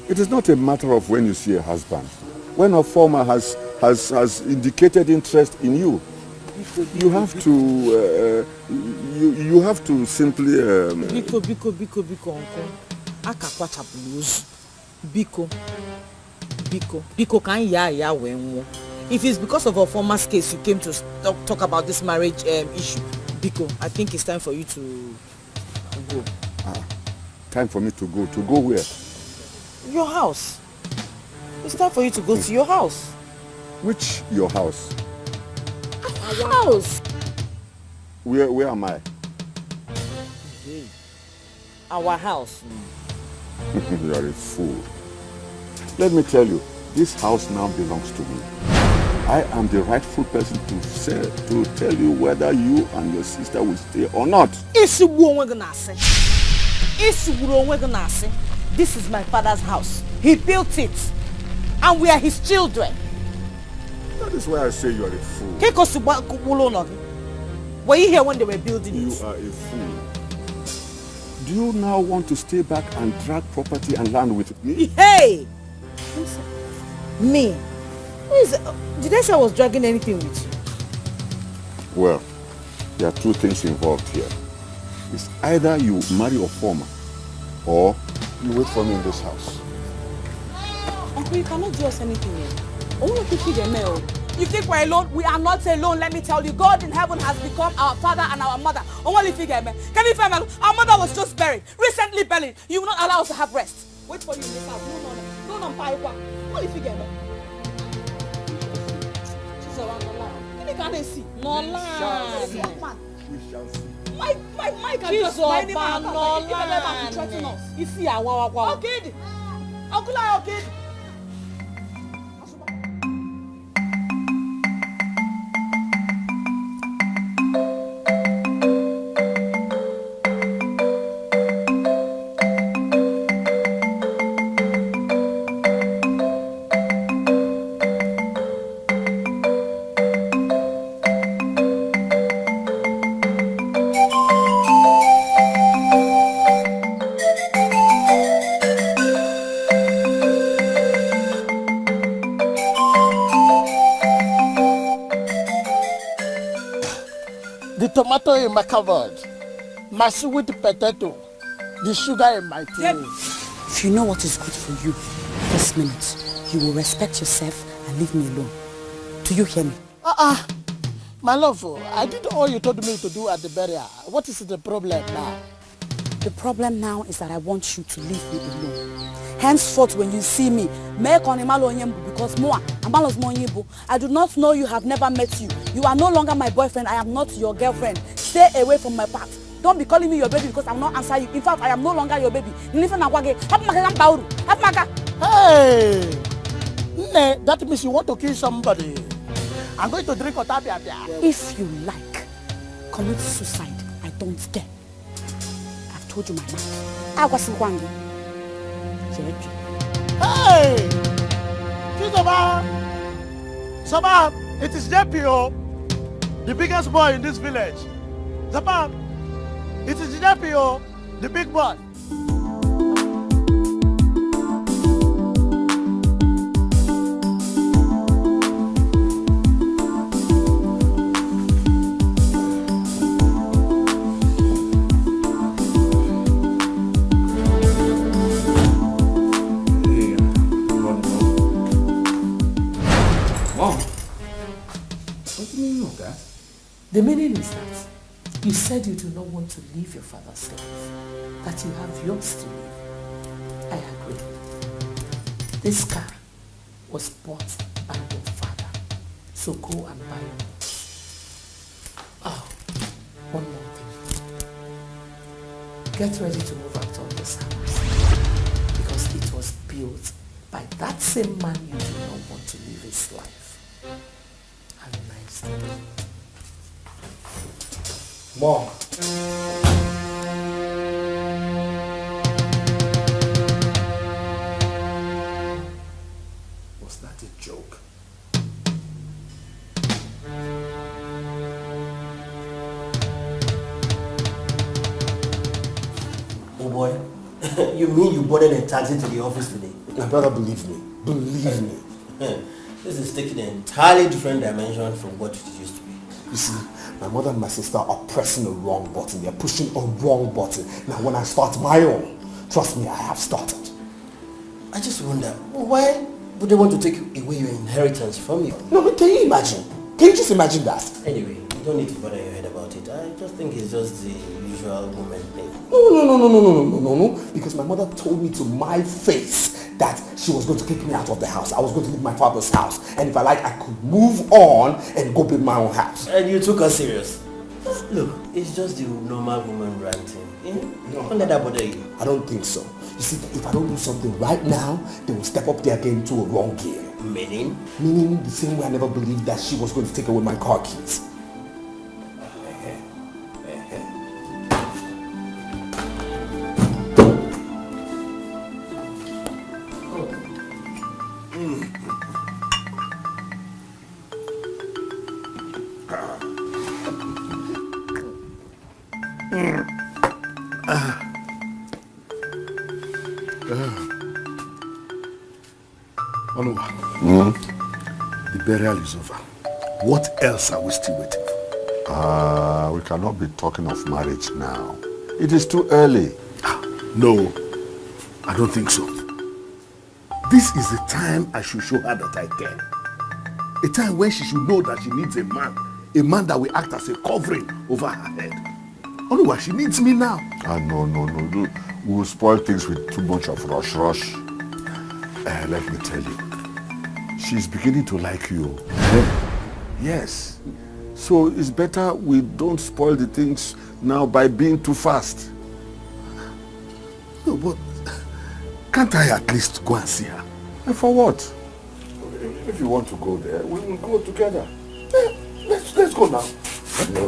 It is not a matter of when you see a husband. When a former has indicated interest in you, you have to you have to simply Biko, can ya when if it's because of a former case you came to talk about this marriage issue, Biko, I think it's time for you to go. Time for me to go. To go where? Your house. It's time for you to go to your house. Which your house? Our house. Where am I? Our house. You are a fool. Let me tell you, this house now belongs to me. I am the rightful person to tell you whether you and your sister will stay or not. This is my father's house. He built it. And we are his children. That is why I say you are a fool. Were you here when they were building it? You are a fool. Do you now want to stay back and drag property and land with me? Hey! Me? Did I say I was dragging anything with you? Well, there are two things involved here. It's either you marry a former or you wait for me in this house. Uncle, you cannot do us anything here. You think we're alone? We are not alone, let me tell you. God in heaven has become our father and our mother. Can you find our mother was just buried, recently buried. You will not allow us to have rest. Wait for you in this house. No, what if you get me? She's around the line. You can't see. No line. We shall see. My can just my name and threaten us. You see our okay. Okay. Tomato in my cupboard, my sweet potato, the sugar in my tea. If you know what is good for you this minute, you will respect yourself and leave me alone. Do you hear me? My love, I did all you told me to do at the burial. What is the problem now? The problem now is that I want you to leave me alone. Henceforth, when you see me, because I do not know you, have never met you. You are no longer my boyfriend. I am not your girlfriend. Stay away from my path. Don't be calling me your baby because I will not answer you. In fact, I am no longer your baby. Hey! That means you want to kill somebody. I'm going to drink otabia. If you like, commit suicide. I don't care. I've told you my mind. church. Hey! Chizoba! Sabah, it is JPO, the biggest boy in this village. Sabah, it is JPO, the big boy. The meaning is that you said you do not want to leave your father's life, that you have yours to live. I agree. This car was bought by your father, so go and buy it. Oh, one more thing. Get ready to move out of this house, because it was built by that same man you do not want to live his life. Have a nice day. Mom. Was that a joke? Oh boy, you mean you boarded a taxi to the office today? My brother, believe me. Believe me. This is taking an entirely different dimension from what it used to be. You see, my mother and my sister are pressing the wrong button. They're pushing a wrong button. Now when I start my own, trust me, I have started. I just wonder, why would they want to take away your inheritance from you? No, but can you imagine? Can you just imagine that? Anyway, you don't need to bother your head about it. I just think it's just the usual woman thing. No. Because my mother told me to my face that she was going to kick me out of the house. I was going to leave my father's house. And if I like, I could move on and go build my own house. And you took her serious? Look, it's just the normal woman ranting. Don't let that bother you. I don't think so. You see, if I don't do something right now, they will step up their game to a wrong gear. Meaning? Meaning the same way I never believed that she was going to take away my car keys. The burial is over. What else are we still waiting for? We cannot be talking of marriage now. It is too early. No, I don't think so. This is the time I should show her that I care. A time when she should know that she needs a man that will act as a covering over her head. Otherwise, she needs me now. No. We will spoil things with too much of rush. Let me tell you, she's beginning to like you. Yes. So it's better we don't spoil the things now by being too fast. No, but can't I at least go and see her? And for what? If you want to go there, we will go together. Let's go now. No.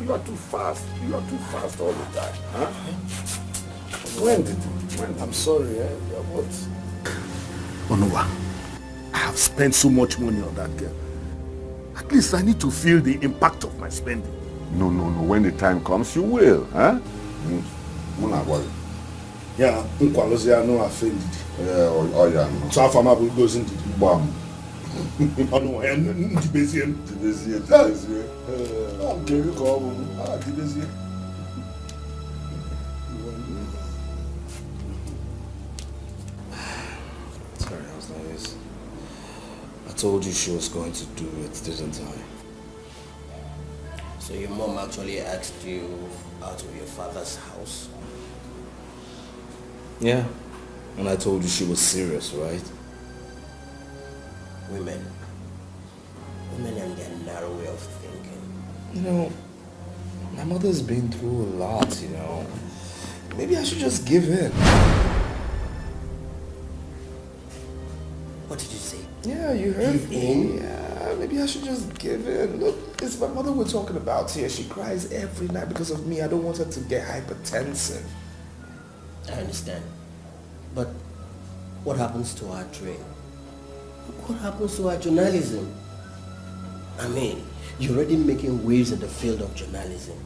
You are too fast. You are too fast all the time. Huh? When? I'm sorry, what? Onuwa, I have spent so much money on that girl. At least I need to feel the impact of my spending. No. When the time comes, you will, huh? Not worry. Yeah, Nkwalozia no offended. Yeah. So how far goes into the bomb? Dibezie. Okay, you go. Dibezie. Sorry, House. I told you she was going to do it, didn't I? So your mom actually asked you out of your father's house? Yeah. And I told you she was serious, right? Women and their narrow way of thinking. You know, my mother's been through a lot, Maybe I should just give in. What did you say? Yeah, you heard Give me. in? Yeah, maybe I should just give in. Look, it's my mother we're talking about here. She cries every night because of me. I don't want her to get hypertensive. I understand. But what happens to our dream? What happens to our journalism? I mean, you're already making waves in the field of journalism.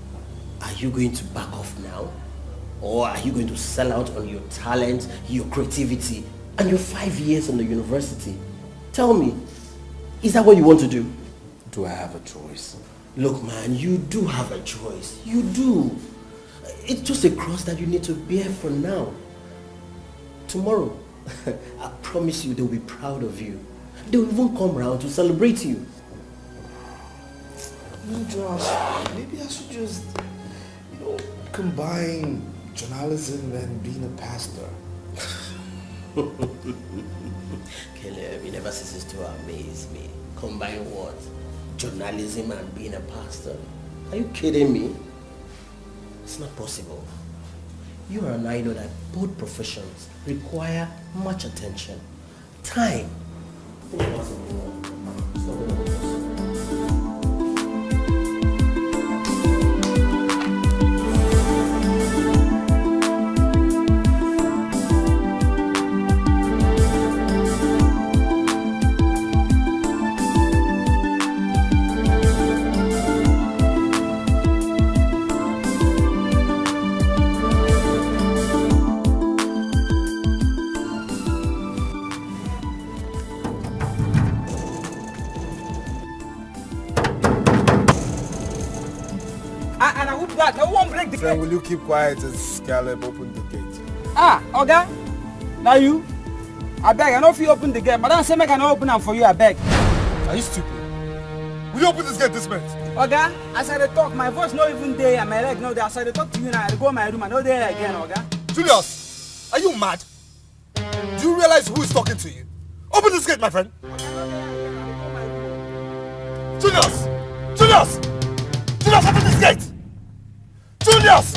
Are you going to back off now? Or are you going to sell out on your talent, your creativity, and your 5 years in the university? Tell me, is that what you want to do? Do I have a choice? Look, man, you do have a choice. You do. It's just a cross that you need to bear for now. Tomorrow, I promise you they'll be proud of you. They'll even come around to celebrate you. No, Josh, maybe I should just, combine journalism and being a pastor. Caleb, you never ceases to amaze me. Combine what? Journalism and being a pastor? Are you kidding me? It's not possible. You and I know that both professions require much attention, time. It's impossible. Then will you keep quiet as Caleb opened the gate? Oga, now you? I beg, I know if you open the gate, Madam say make I not open them for you, I beg. Are you stupid? Will you open this gate this minute? Oga, as I talk, my voice not even there and my leg no there. As I talk to you now, I go my room and no there again, Oga. Julius, are you mad? Do you realize who is talking to you? Open this gate, my friend. Julius! Julius! Julius, open this gate! Julius!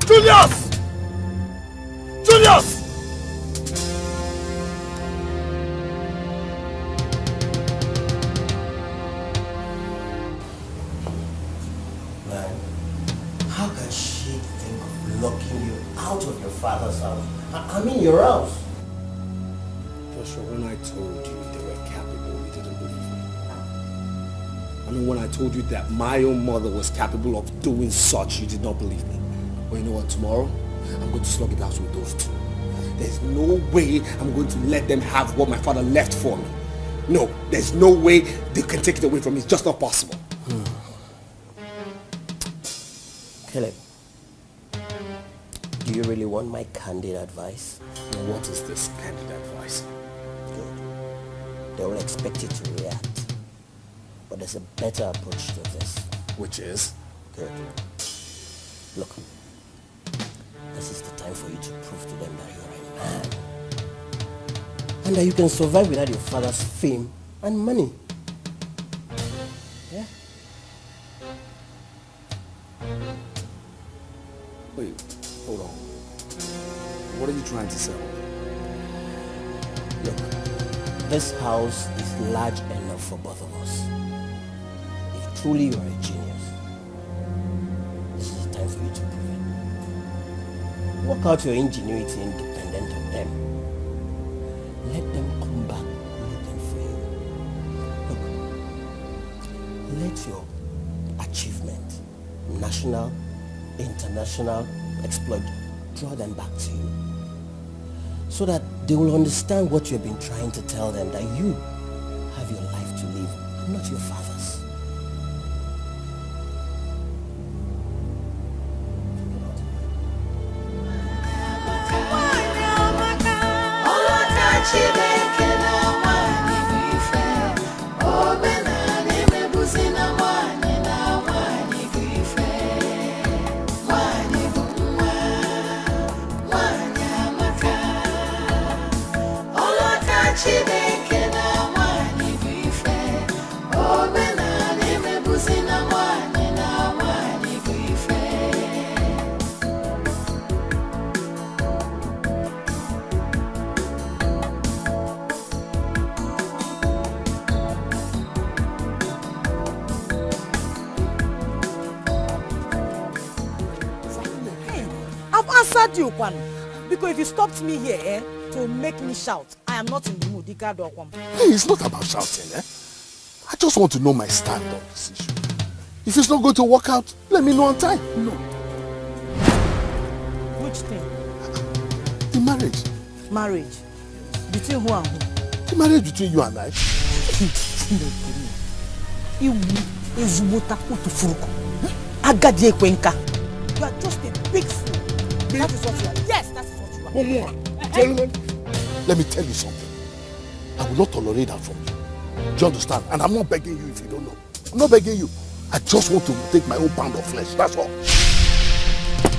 Julius! Julius! Man, how can she think of locking you out of your father's house? I mean your house. Joshua, when I told you they were capable, you didn't believe me. I mean, when I told you that my own mother was capable of doing such, you did not believe me. Well, you know what, tomorrow, I'm going to slug it out with those two. There's no way I'm going to let them have what my father left for me. No, there's no way they can take it away from me. It's just not possible. Caleb, do you really want my candid advice? Now, what is this candid advice? Good. They will expect you to react. But there's a better approach to this. Which is? Good. Look, this is the time for you to prove to them that you're a man. And that you can survive without your father's fame and money. Yeah? Wait, hold on. What are you trying to sell? Look, this house is large enough for both of us. If truly you are a genius, this is the time for you to prove it. Work out your ingenuity independent of them. Let them come back looking for you. Look, let your achievement, national, international exploit, draw them back to you. So that they will understand what you have been trying to tell them, that you have your life to live, and not your father's. answered you, Kwan. Because if you stopped me here to make me shout, I am not in the mood. Hey, it's not about shouting, I just want to know my stand on this issue. If it's not going to work out, let me know on time. No. Which thing? The marriage. Marriage? Between who and who? The marriage between you and I. You are just a big fool. That is what you are. Yes, that is what you are. One more. Gentlemen, let me tell you something. I will not tolerate that from you. Do you understand? And I'm not begging you if you don't know. I'm not begging you. I just want to take my own pound of flesh. That's all.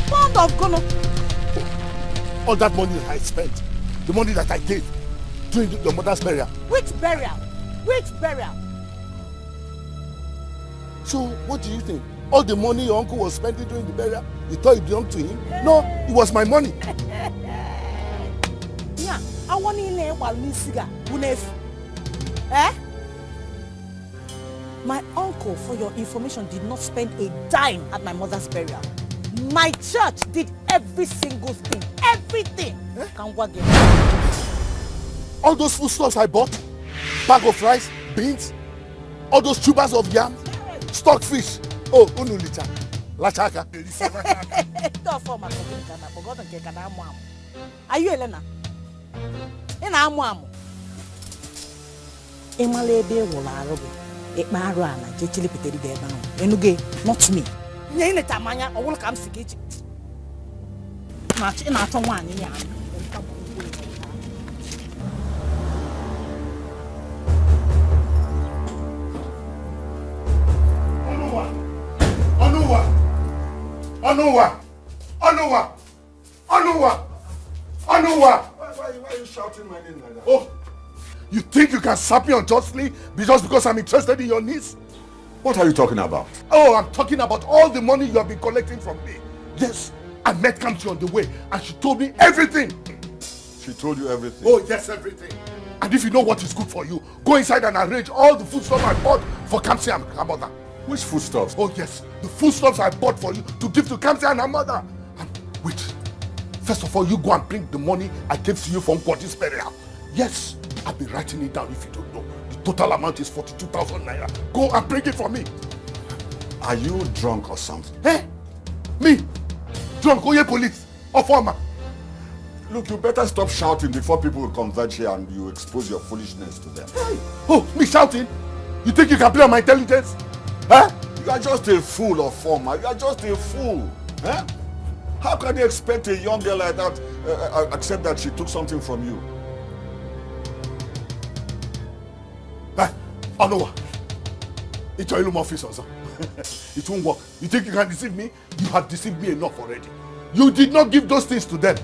Pound of gono? All that money that I spent, the money that I gave during your mother's burial. Which burial? Which burial? So, what do you think? All the money your uncle was spending during the burial, you thought it belonged to him? No, it was my money. Yeah, I want to know. Eh? My uncle, for your information, did not spend a dime at my mother's burial. My church did every single thing. Everything. Eh? All those foodstuffs I bought, bag of rice, beans, all those tubers of yam, stock fish. Oh, unulita. Lachaka. Are you Elena? In Amuamu. Emalebe Wolarobe. Ekmarana, Jechili Peteri Beban. Enuge, not me. Nene Tamanya, or will come sick. Much in our one in Yan. Why are you shouting my name like that? Oh, you think you can slap me unjustly just because I'm interested in your niece? What are you talking about? Oh, I'm talking about all the money you have been collecting from me. Yes, I met Kamsi on the way and she told me everything. She told you everything? Oh, yes, everything. And if you know what is good for you, go inside and arrange all the foodstuffs I bought for Kamsi and her mother. Which foodstuffs? Oh, yes, the foodstuffs I bought for you to give to Kamsi and her mother. And wait, first of all, you go and bring the money I gave to you from Kwadi's burial. Yes, I'll be writing it down if you don't know. The total amount is 42,000 naira. Go and bring it for me. Are you drunk or something? Eh? Me? Drunk? Oh, yeah, police? Or farmer? Look, you better stop shouting before people will converge here and you expose your foolishness to them. Hey. Oh, me shouting? You think you can play on my intelligence? Huh? You are just a fool or farmer. You are just a fool. Huh? How can you expect a young girl like that accept that she took something from you? Oh no, it's your illusion office also. It won't work. You think you can deceive me? You have deceived me enough already. You did not give those things to them.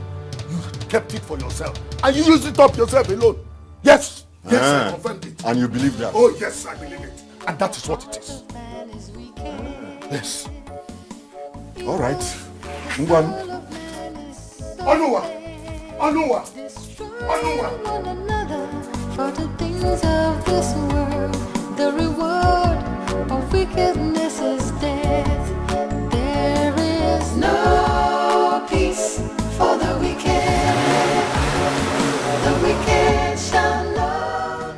You kept it for yourself. And you used it up yourself alone. Yes. Yes, I confirmed it. And you believe that? Oh yes, I believe it. And that is what it is. Yes. All right. Ngwan. Onuwa. Onuwa. Onuwa. For the things of this world, the reward of wickedness is death. There is no peace for the wicked. The wicked shall know.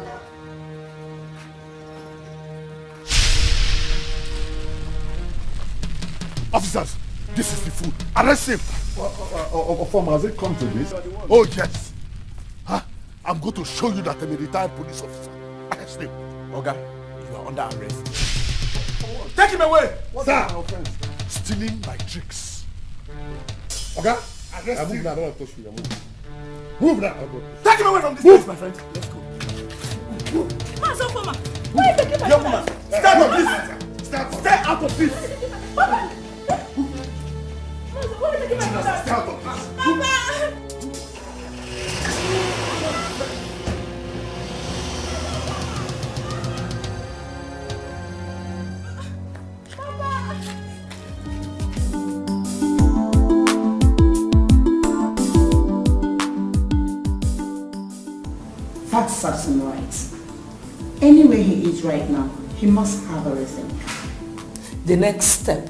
Officers, this is the fool. Arrest him. Former, has it come to this? Oh yes. Huh? I'm going to show you that I'm a retired police officer. Arrest him. Oga, you are under arrest. Take him away! What's that offense? Stealing my tricks. Oga, arrest him. Move now. Take him away from this place, my friend. Let's go. Master Foma, why are you taking my young woman, stay out of this. Stay out of this. Papa! Why are you taking my mother? Stay out of this. Papa! That serves him right. Anywhere he is right now, he must have a reason. The next step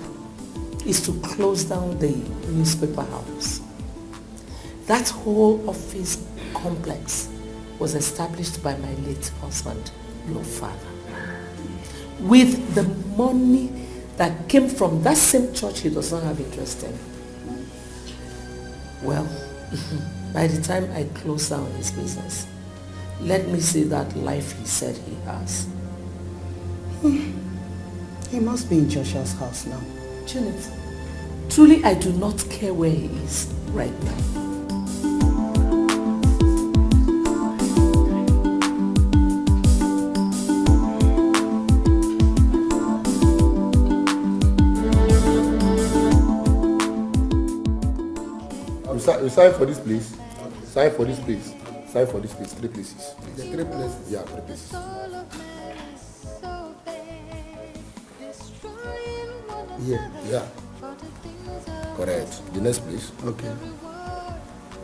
is to close down the newspaper house. That whole office complex was established by my late husband, your father, with the money that came from that same church he does not have interest in. Well, by the time I closed down his business, let me see that life he said he has. He must be in Joshua's house now. Janet, truly I do not care where he is right now. Sign for this place. Sign for this place. Sign for this place. 3 places. The 3 places? Yeah, 3 places. Yeah. Correct. The next place. Okay.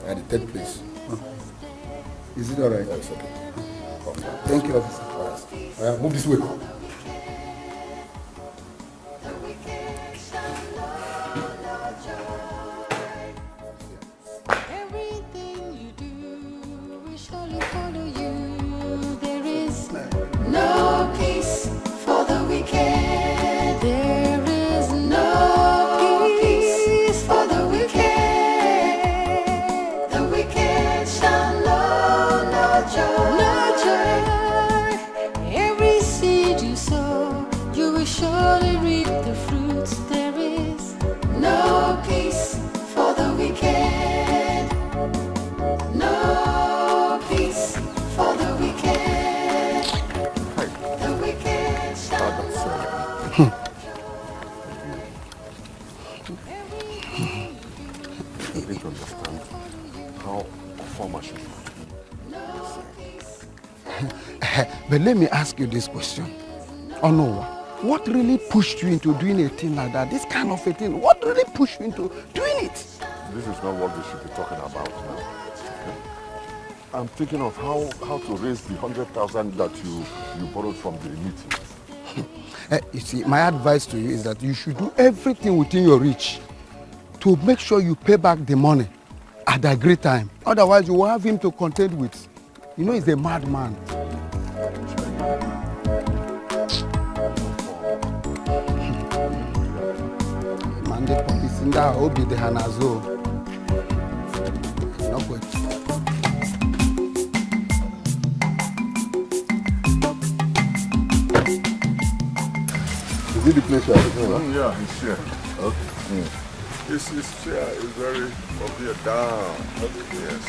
And the 3rd place. Is it alright? That's okay. Thank you, officer. Alright, move this way. No peace for the wicked. There is no peace for the wicked. The wicked shall know no joy. No joy. Every seed you sow, you will surely reap the fruits. There is no peace for the wicked. No peace for the wicked. I need to understand how formal should be. But let me ask you this question. Oh no, what really pushed you into doing a thing like that? This kind of a thing, what really pushed you into doing it? This is not what we should be talking about now. Okay? I'm thinking of how to raise the 100,000 that you borrowed from the meeting. You see, my advice to you is that you should do everything within your reach to make sure you pay back the money at a great time. Otherwise, you will have him to contend with. You know, he's a madman. Mande Popisinda Obi de Hanazo. No good. Is it the place you are looking at? Yeah, it's here. Okay. This chair is very up here down. Okay. Yes.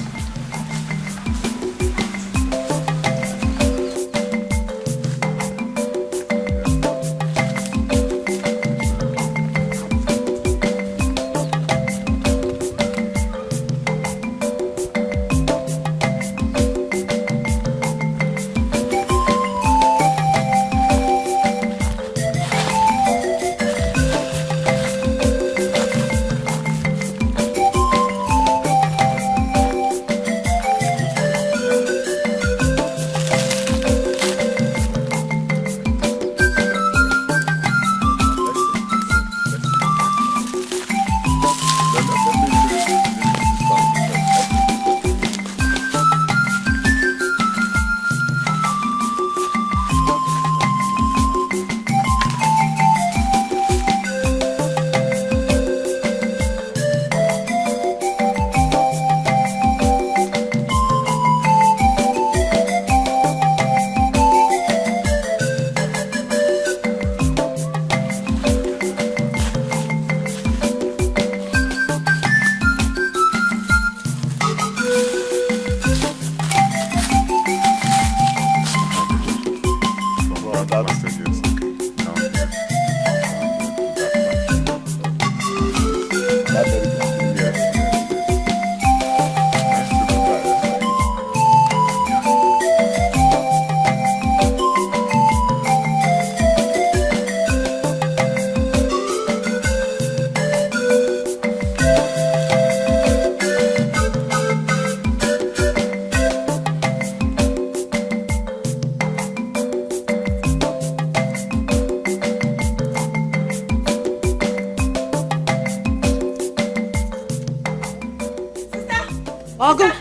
Ogun.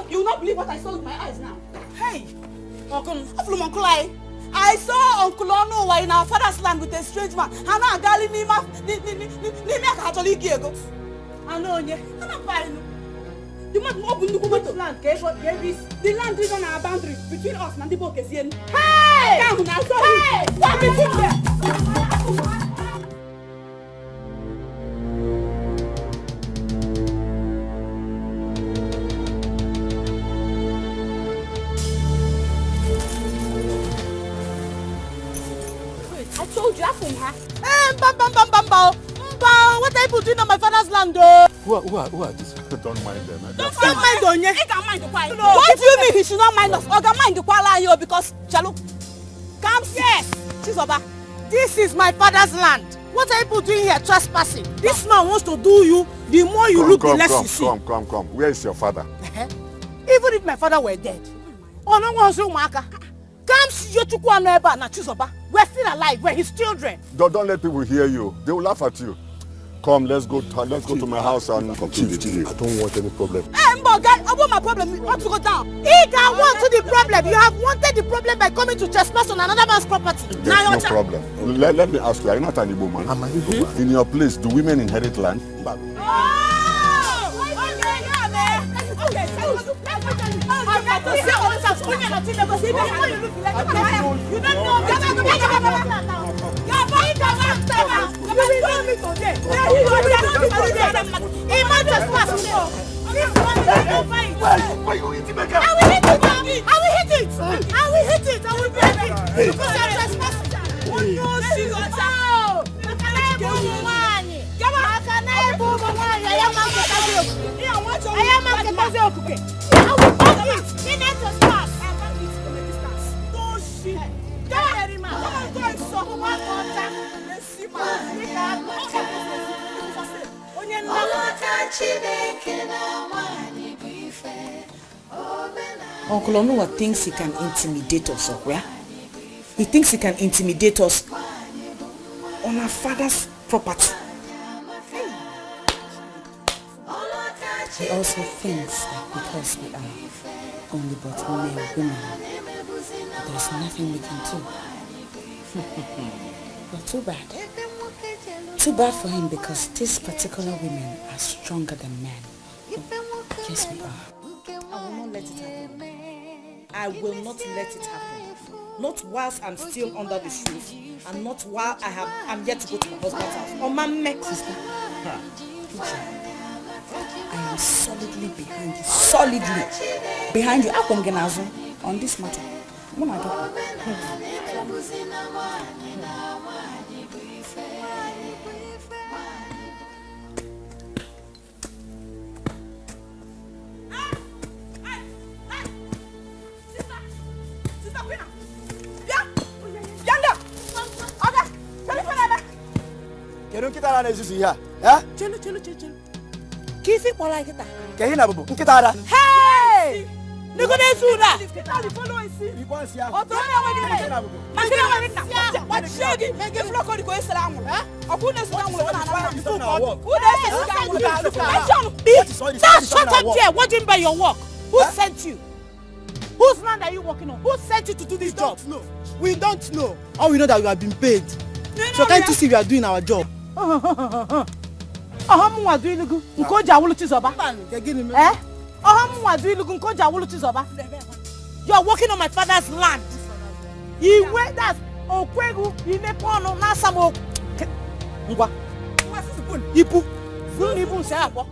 You will not believe what I saw with my eyes now. Hey. Ogun. Uncle I saw Uncle Onu in our father's land with a strange man. Hana gali nima Catholic ego. I know ye. You must open the land. The land is on our boundary between us and the Bokesian. Hey! Come now, hey! What is it there? I told you, from her. What are you doing on my father's land? Who are these? Don't mind them. Don't mind Onye. He can mind the quiet. What do you mean he should not mind us? Or can mind the quiet because Chalu comes here. Chizoba, this is my father's land. What are you doing here trespassing? This man wants to do you. The more you look, the less you see. Come. Where is your father? Even if my father were dead, oh no one's Umaka. Comes Yotukwa Neba na Chizoba. We're still alive. We're his children. Don't let people hear you. They will laugh at you. Come, let's go to my house and continue. I don't want any problem. Hey, guy, I want my problem. You want to go down? He can want to the problem. You have wanted the problem by coming to trespass on another man's property. There's no problem. Let me ask you, are you not an Igbo man? I'm an Igbo man. In your place, do women inherit land? Uncle Onua thinks he can intimidate us, where? He thinks he can intimidate us on our father's property. He also thinks that because we are only but male women, there's nothing we can do. Well, too bad. Too bad for him because these particular women are stronger than men. Yes, we are. I will not let it happen. I will not let it happen. Not whilst I'm still under this roof, and not while I'm yet to go to my husband's house. Or my next sister. I am solidly behind you. Solidly behind you. On this matter. Chelu. Kifi kwala kita. Kehina bubu. Nkita ada. Hey! Nikode suda. Shut up there. What do you mean by your work? Who sent you? Whose land are you working on? Who sent you to do this job? We don't know. All we know that we have been paid. So can't you see we are doing our job? You are working on my father's land. He went that Okwegu, he nepono nasamo. Ngwa. Ipu. Ipu say apa?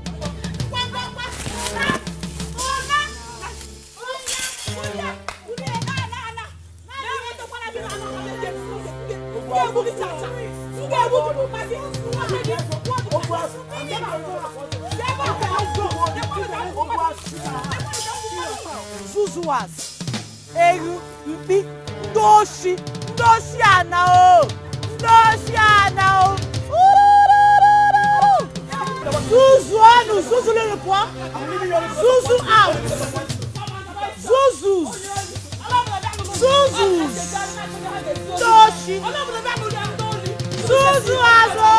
Zuzuas, Egu, Mpi, Doshi Anao, Zuzu anu, Zuzu le point, Zuzu out, Zuzus, Doshi, Zuzu azo.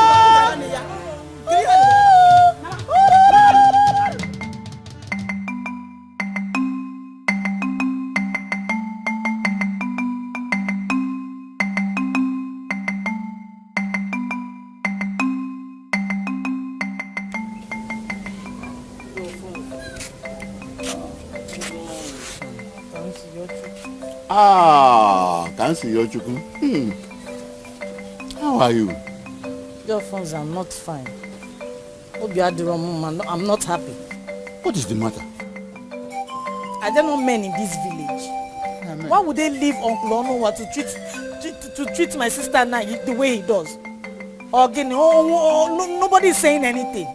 Ah, can see your chicken. How are you? Your phones are not fine. I'm not happy. What is the matter? Are there not men in this village? Why would they leave Uncle Onowa to treat my sister now the way he does? Again, nobody is saying anything.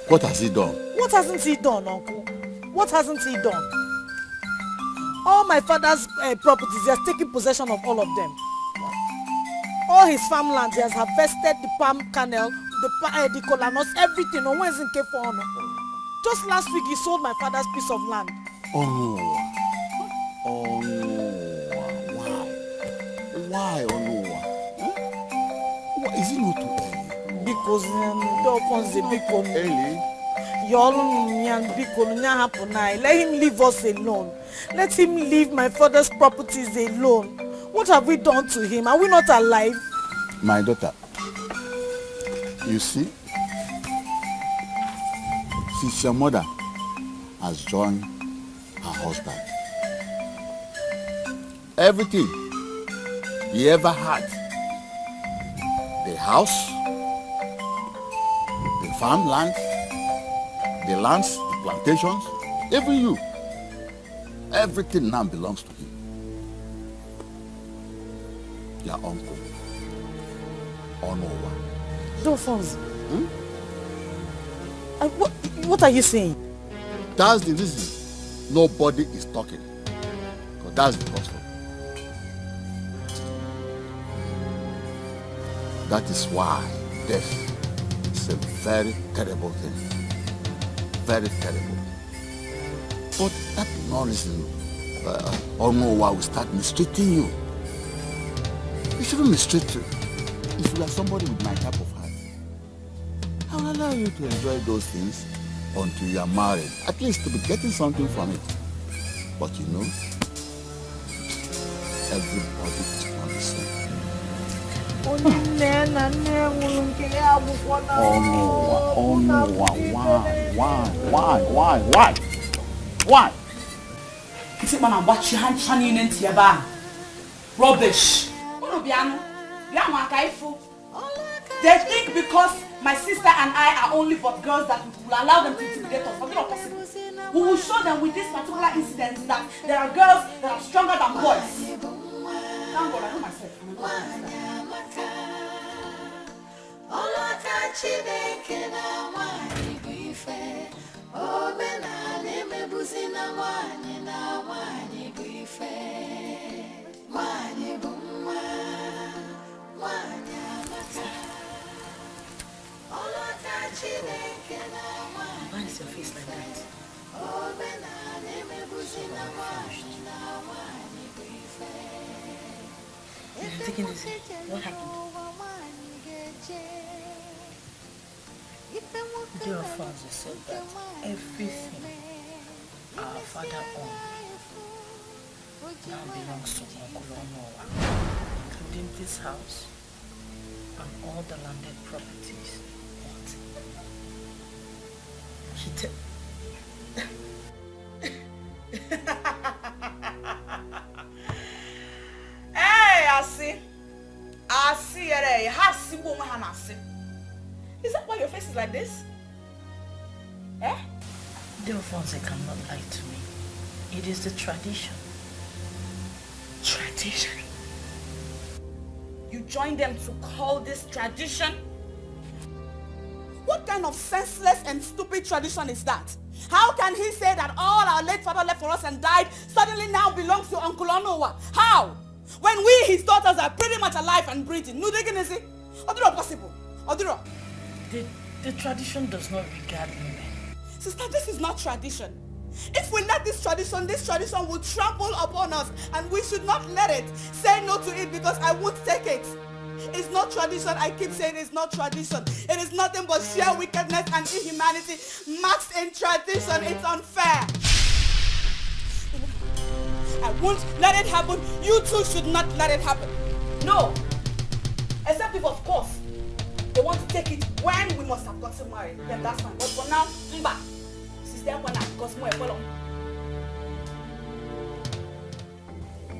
What has he done? What hasn't he done, Uncle? What hasn't he done? All my father's properties, he has taken possession of all of them. All his farmlands, he has harvested the palm kernel, the kola nuts, everything. No one's in for honor. Just last week, he sold my father's piece of land. Oh no. Why? Oh no. Huh? Is it not too early? Because let him leave us alone. Let him leave my father's properties alone. What have we done to him? Are we not alive? My daughter, you see, since your mother has joined her husband, everything he ever had, the house, the farmland, the lands, the plantations, even you, everything now belongs to him. Your uncle, Onowa. Dolphins. What are you saying? That's the reason nobody is talking. Because that's the custom. That is why death is a very terrible thing. Very terrible. But that is no reason Onowa will start mistreating you. You shouldn't mistreat you. If you are somebody with my type of heart, I will allow you to enjoy those things until you are married. At least to be getting something from it. But you know, everybody is not the same. Oh no, why? Is it man watch your hand shining into your bar? Rubbish. They think because my sister and I are only but girls that we will allow them to intimidate us. But not possible. We will show them with this particular incident that there are girls that are stronger than boys. Thank God, I know myself. Why is your face like that? Take it easy. What happened? Dear Father said that everything our father owned now belongs to Uncle Onowa, including this house and all the landed properties. What? Hey, I see, is that why your face is like this? Eh? Delphonse cannot lie to me. It is the tradition. Tradition? You joined them to call this tradition? What kind of senseless and stupid tradition is that? How can he say that all our late father left for us and died suddenly now belongs to Uncle Onowa? How? When we, his daughters, are pretty much alive and breathing. No, they can say, Oduro possible. Oduro. The tradition does not regard women. Sister, this is not tradition. If we let this tradition will trample upon us, and we should not let it. Say no to it because I won't take it. It's not tradition. I keep saying it's not tradition. It is nothing but sheer wickedness and inhumanity masked in tradition. It's unfair. I won't let it happen. You too should not let it happen. No. Except if, of course, they want to take it when we must have gotten married. Then that's fine. But for now, mba. Sister, because more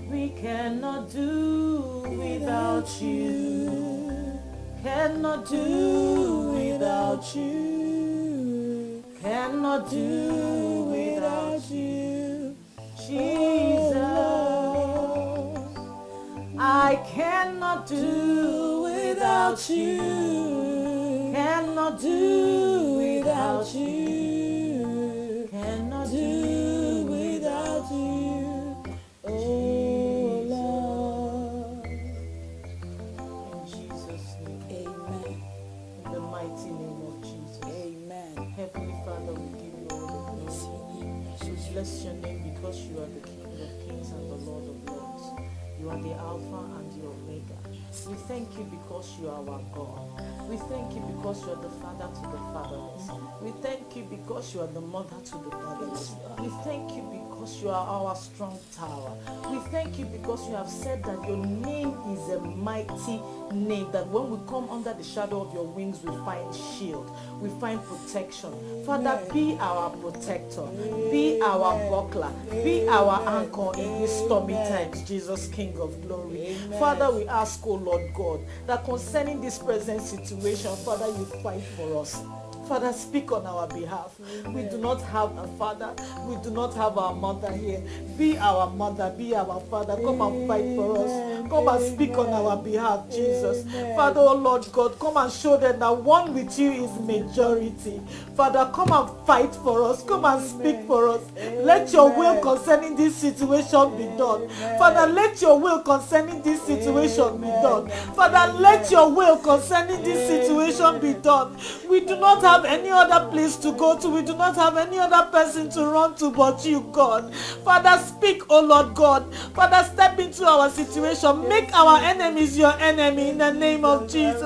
We cannot do without you. Cannot do without you. Cannot do without you. Jesus, I cannot do without you. Cannot do without you. Cannot do without you. Oh Lord. In Jesus' name. Amen. In the mighty name of Jesus. Amen. Heavenly Father, we give you all the glory. We bless your name because you are the King of Kings and the Lord of Lords. You are the Alpha and the Omega. We thank you because you are our God. We thank you because you are the father to the fatherless. We thank you because you are the mother to the motherless. We thank you because you are our strong tower. We thank you because you have said that your name is a mighty name, that when we come under the shadow of your wings, we find shield, we find protection. Father, be our protector, be our buckler, be our anchor in these stormy times, Jesus, King of glory. Father, we ask, oh Lord God, that concerning this present situation, Father, you fight for us. Father, speak on our behalf. We do not have a father. We do not have our mother here. Be our mother, be our father. Come and fight for us. Come and speak on our behalf, Jesus. Father, oh Lord God, come and show them that one with you is majority. Father, come and fight for us. Come and speak for us. Let your will concerning this situation be done. Father, let your will concerning this situation be done. Father, let your will concerning this situation be done. We do not have any other place to go to. We do not have any other person to run to but you, God. Father, speak, oh Lord God. Father, step into our situation. Make our enemies your enemy in the name of Jesus.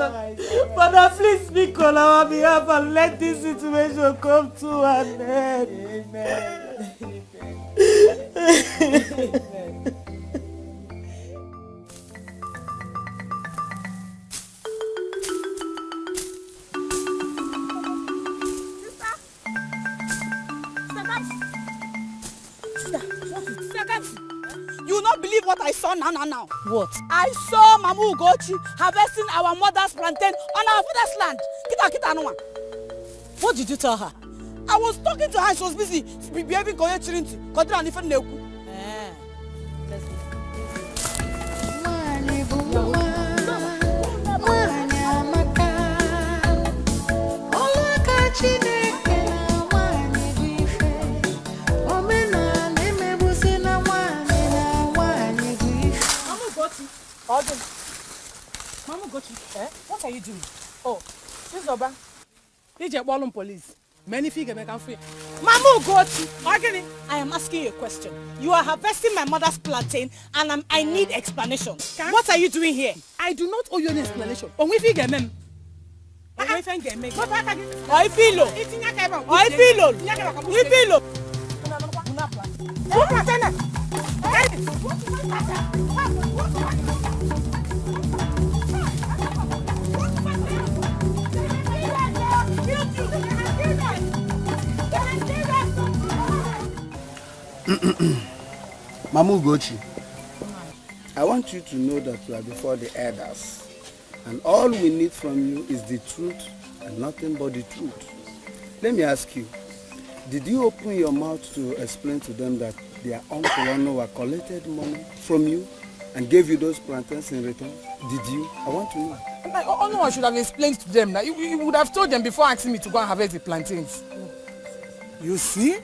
Father, please speak on our behalf and let this situation come to an end. Amen. You will not believe what I saw now. What? I saw Mama Ugochi harvesting our mother's plantain on our father's land. Kita no one. What did you tell her? I was talking to her and she was busy behaving coherently. Considering different neku. Mama Gochi, what are you doing? Oh, this Oba. DJ Ballon Police. Many figure make free. Mama Gochi, I am asking you a question. You are harvesting my mother's plantain and I need explanation. What are you doing here? I do not owe you an explanation. On we figure mem. I feel. Mama Ugochi, I want you to know that you are before the elders, and all we need from you is the truth and nothing but the truth. Let me ask you, did you open your mouth to explain to them that their uncle Ono collected money from you and gave you those plantains in return? Did you? I want to know. Ono should have explained to them that you would have told them before asking me to go and harvest the plantains. You see?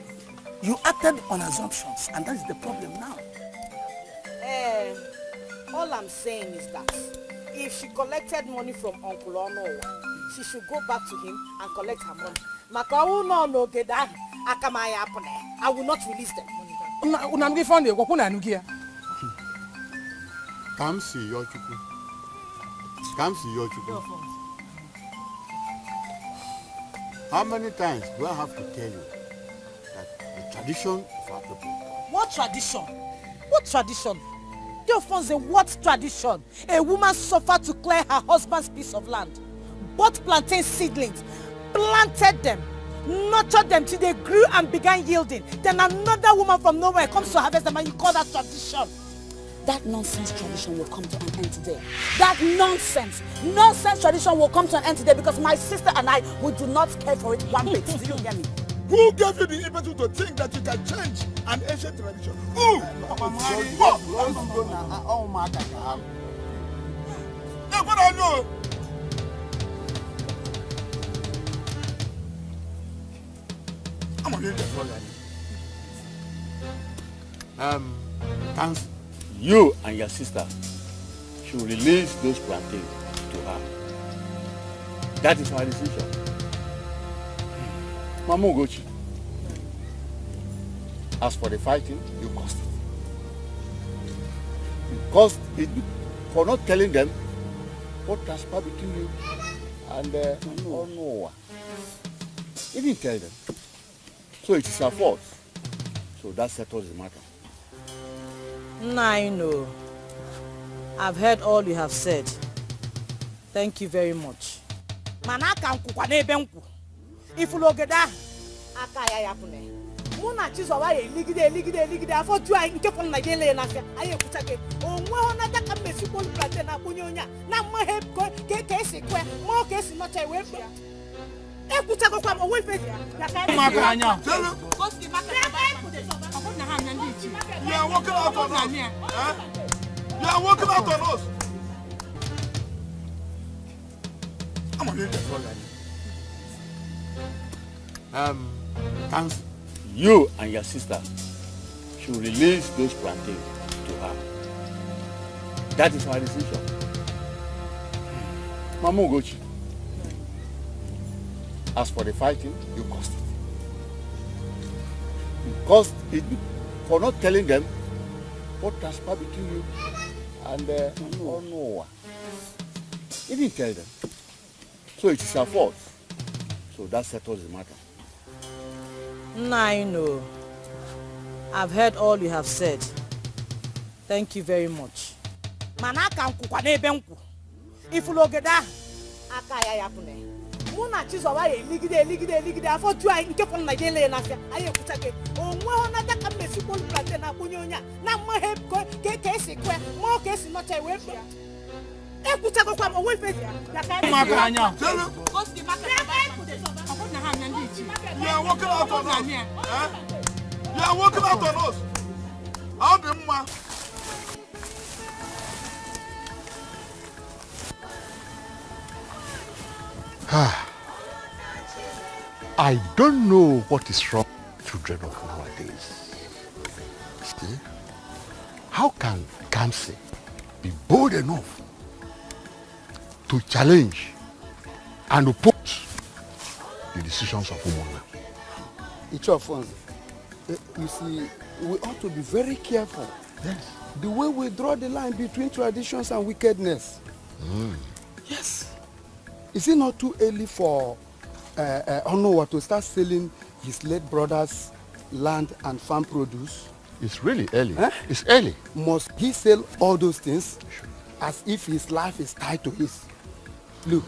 You acted on assumptions, and that is the problem now. All I'm saying is that if she collected money from Uncle Ono, she should go back to him and collect her money. I will not release them. Come see your chuku. Come see your chuku. How many times do I have to tell you that the tradition of our people? What tradition? What tradition? Deofonse, what tradition? A woman suffered to clear her husband's piece of land, bought plantain seedlings, planted them, nurtured them till they grew and began yielding. Then another woman from nowhere comes to harvest them and you call that tradition. that nonsense tradition will come to an end today. That nonsense tradition will come to an end today because my sister and I, we do not care for it one bit. Do you hear me? Who gave you the impetus to think that you can change an ancient tradition? Who? Thanks. You and your sister should release those plantains to her. That is my decision. Mama Ugochi, as for the fighting, you caused it. You caused it for not telling them what transpired between you and Noah. You didn't tell them. So it is your fault. So that settles the matter. I know. I've heard all you have said. Thank you very much. Manaka nkukwa n'ebe nkwu. Ifulogeda aka ya yapune. Muna chizowa ye ligide afọ tu ai nke fon na gele na afia. Aye kuchake. Onwe ona taka mesi bolu plate na kunyonya. Na mo he ke esi kwe. Mo ke esi no chai we. E kuchako kwa mo we fe. Ya ka maka anya. Koski maka na ha na ndi chi. You are walking out on us. You are walking out on us. I'm on Thanks. You and your sister should release those plantains to her. That is my decision. Mama Ugochi, as for the fighting, you caused it. You caused it for not telling them what transpired between you and Noah. You didn't tell them. So it is your fault. So that settles the matter. I know. I've heard all you have said. Thank you very much. Manaka nkukwa n'ebe nkwu. Ifulogeda aka ya yapune. Muna chizowa ye ligide afọ tu ai nke fon na gele na afia. Aye kuchake. Onwe ona taka mesi bolu plate na kunyonya. Na mo he ke esi kwe. Mo ke esi no chai we. E kuchako kwa mo we fe. Ya ka maka anya. Koski maka na ha na ndi chi. You are walking out on us. You are walking out on us. How the man? I don't know what is wrong with children of nowadays. See? How can Kamsi be bold enough to challenge and oppose the decisions of women? Each of us, you see, we ought to be very careful. Yes. The way we draw the line between traditions and wickedness. Yes. Is it not too early for Onowa to start selling his late brother's land and farm produce? It's really early. It's early. Must he sell all those things as if his life is tied to his? Look,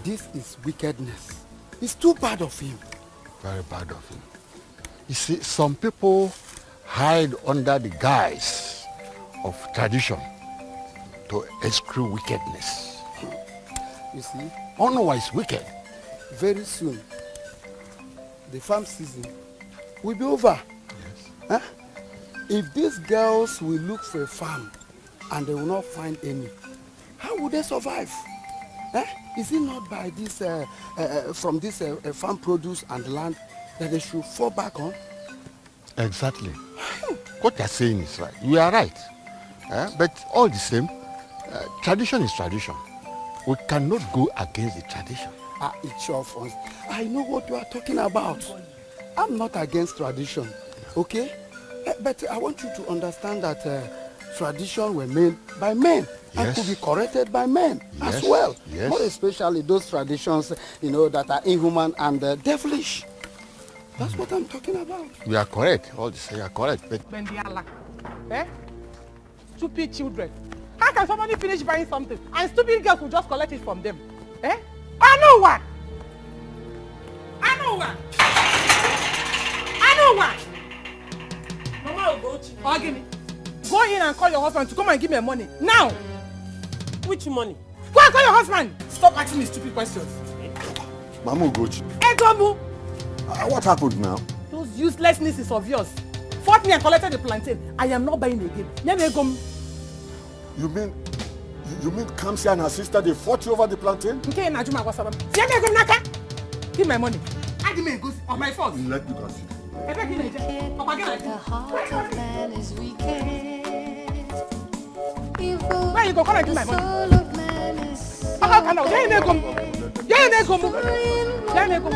this is wickedness. It's too bad of him. Very bad of him. You see, some people hide under the guise of tradition to eschew wickedness. You see? Onowa is wicked. Very soon, the farm season will be over. Yes. If these girls will look for a farm and they will not find any, how will they survive? Is it not by this, from this farm produce and land that they should fall back on? Exactly. What you're saying is right. You are right. But all the same, tradition is tradition. We cannot go against the tradition. It's your fault. I know what you are talking about. I'm not against tradition, okay? But I want you to understand that tradition were made by men and could be corrected by men as well. Yes. More especially those traditions, you know, that are inhuman and devilish. That's what I'm talking about. You are correct. All this, you are correct. But Bendiala. Stupid children. How can somebody finish buying something and stupid girls will just collect it from them? I know what. Mama will go to give me. Go in and call your husband to come and give me money. Now! Which money? Go and call your husband! Stop asking me stupid questions. Mama Ugochi. Edomu! What happened now? Those useless nieces of yours fought me and collected the plantain. I am not buying again. You mean Kamsi and her sister, they fought you over the plantain? Give my money. I give me a goose on my phone. Let me go see. The heart of man is weakest. Where you go? Come and give my money. Go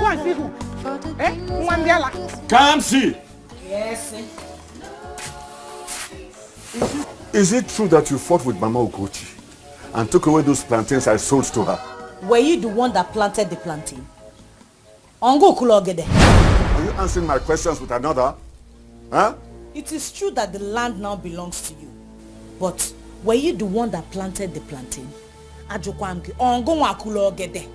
and see who. Kamsi! Yes. Is it true that you fought with Mama Ugochi and took away those plantains I sold to her? Were you the one that planted the plantain? Ongo Kulogede. Are you answering my questions with another? Huh? It is true that the land now belongs to you. But were you the one that planted the plantain? Ajokwamke, Ongo Kulogede.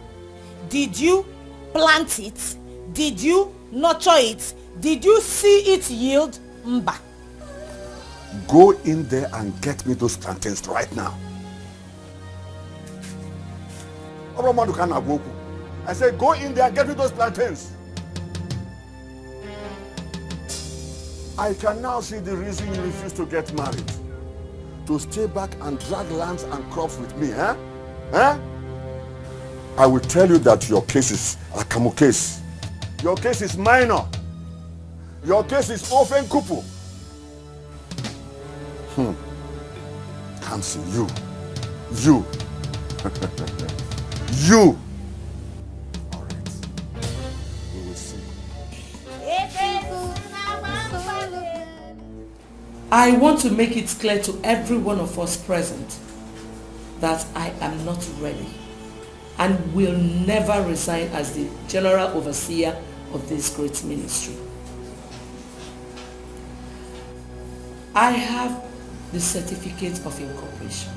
Did you plant it? Did you nurture it? Did you see it yield? Mba. Go in there and get me those plantains right now. I said go in there and get me those plantains. I can now see the reason you refuse to get married. To stay back and drag lands and crops with me, huh? Huh? I will tell you that your case is a Akamu case. Your case is minor. Your case is orphan kupu. Kamsi, you. You. All right. We will see. I want to make it clear to every one of us present that I am not ready and will never resign as the general overseer of this great ministry. I have the certificate of incorporation,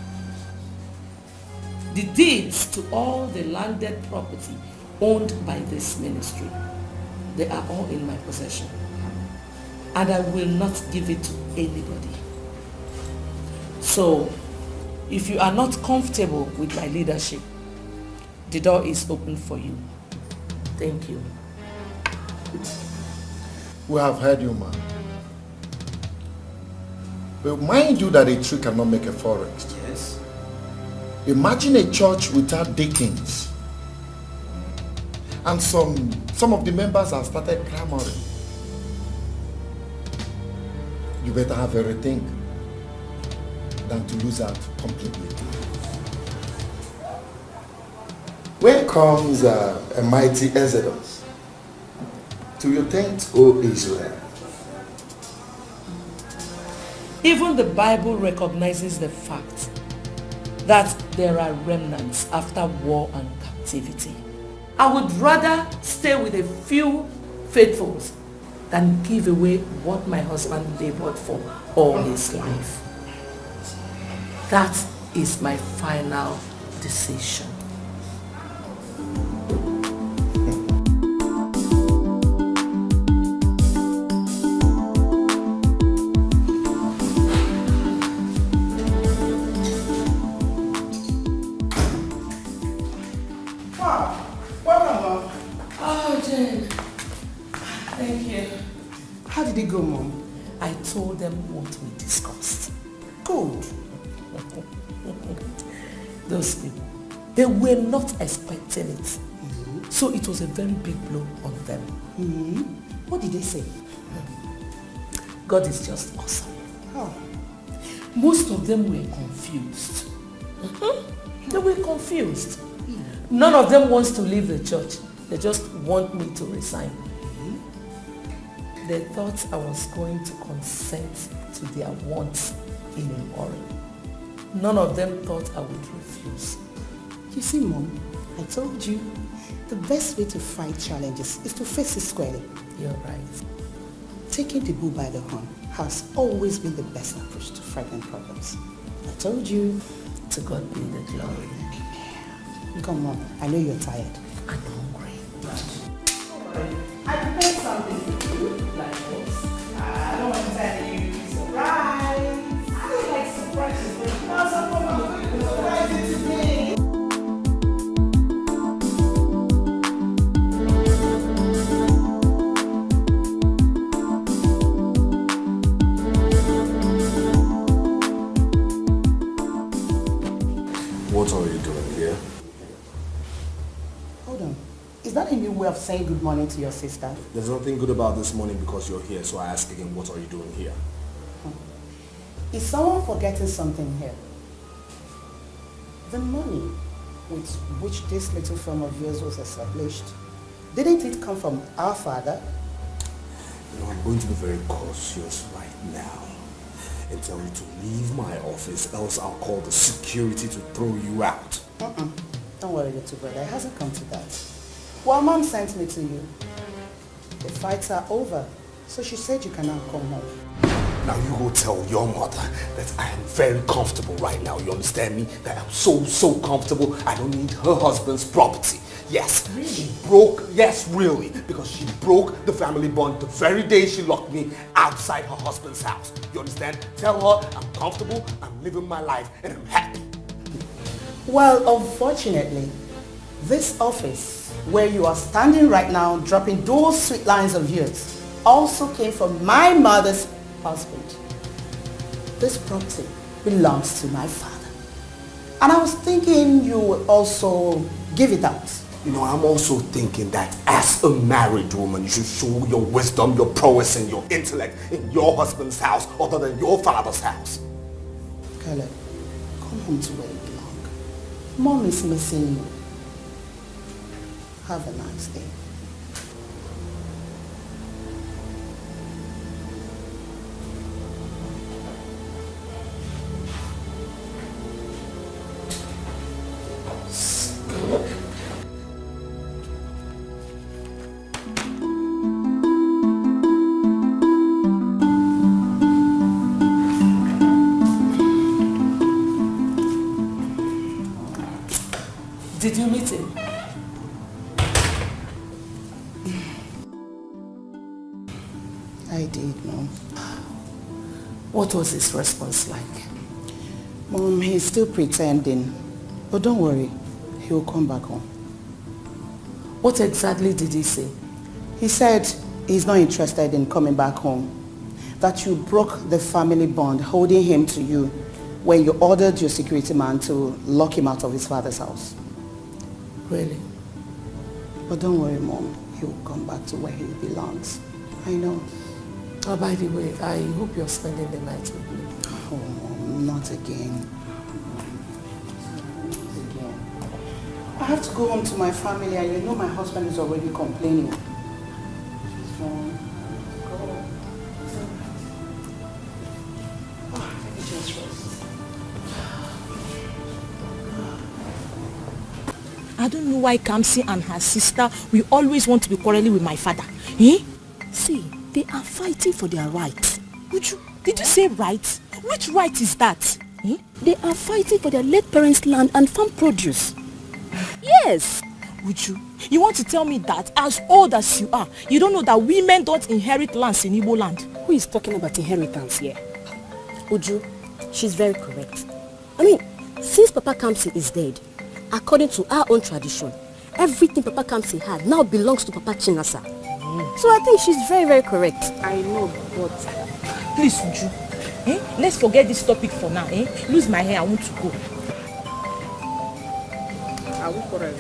the deeds to all the landed property owned by this ministry. They are all in my possession, and I will not give it to anybody. So, if you are not comfortable with my leadership, the door is open for you. Thank you. We have heard you, man. But mind you that a tree cannot make a forest. Yes. Imagine a church without deacons. And some of the members have started clamoring. You better have everything than to lose out completely. Where comes a mighty Exodus to your tent, O Israel? Even the Bible recognizes the fact that there are remnants after war and captivity. I would rather stay with a few faithfuls than give away what my husband labored for all his life. That is my final decision. How did it go, Mom? I told them what we discussed. Good. Those people, they were not expecting it. So it was a very big blow on them. What did they say? God is just awesome. Oh. Most of them were confused. They were confused. None of them wants to leave the church. They just want me to resign. They thought I was going to consent to their wants in a hurry. None of them thought I would refuse. You see, Mom, I told you, the best way to fight challenges is to face it squarely. You're right. Taking the bull by the horn has always been the best approach to fighting problems. I told you. To God be the glory. Come on, I know you're tired. I'm hungry. I prepared something for you, like this. I don't want to tell you, surprise. saying good morning to your sister? There's nothing good about this morning because you're here, so I ask again, what are you doing here? Is someone forgetting something here? The money with which this little firm of yours was established, didn't it come from our father? You know, I'm going to be very cautious right now and tell you to leave my office, else I'll call the security to throw you out. Don't worry, little brother. It hasn't come to that. Well, Mom sent me to you. The fights are over, so she said you can now come home. Now you go tell your mother that I am very comfortable right now. You understand me? That I'm so comfortable. I don't need her husband's property. Yes, really? She broke, yes, really, because she broke the family bond the very day she locked me outside her husband's house. You understand? Tell her I'm comfortable, I'm living my life, and I'm happy. Well, unfortunately, this office where you are standing right now dropping those sweet lines of yours also came from my mother's husband. This property belongs to my father. And I was thinking you would also give it out. You know, I'm also thinking that as a married woman, you should show your wisdom, your prowess, and your intellect in your husband's house other than your father's house. Caleb, come home to where you belong. Mom is missing you. Have a nice day. Did you meet him? I did, Mom. What was his response like? Mom, he's still pretending. But don't worry, he'll come back home. What exactly did he say? He said he's not interested in coming back home. That you broke the family bond holding him to you when you ordered your security man to lock him out of his father's house. Really? But don't worry, Mom. He'll come back to where he belongs. I know. Oh, by the way, I hope you're spending the night with me. Oh, Mom, not again. I have to go home to my family, and you know my husband is already complaining. So, go. Let me just rest. I don't know why Kamsi and her sister will always want to be quarreling with my father. Eh? See, they are fighting for their rights. Did you say rights? Which right is that? Eh? They are fighting for their late parents' land and farm produce. Yes. You want to tell me that as old as you are, you don't know that women don't inherit lands in Igbo land? Who is talking about inheritance here? Uju, she's very correct. I mean, since Papa Kamsi is dead, according to our own tradition, everything Papa Kamsi had now belongs to Papa Chinasa. So I think she's very, very correct. I know, but please, Uju, let's forget this topic for now. Lose my hair, I want to go. Are we correct?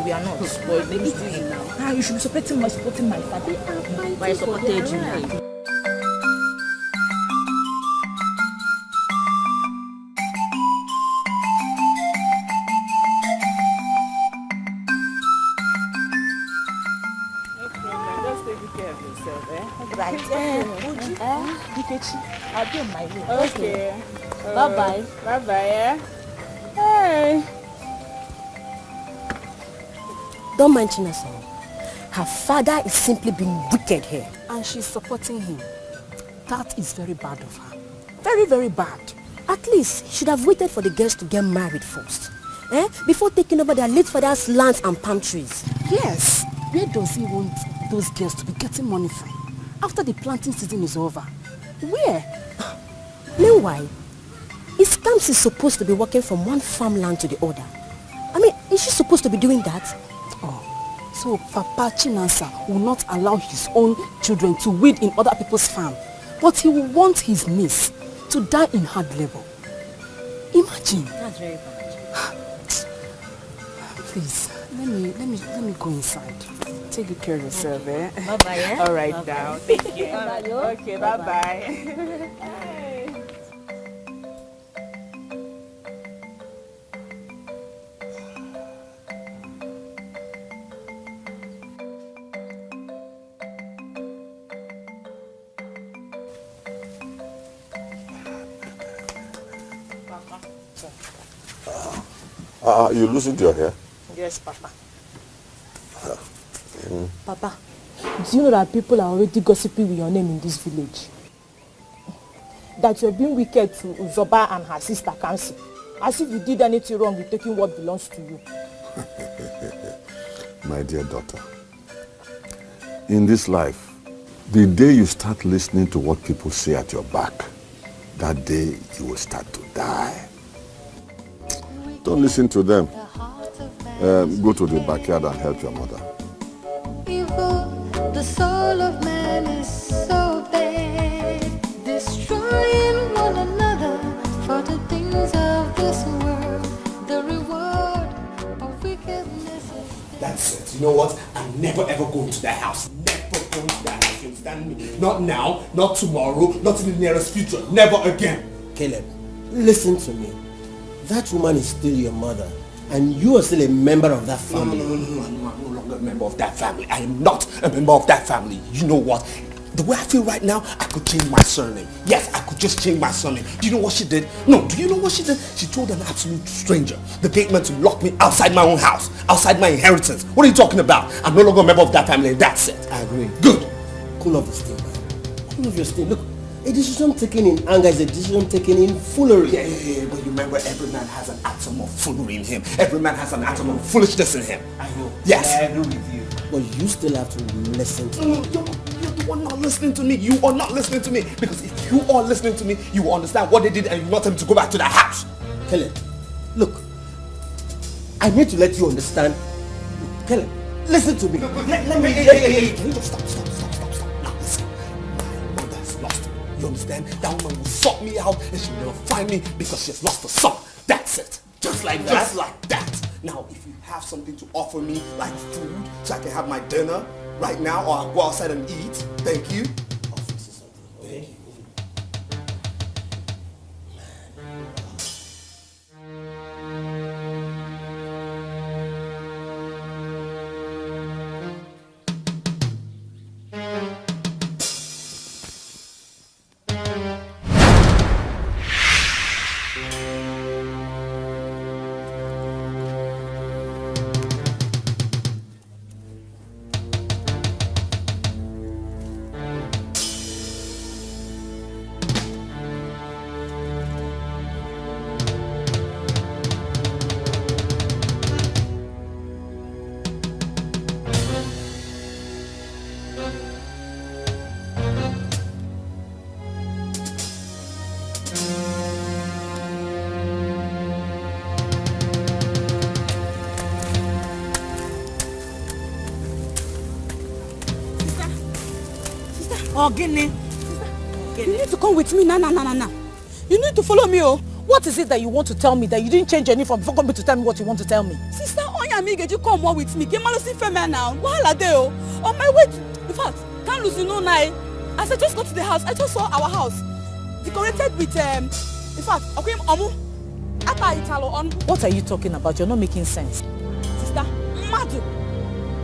We are not. But let me see now. You should be supporting my father. Why I supported you now? Right. I'll be on my way. Okay. Bye-bye. Bye-bye, yeah? Hey. Don't mind Chinasa. Her father is simply being wicked here. And she's supporting him. That is very bad of her. Very, very bad. At least, she should have waited for the girls to get married first. Before taking over their late father's lands and palm trees. Yes. Where does he want those girls to be getting money from? After the planting season is over. Where? Meanwhile, is Kamsi supposed to be walking from one farmland to the other? I mean, is she supposed to be doing that? So Papa Chinasa will not allow his own children to weed in other people's farm, but he will want his niece to die in hard labor. Imagine. That's very bad. Please, let Let me go inside. Take good care of yourself, eh? Bye-bye, eh? All right, Bye-bye. now. Take care. Bye-bye. Okay, bye-bye. You loosened your hair? Yes, Papa. Papa, do you know that people are already gossiping with your name in this village? That you're being wicked to Uzoba and her sister Kansi. As if you did anything wrong with taking what belongs to you. My dear daughter, in this life, the day you start listening to what people say at your back, that day you will start to die. Don't listen to them. Go to the backyard and help your mother. Evil, the soul of man is so bad, destroying one another for the things of this world. The reward of wickedness is... That's it. You know what? I'm never ever going to that house. Never going to that house. You understand me? Not now, not tomorrow, not in the nearest future. Never again. Caleb, listen to me. That woman is still your mother, and you are still a member of that family. No, I'm no longer a member of that family. I am not a member of that family. You know what? The way I feel right now, I could change my surname. Yes, I could just change my surname. Do you know what she did? No, do you know what she did? She told an absolute stranger, the gateman, to lock me outside my own house, outside my inheritance. What are you talking about? I'm no longer a member of that family, and that's it. I agree. Good. Cool off the steam, man. Cool off your steam. Look, a decision taken in anger is a decision taken in foolery. Yeah, but remember, every man has an atom of foolery in him. Every man has an atom of foolishness in him. I know. Yes. I agree with you. But you still have to listen to me. You're the one not listening to me. You are not listening to me. Because if you are listening to me, you will understand what they did and you want them to go back to the house. Caleb, look, I need to let you understand. Caleb, listen to me. Let me... Hey, can you just stop. Now listen. My mother's lost. You understand? That woman will sort me out and she will never find me because she has lost her son. That's it. Just like that. Just like that. Now, if you have something to offer me, like food, so I can have my dinner right now, or I'll go outside and eat, thank you. I'll fix you something. Thank you. Oh, Guinea. You need to come with me now. You need to follow me, oh. What is it that you want to tell me that you didn't change any form before coming to tell me what you want to tell me? Sister, you come more with me. Get my see female now. While they oh. On my way to, in fact, can't lose you no night. As I just got to the house, I just saw our house decorated with in fact, okay, Italo on. What are you talking about? You're not making sense. Sister, madu.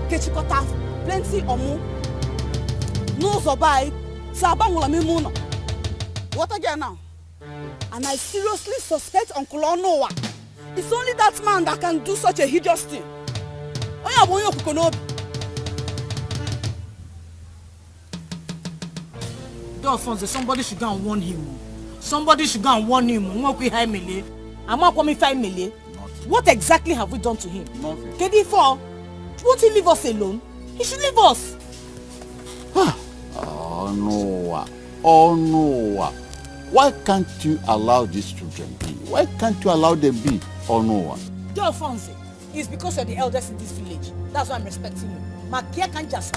Kechikota, plenty omu. No survive. Sabang me moon. What again now? And I seriously suspect Uncle Onowa. It's only that man that can do such a hideous thing. Alphonse, somebody should go and warn him. Somebody should go and warn him. What exactly have we done to him? Nothing. Kedifo, won't he leave us alone? He should leave us. Oh no. Why can't you allow these children be? Why can't you allow them be? Oh no. Alphonse, it's because you're the eldest in this village. That's why I'm respecting you. Makia can't just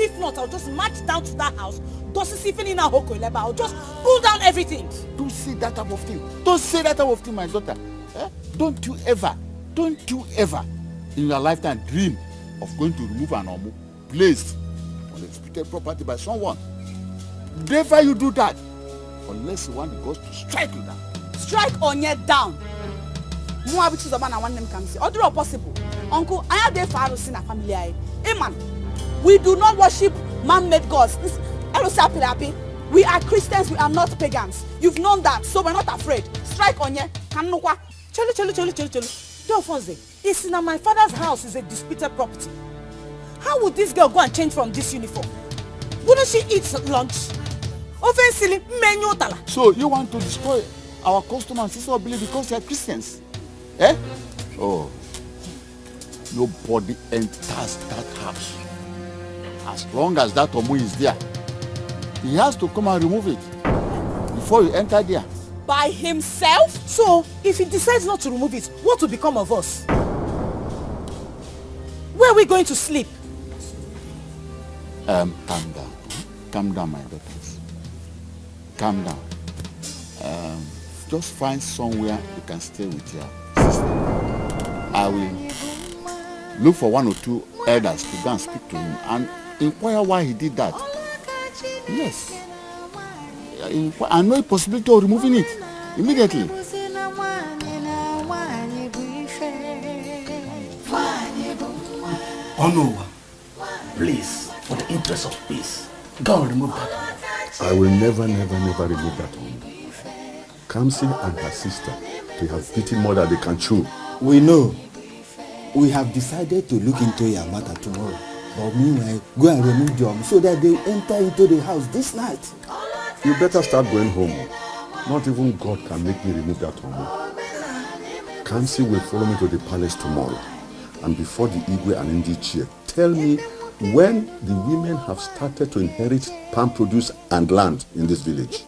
if not, I'll just march down to that house. I'll just pull down everything. Don't say that type of thing. Don't say that type of thing, my daughter. Don't you ever in your lifetime dream of going to remove an omu placed on a disputed property by someone. Never you do that unless you want the gods to strike you down. Strike Onye down. Mua which is the man I want them can see. Other possible. Uncle, I have the Pharaohs in a family. Amen. We do not worship man-made gods. Happy. We are Christians, we are not pagans. You've known that, so we're not afraid. Strike Onye. Cholo. It's in my father's house is a disputed property. How would this girl go and change from this uniform? Wouldn't she eat lunch? Offensively, menu tala. So you want to destroy our customers because they are Christians? Eh? Oh. Nobody enters that house. As long as that omu is there, he has to come and remove it before you enter there. By himself? So, if he decides not to remove it, what will become of us? Where are we going to sleep? Calm down. Calm down, my daughters. Calm down. Just find somewhere you can stay with your sister. I will look for 1 or 2 elders to go and speak to him and inquire why he did that. Yes. I know a possibility of removing it immediately. Oh no. Please, for the interest of peace, go and remove that one. I will never remove that one. Kamsi and her sister, they have beaten more than they can chew. We know. We have decided to look into your matter tomorrow. But meanwhile, go and remove them so that they enter into the house this night. You better start going home. Not even God can make me remove that one. Kamsi will follow me to the palace tomorrow. And before the Igwe and Ndi chair, tell me when the women have started to inherit palm produce and land in this village.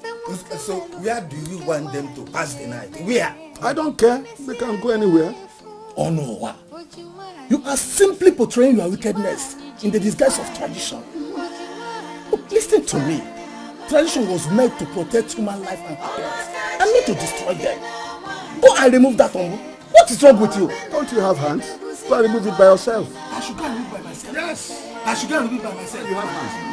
So where do you want them to pass the night? Where? I don't care. They can go anywhere. Oh no. You are simply portraying your wickedness in the disguise of tradition. Look, listen to me. Tradition was meant to protect human life and happiness, and not to destroy them. Go and remove that one. What is wrong with you? Don't you have hands? Go and remove it by yourself. I should go and remove it by myself. Yes. I should go and remove it by myself. You have hands.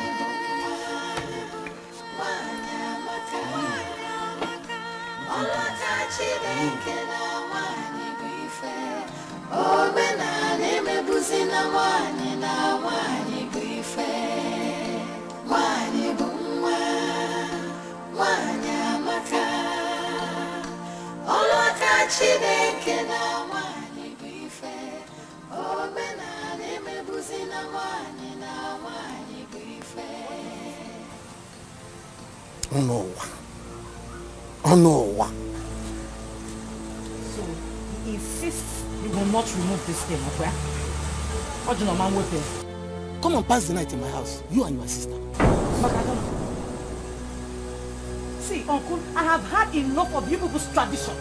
Oh no. Oh no. So, he insists you will not remove this thing, okay? What do you know, man, weapon? Come and pass the night in my house, you and your sister. But I don't. See, Uncle, I have had enough of you people's tradition.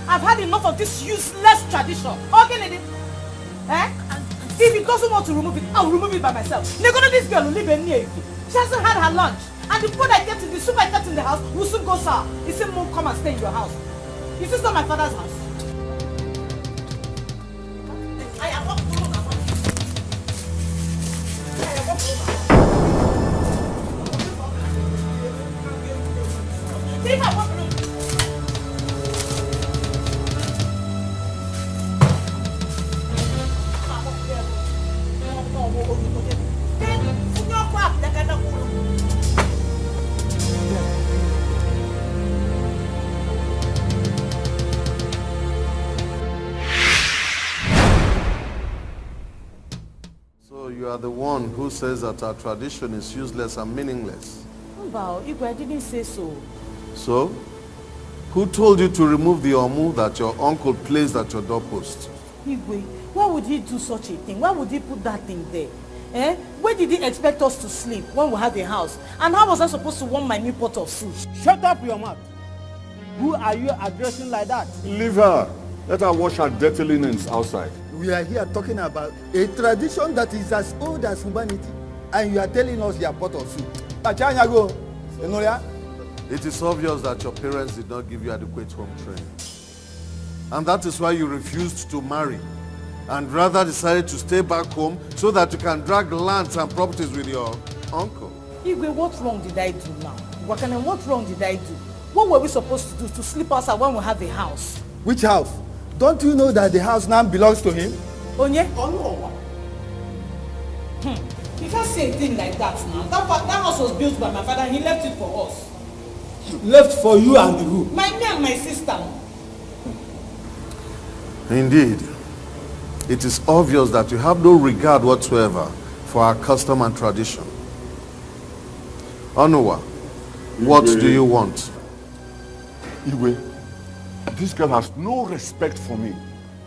I've had enough of this useless tradition. Okay, lady? Eh? If he doesn't want to remove it, I'll remove it by myself. Negotiate this girl will live in near you. She hasn't had her lunch. And the food I kept in the soup I kept in the house will soon go sour. He said, Mom, come and stay in your house. Is this not my father's house? I am not going to You are the one who says that our tradition is useless and meaningless. Wow, Igwe, I didn't say so. So, who told you to remove the omu that your uncle placed at your doorpost? Igwe, why would he do such a thing? Why would he put that thing there? Eh? Where did he expect us to sleep when we had a house? And how was I supposed to warm my new pot of soup? Shut up your mouth. Who are you addressing like that? Leave her. Let her wash her dirty linens outside. We are here talking about a tradition that is as old as humanity, and you are telling us you are pot of soup. It is obvious that your parents did not give you adequate home training. And that is why you refused to marry and rather decided to stay back home so that you can drag lands and properties with your uncle. Igwe, what wrong did I do now? Wakane, what wrong did I do? What were we supposed to do to sleep outside when we have a house? Which house? Don't you know that the house now belongs to him? Onye? You can't say a thing like that now. That house was built by my father and he left it for us. Left for you and who? Me and my sister. Indeed, it is obvious that you have no regard whatsoever for our custom and tradition. Onuwa, what do you want? Iwe, this girl has no respect for me.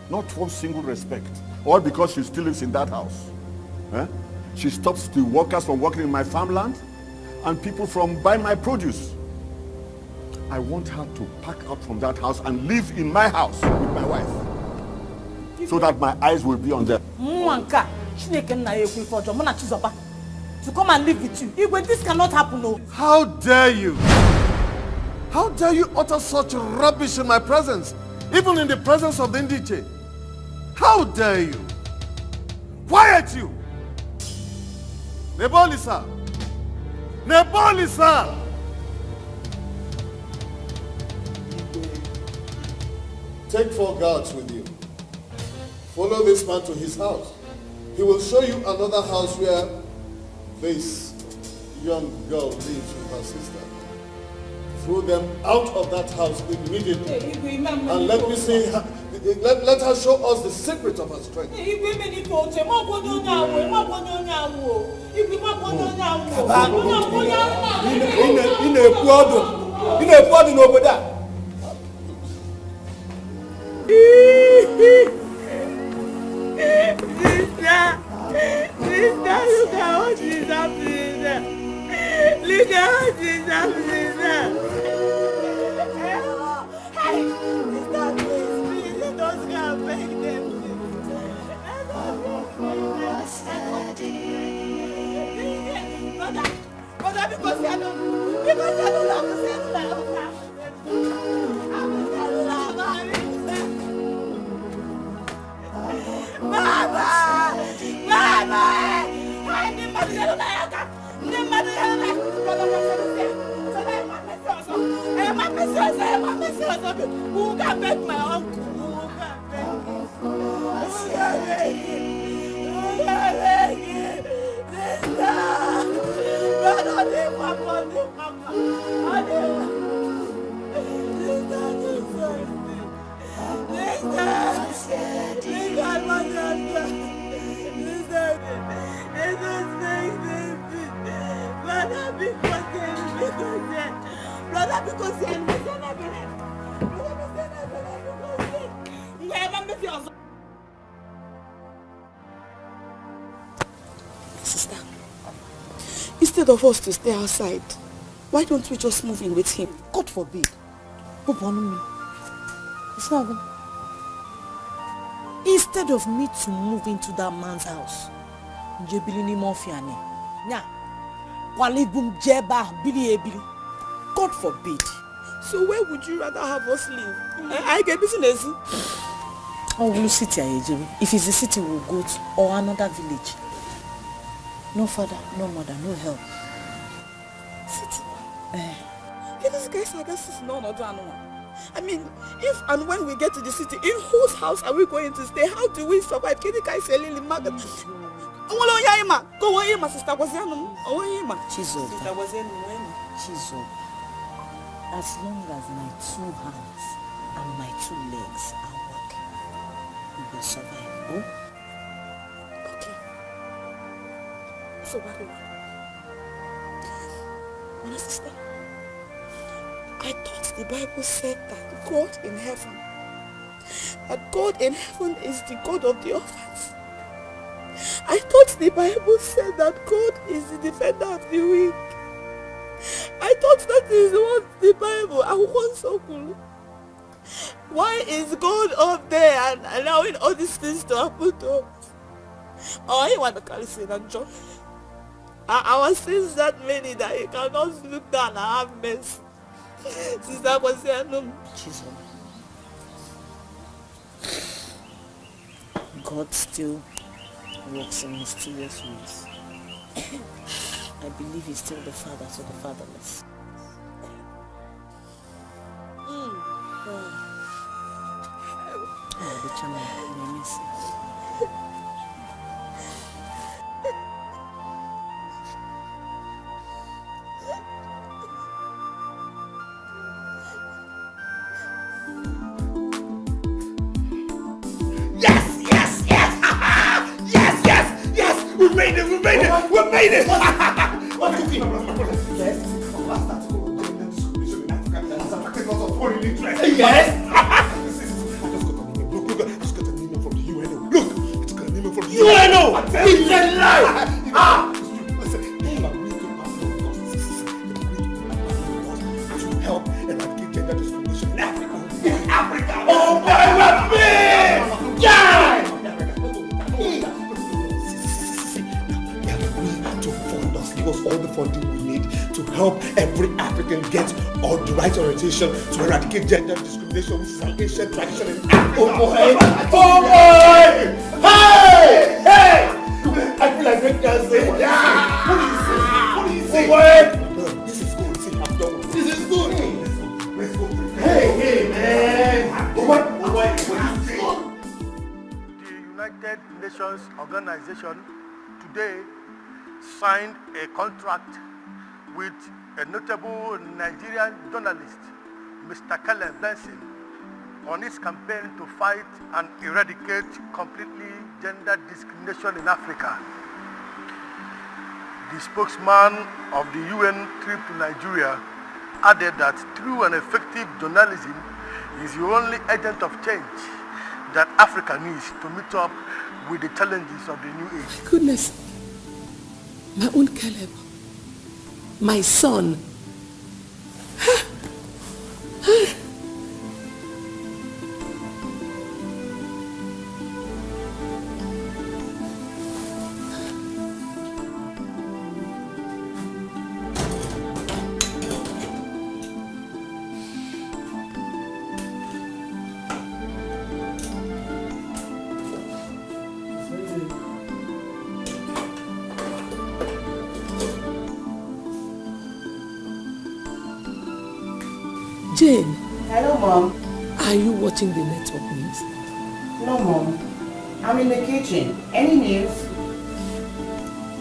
Not one single respect. All because she still lives in that house. Eh? She stops the workers from working in my farmland and people from buying my produce. I want her to pack out from that house and live in my house with my wife. So that my eyes will be on them. To come and live with you. Igwe, this cannot happen. No. How dare you? How dare you utter such rubbish in my presence? Even in the presence of the Indiche. How dare you? Quiet you! Nebolisa! Nebolisa! Take 4 guards with you. Follow this man to his house. He will show you another house where this young girl lives with her sister. Throw them out of that house immediately. And let me see her, let her show us the secret of her strength. Sister, look at what is happening there. Look at what is happening there. Hey, sister, please, let us go and beg them. Brother, because you don't love me. Mama! Mama! I need my little America! Need my little America! Who can beg my uncle? Who can beg him? Who can beg him? Who can beg him? Sister! Brother, leave Papa, leave Papa! Sister, don't sorry. Sister, instead of us to stay outside, why don't we just move in with him? God forbid. It's not good. Instead of me to move into that man's house, God forbid. So where would you rather have us live? I get business. Oh, we'll sit here, Ejiri. If it's a city, we'll go to or another village. No father, no mother, no help. City? This guy's against is none other than one. I mean, if and when we get to the city, in whose house are we going to stay? How do we survive? Can you guys say Lily Margaret? Go on, my sister was here. Chizo. As long as my 2 hands and my 2 legs are working, we will survive. Oh? Okay. So what do you want? My sister, I thought the Bible said that God in heaven is the God of the orphans. I thought the Bible said that God is the defender of the weak. I thought that is what the Bible, I want so cool. Why is God up there and allowing all these things to happen to us? Oh, you want to carry sin and joy? Our sins that many that you cannot look down and have mercy. Sister was saying, no. God still works in mysterious ways. I believe he's still the father to the fatherless. Oh, the channel, let me see. We made it! We made it! We made it! What's cooking? Yes. From last article on gender discrimination in Africa has attracted lots of foreign interest. Yes. I just got an email from the UNO. Look, it's got an email from the UNO. It's a lie. Listen, they have agreed to pass laws. To help eradicate gender discrimination in Africa. In Africa. Oh boy, we're big. Yeah. Give us all the funding we need to help every African get all the right orientation to eradicate gender discrimination, which is an ancient tradition in Africa. Oh boy! Oh boy! Hey! Hey! I feel like breaking dancing. Yeah! What do you say? Oh boy! This is good. See, I'm done with This is good. Let's go. Hey, man! Oh boy! Oh boy! The United Nations Organization today signed a contract with a notable Nigerian journalist, Mr. Caleb Benson, on his campaign to fight and eradicate completely gender discrimination in Africa. The spokesman of the UN trip to Nigeria added that true and effective journalism is the only agent of change that Africa needs to meet up with the challenges of the new age. Goodness. My own Caleb. My son. Jane. Hello, Mom. Are you watching the network news? No, Mom. I'm in the kitchen. Any news?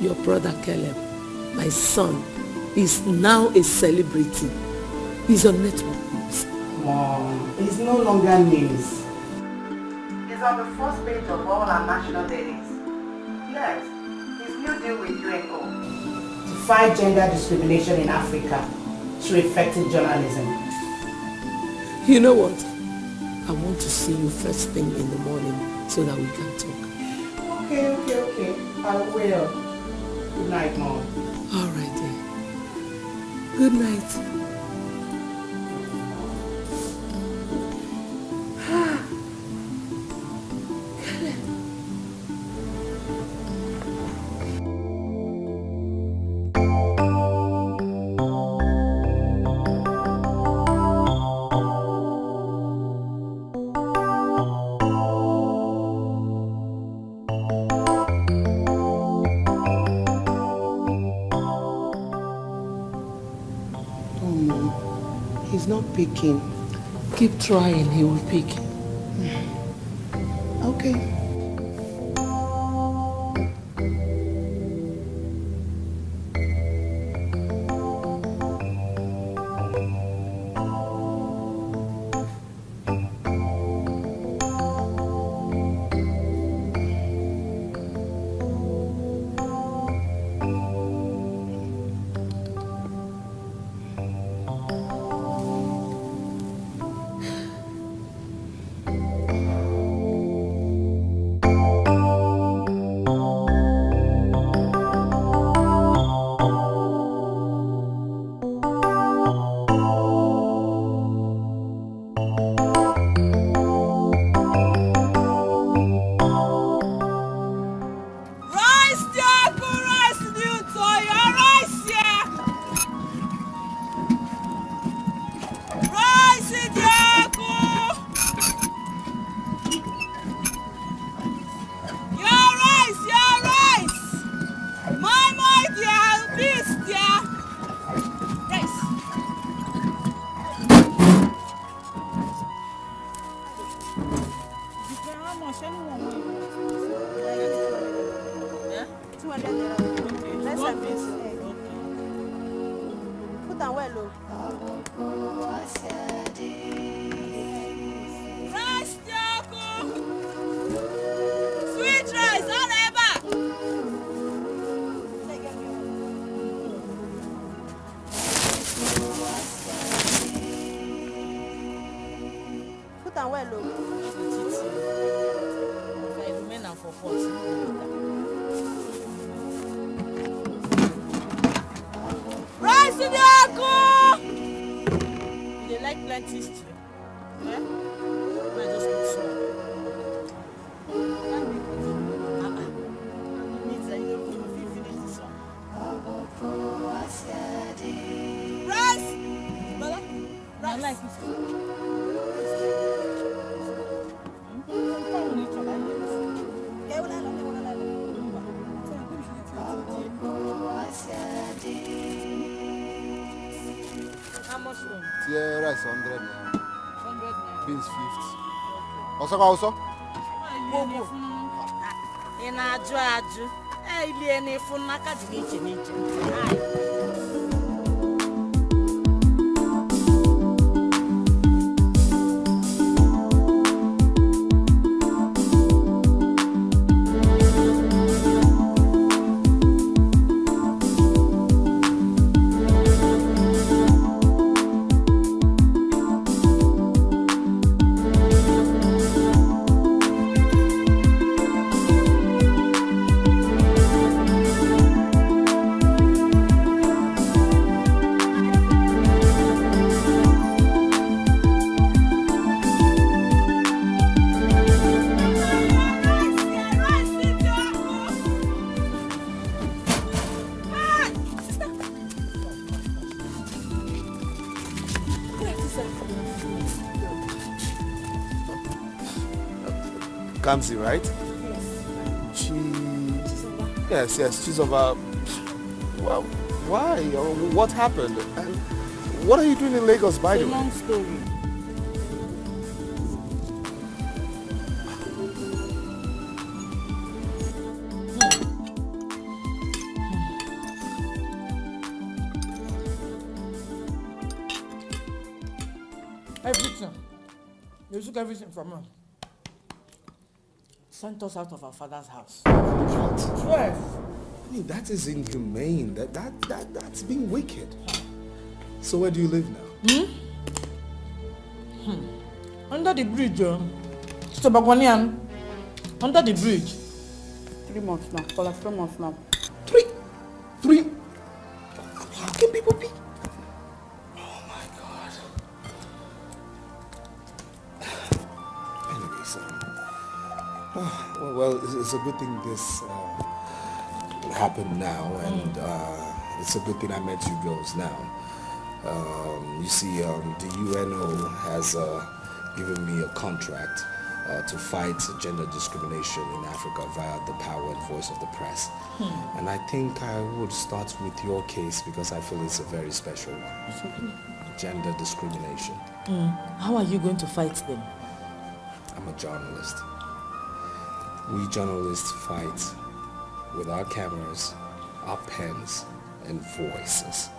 Your brother Caleb, my son, is now a celebrity. He's on network news. Mom, it's no longer news. It's on the first page of all our national dailies. Yes, his new deal with UNO to fight gender discrimination in Africa through effective journalism. You know what? I want to see you first thing in the morning so that we can talk. Okay. I will. Good night, Mom. All right, dear. Good night. He's not picking. Keep trying, he will pick. Okay. Put on well, low. Rice, Yoko! Sweet rice, all ever! Put on well, low. If I remain for 4, rice, Yoko! They like plenty stew. Yeah? I just put some. Rice! Bala? Rice. I like it. How much room? Yeah, rice 100 now. 100 naira. Beans 50. Also? Ị na-ajụ ajụ. Ilie n'efu n'aka dị n'iche n'iche. Kamsi, right? Yes. Yes, she's over. Well, why? What happened? And what are you doing in Lagos, by the way? Long story. Everything. You took everything from her. Sent us out of our father's house. What? Yes. I mean, that is inhumane. That's being wicked. So where do you live now? Under the bridge, Mr. Bagwanian. Under the bridge. 3 months now. For like 3 months now. Three? How can people be? Oh my God. Anyways, well, it's a good thing this happened now, and it's a good thing I met you girls now. You see, the UNO has given me a contract to fight gender discrimination in Africa via the power and voice of the press. And I think I would start with your case because I feel it's a very special one. Gender discrimination. How are you going to fight them? I'm a journalist. We journalists fight with our cameras, our pens, and voices.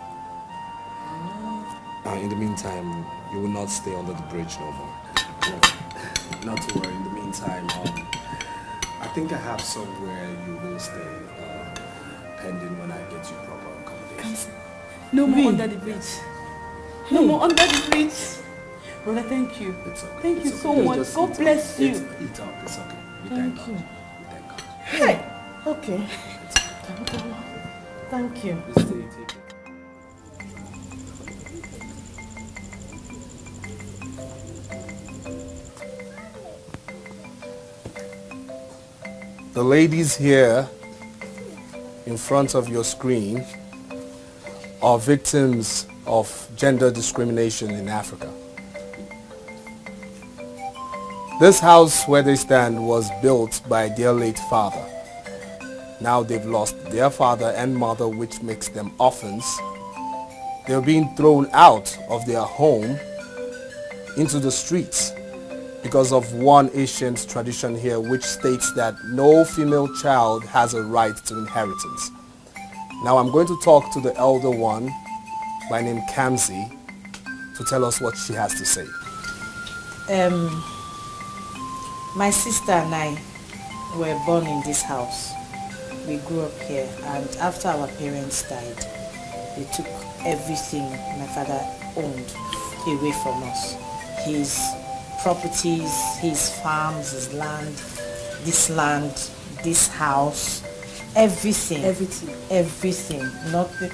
In the meantime, you will not stay under the bridge no more. Not to worry. In the meantime, I think I have somewhere you will stay, pending when I get you proper accommodation. No more under the bridge. No more under the bridge. Brother, thank you. It's okay. Thank you It's so okay. much. Just God eat bless up. you. Eat up. It's okay. We Thank thank you. God. We thank God. Hey. Okay. Thank you. Stay, take it. The ladies here in front of your screen are victims of gender discrimination in Africa. This house where they stand was built by their late father. Now they've lost their father and mother, which makes them orphans. They're being thrown out of their home into the streets because of one ancient tradition here which states that no female child has a right to inheritance. Now I'm going to talk to the elder one by name Kamsi to tell us what she has to say. My sister and I were born in this house. We grew up here, and after our parents died, they took everything my father owned away from us. His properties, his farms, his land, this house, everything.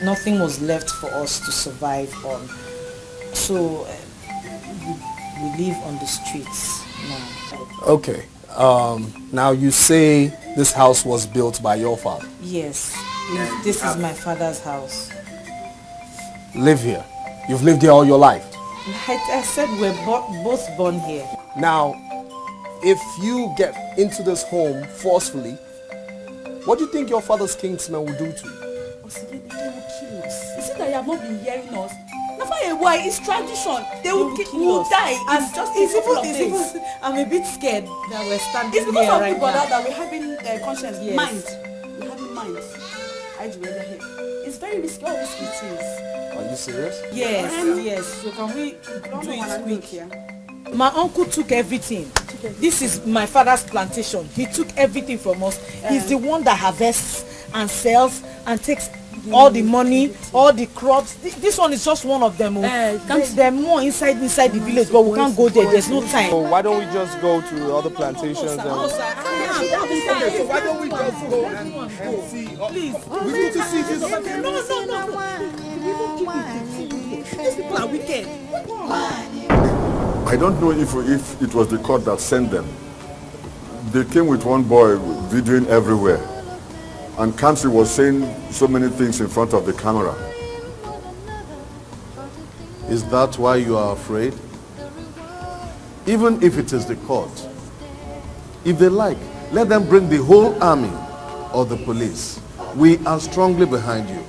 Nothing was left for us to survive on. So we live on the streets now. Okay. Now you say this house was built by your father. Yes, this is my father's house. Live here. You've lived here all your life. I said we're both born here. Now, if you get into this home forcefully, what do you think your father's kingsmen will do to you? They will kill us. You see that you have not been hearing us? Why? It's tradition. They will die. And just it's I'm a bit scared that we're standing it's because here of right people now. that we're having conscience, Yes. mind. We're having mind. It's very risky. How risky it is. Are you serious? Yes. So can we do it quick? My uncle took everything. This is my father's plantation. He took everything from us. He's the one that harvests and sells and takes all the money, all the crops. This one is just one of them. There are more inside the village, but we can't go there. There's no time. So why don't we just go to other plantations? So why don't we just go and see? Please. We need to see this. No. These people are wicked. I don't know if it was the court that sent them. They came with one boy videoing everywhere. And Kamsi was saying so many things in front of the camera. Is that why you are afraid? Even if it is the court, if they like, let them bring the whole army or the police. We are strongly behind you.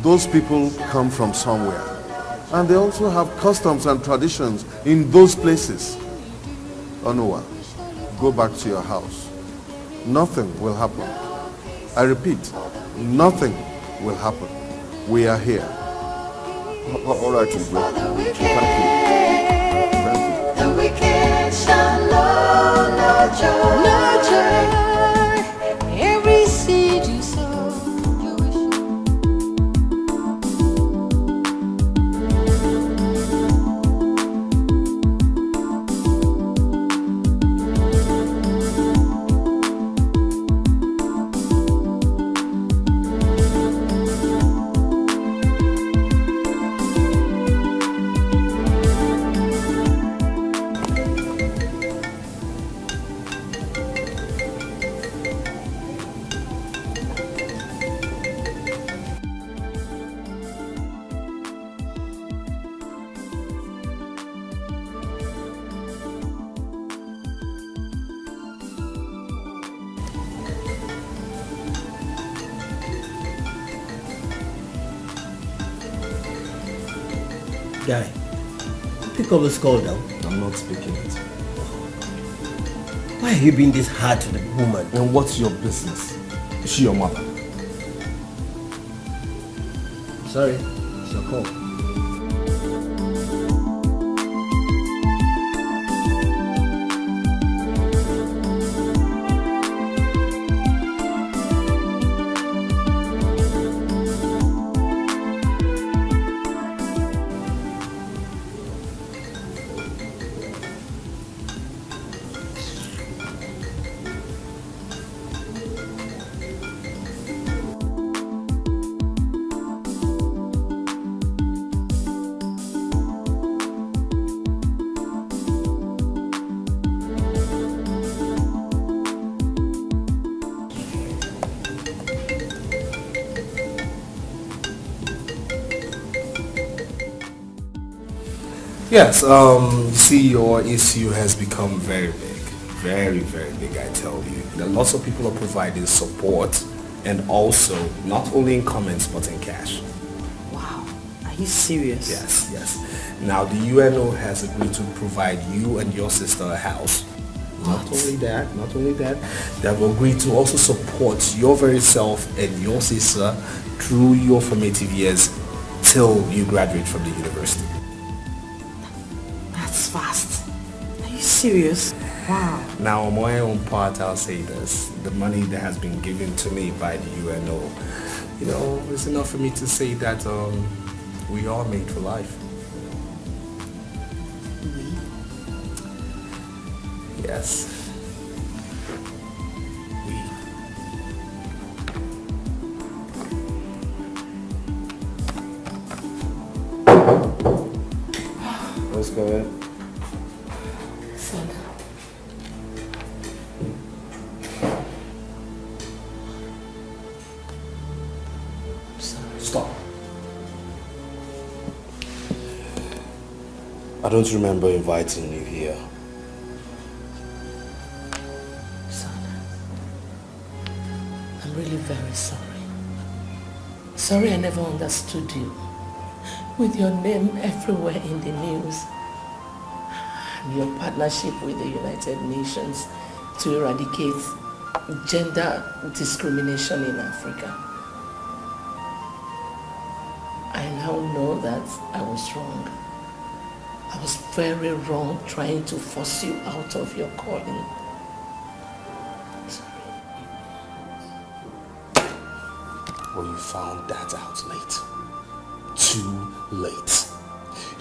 Those people come from somewhere. And they also have customs and traditions in those places. Onuwa, go back to your house. Nothing will happen. I repeat, nothing will happen. We are here. All right, Igwe. Thank you. The wicked shall know no joy. Every seed you sow, you Guy, pick up this call now. I'm not speaking it. Why are you being this hard to the woman? And what's your business? Is she your mother? Sorry, it's your call. Yes, see, your issue has become very big. Very, very big, I tell you. There are lots of people are providing support, and also not only in comments but in cash. Wow, are you serious? Yes. Now the UNO has agreed to provide you and your sister a house. Not only that, they have agreed to also support your very self and your sister through your formative years until you graduate from the university. That's fast. Are you serious? Wow. Now, on my own part, I'll say this. The money that has been given to me by the UNO, it's enough for me to say that we are made for life. Yes. Let's go ahead. Stop. I don't remember inviting you here. Son, I'm really very sorry. Sorry I never understood you. With your name everywhere in the news. And your partnership with the United Nations to eradicate gender discrimination in Africa. I now know that I was wrong. I was very wrong trying to force you out of your calling. Well, you found that out late. Too late.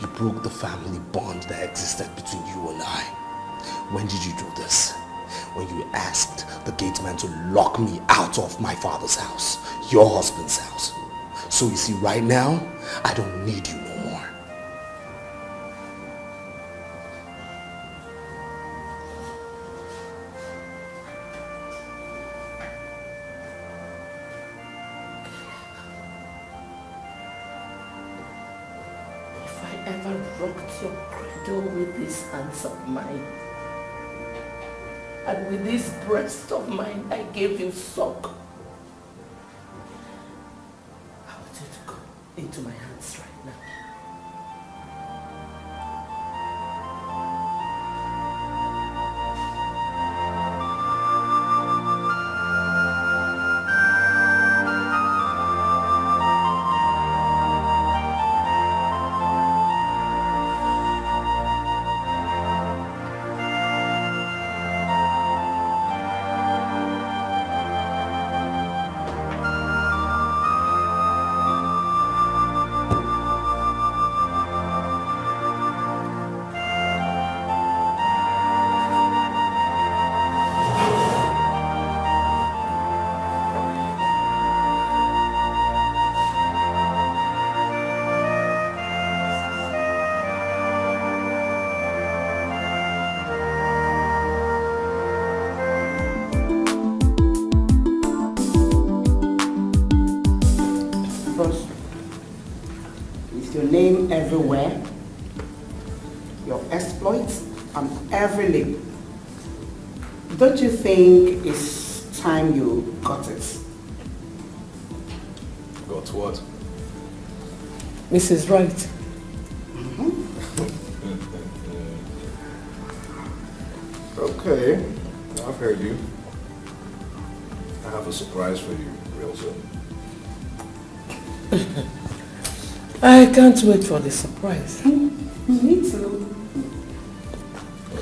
You broke the family bond that existed between you and I. When did you do this? When you asked the gateman to lock me out of my father's house, your husband's house. So you see, right now, I don't need you no more. If I ever rocked your cradle with these hands of mine, and with this breast of mine I gave you suck, I want you to go into my hands right now. Name everywhere, your exploits on every lip. Don't you think it's time you got it? Got what? Mrs. Wright. Okay, I've heard you. I have a surprise for you real soon. I can't wait for the surprise. Me too.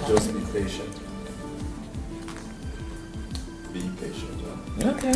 Just be patient. Be patient, huh? Okay.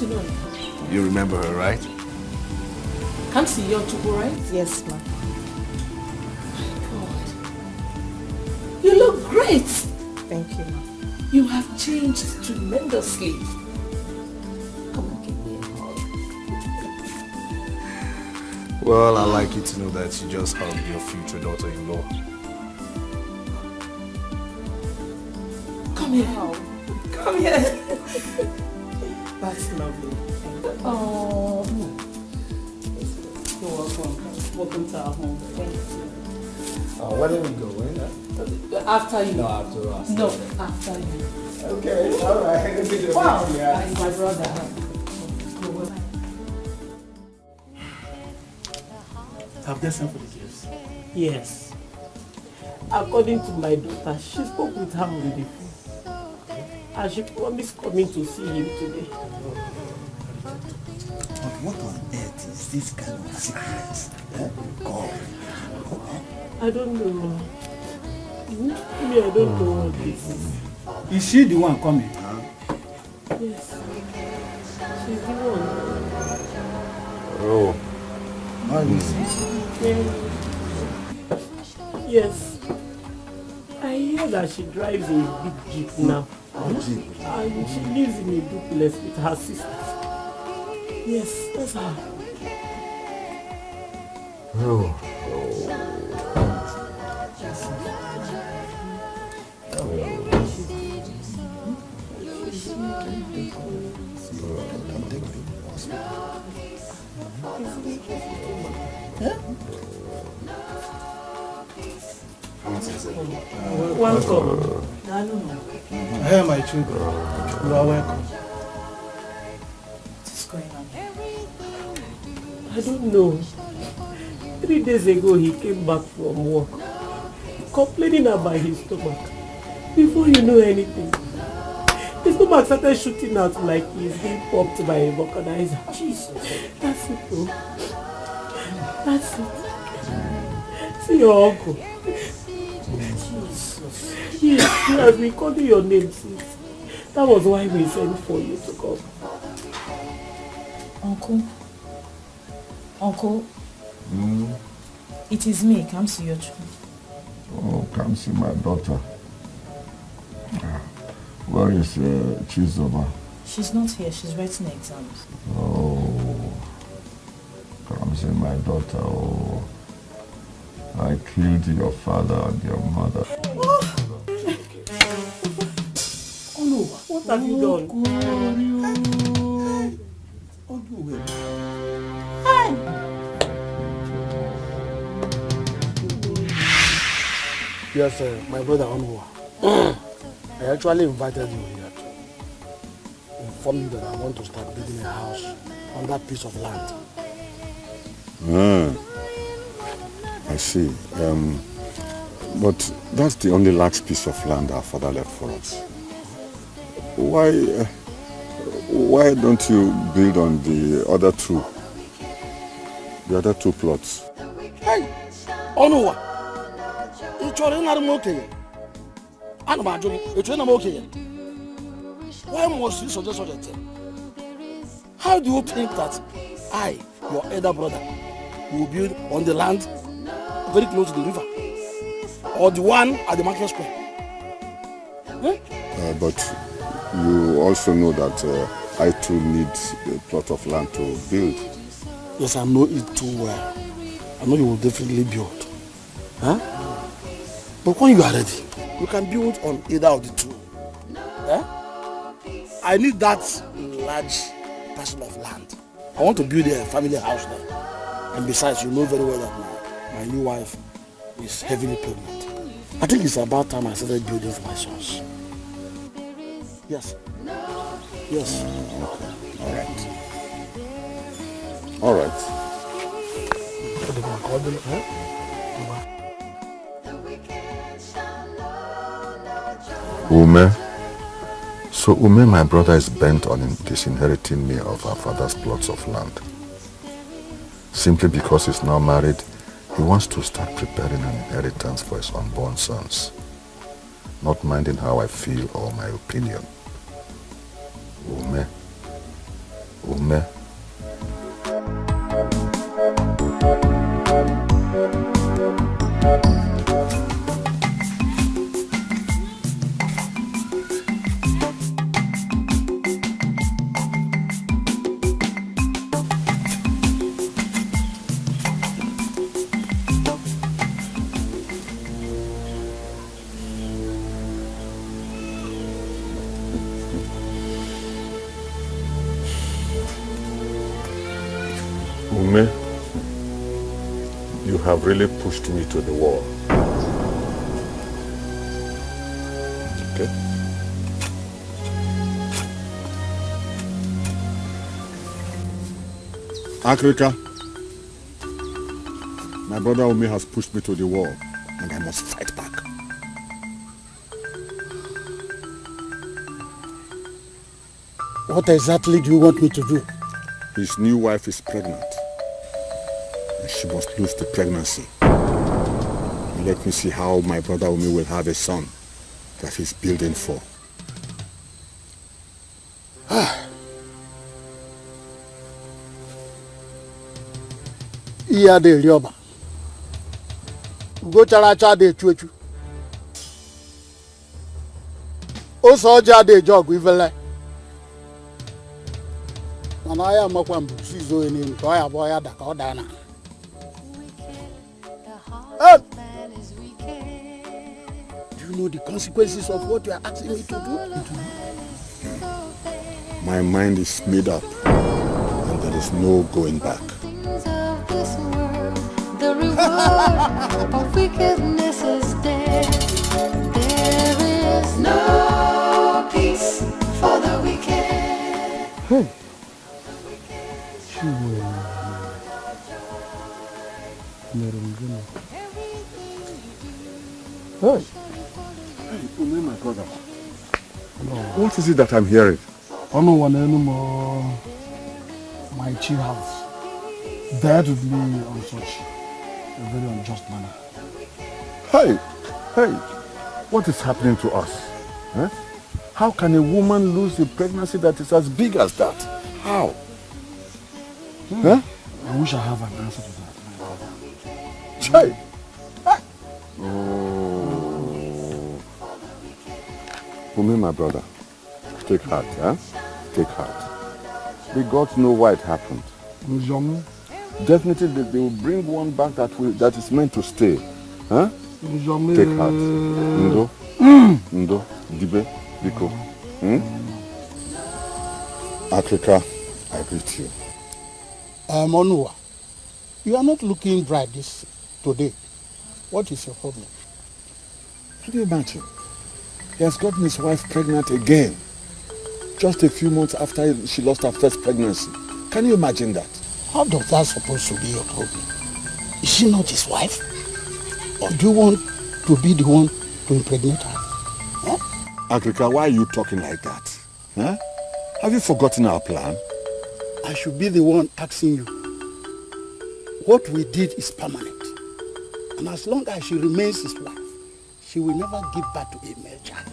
Kamsi, no. You remember her, right? Kamsi, your Chuku, right? Yes, ma'am. God. You look great. Thank you, ma'am. You have changed tremendously. Come on, give me a hug. Well, I'd like you to know that you just hugged your future daughter-in-law. Come here. Come here. That's lovely. Oh. You're welcome. Welcome to our home. Thank you. Where do we go? After you. No, after us. No, after you. Okay, all right. Wow, Yeah. my brother. Have they sent for the gifts? Yes. According to my daughter, she spoke with her on the phone. And she promised coming to see him today. But what on earth is this kind of secret? God. I don't know. Me, I don't know what this is. Is she the one coming? Yes. She's the one. Oh. Yes. I hear that she drives a big jeep now. And she lives in a duplex with her sister. Yes, that's her. Oh. Welcome. Hey, my children. You are welcome. What is going on? I don't know. 3 days ago, he came back from work, complaining about his stomach. Before you know anything, his stomach started shooting out like he's being popped by a vulcanizer. Jesus. That's it, though. That's it. See your uncle. Jesus. He has been calling your name since. That was why we sent for you to come. Uncle, it is me, Kamsi Yochu. Oh, Kamsi, my daughter. Where is Chizoba? She's not here, she's writing exams. Oh, Kamsi, my daughter. Oh, I killed your father and your mother. Oh no, what have you done? Yes, my brother Onwa. I actually invited you here to inform you that I want to start building a house on that piece of land. I see. But that's the only large piece of land our father left for us. Why don't you build on the other two plots? Hey, Onwa, it's okay. Why must you suggest such a thing? How do you think that I, your elder brother, will build on the land very close to the river? Or the one at the market square? But you also know that I too need a plot of land to build. Yes, I know it too well. I know you will definitely build. Huh? But when you are ready, you can build on either of the two. I need that large parcel of land. I want to build a family house there. And besides, you know very well that my new wife is heavily pregnant. I think it's about time I started building for my sons. Yes. Yes. Okay. All right. Ume. So Ume, my brother, is bent on disinheriting me of our father's plots of land. Simply because he's now married, he wants to start preparing an inheritance for his unborn sons, not minding how I feel or my opinion. Ume, Ume. Ume, you have really pushed me to the wall. Okay? Africa, my brother Ume has pushed me to the wall, and I must fight back. What exactly do you want me to do? His new wife is pregnant. And she must lose the pregnancy. And let me see how my brother Ume will have a son that he's building for. Iya de Rioba. Go characha de chuchu. O soja de jog ivele. Na ya makwa mbu sizo eni nto ya boya da ka odana. Do you know the consequences of what you are asking me to do? My mind is made up, and there is no going back. The reward of wickedness is dead. There is no peace for the wicked. Hey. Hey, Ume, my brother. What is it that I'm hearing? I don't want anymore. My chief house dealt with me on such a very unjust manner. Hey, what is happening to us? Huh? How can a woman lose a pregnancy that is as big as that? How? Huh? I wish I have an answer to that, my brother. Chai! Ume, my brother, take heart, huh? Take heart. The gods know why it happened. Definitely they will bring one back that is meant to stay. Huh? Take heart. Ndo, Dibe, Biko. Africa, I greet you. Onua, you are not looking bright today. What is your problem? Can you imagine? He has gotten his wife pregnant again. Just a few months after she lost her first pregnancy. Can you imagine that? How does that supposed to be your problem? Is she not his wife? Or do you want to be the one to impregnate her? Huh? Agrika, why are you talking like that? Huh? Have you forgotten our plan? I should be the one asking you. What we did is permanent. And as long as she remains his wife, she will never give birth to a male child.